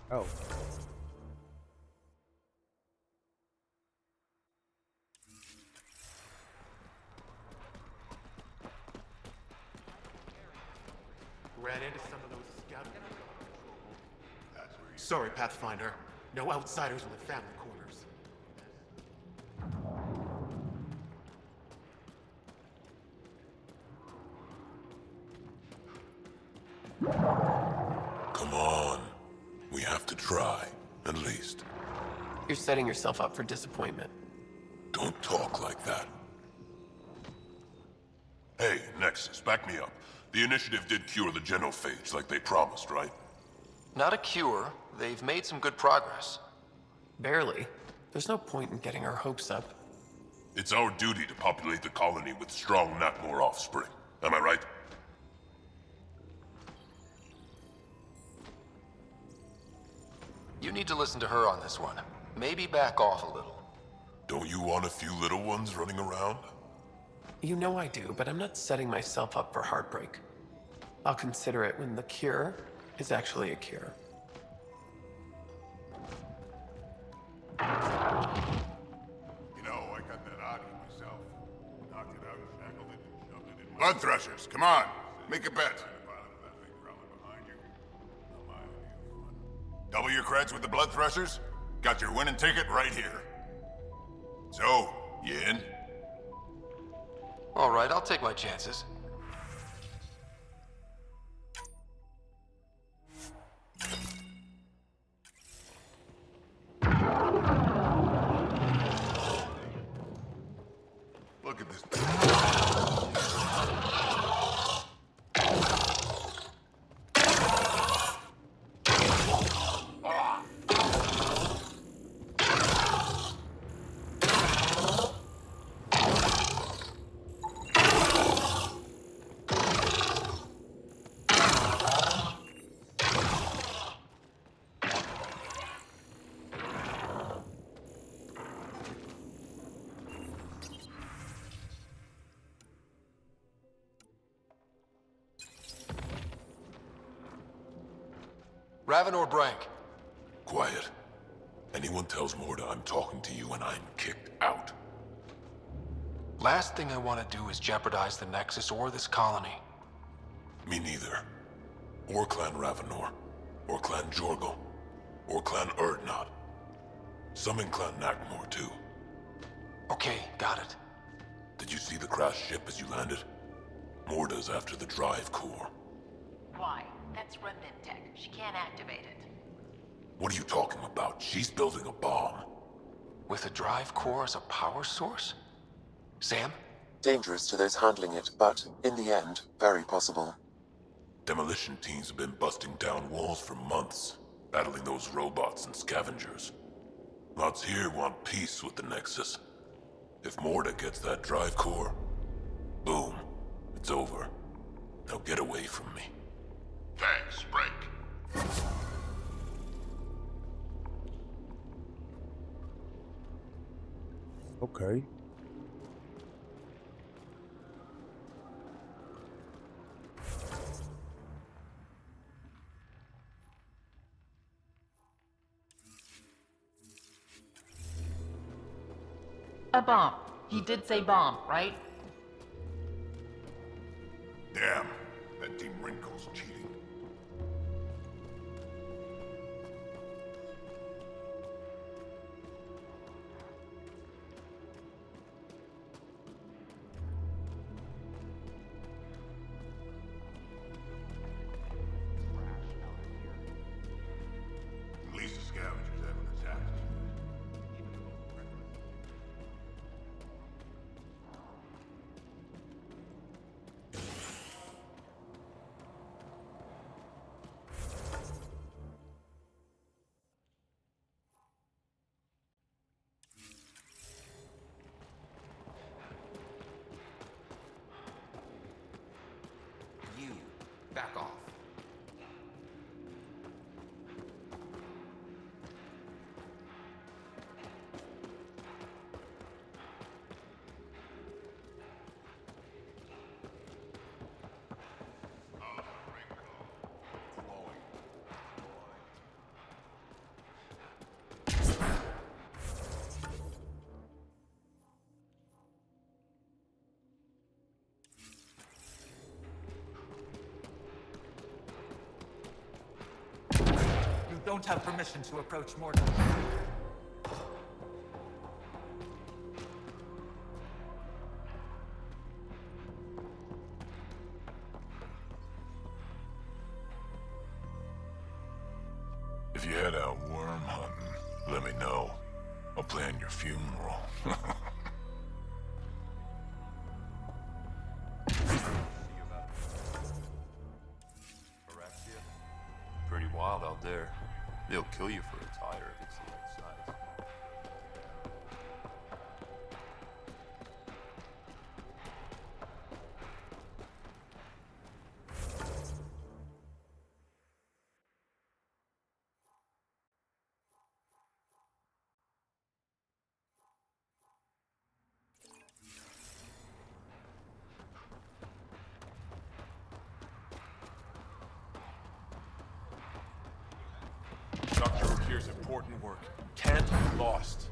Oh. Ran into some of those scouts. Sorry, Pathfinder. No outsiders in the family quarters. Come on. We have to try, at least. You're setting yourself up for disappointment. Don't talk like that. Hey, Nexus, back me up. The initiative did cure the genophage like they promised, right? Not a cure. They've made some good progress. Barely. There's no point in getting our hopes up. It's our duty to populate the colony with strong Natmor offspring. Am I right? You need to listen to her on this one. Maybe back off a little. Don't you want a few little ones running around? You know I do, but I'm not setting myself up for heartbreak. I'll consider it when the cure is actually a cure. You know, I got that Adi myself. Knocked it out, shackled it, and shoved it in. Blood threshers, come on, make a bet. Double your creds with the blood threshers? Got your winning ticket right here. So, you in? All right, I'll take my chances. Look at this. Ravenor Brank. Quiet. Anyone tells Morda I'm talking to you and I'm kicked out. Last thing I want to do is jeopardize the Nexus or this colony. Me neither. Or Clan Ravenor. Or Clan Jorgal. Or Clan Urdnot. Some in Clan Nakmor, too. Okay, got it. Did you see the crashed ship as you landed? Morda's after the drive core. Why? That's remnant tech. She can't activate it. What are you talking about? She's building a bomb. With a drive core as a power source? Sam? Dangerous to those handling it, but, in the end, very possible. Demolition teams have been busting down walls for months, battling those robots and scavengers. Lots here want peace with the Nexus. If Morda gets that drive core, Boom. It's over. Now get away from me. Thanks, break. Okay. A bomb. He did say bomb, right? Damn, that Team Wrinkle's cheating. At least the scavengers haven't attacked us. You, back off. You don't have permission to approach Morta. If you head out worm hunting, let me know. I'll plan your funeral. Pretty wild out there. They'll kill you for a tire if it's the right size. Dr. Okir's important work can't be lost.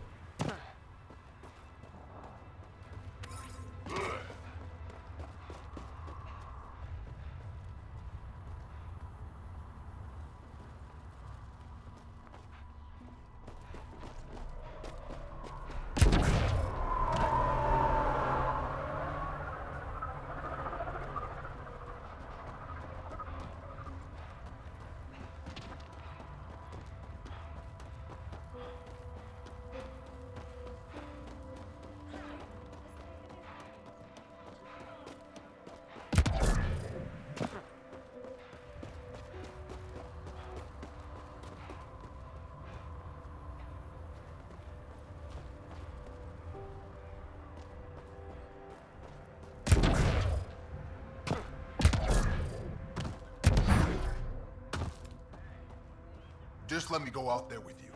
Just let me go out there with you.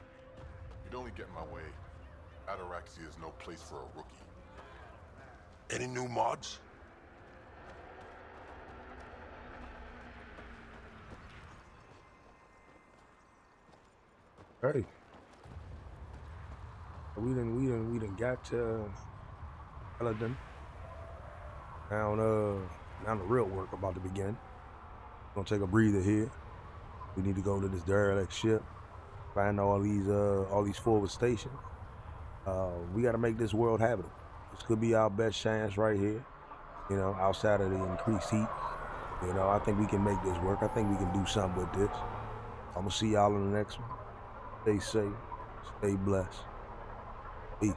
You'd only get in my way. Ataraxia is no place for a rookie. Any new mods? Hey. We done got to Elaaden. Now the real work about to begin. Gonna take a breather here. We need to go to this derelict ship, find all these forward stations. We gotta make this world habitable. This could be our best chance right here. You know, outside of the increased heat. You know, I think we can make this work. I think we can do something with this. I'm gonna see y'all in the next one. Stay safe, stay blessed. Peace.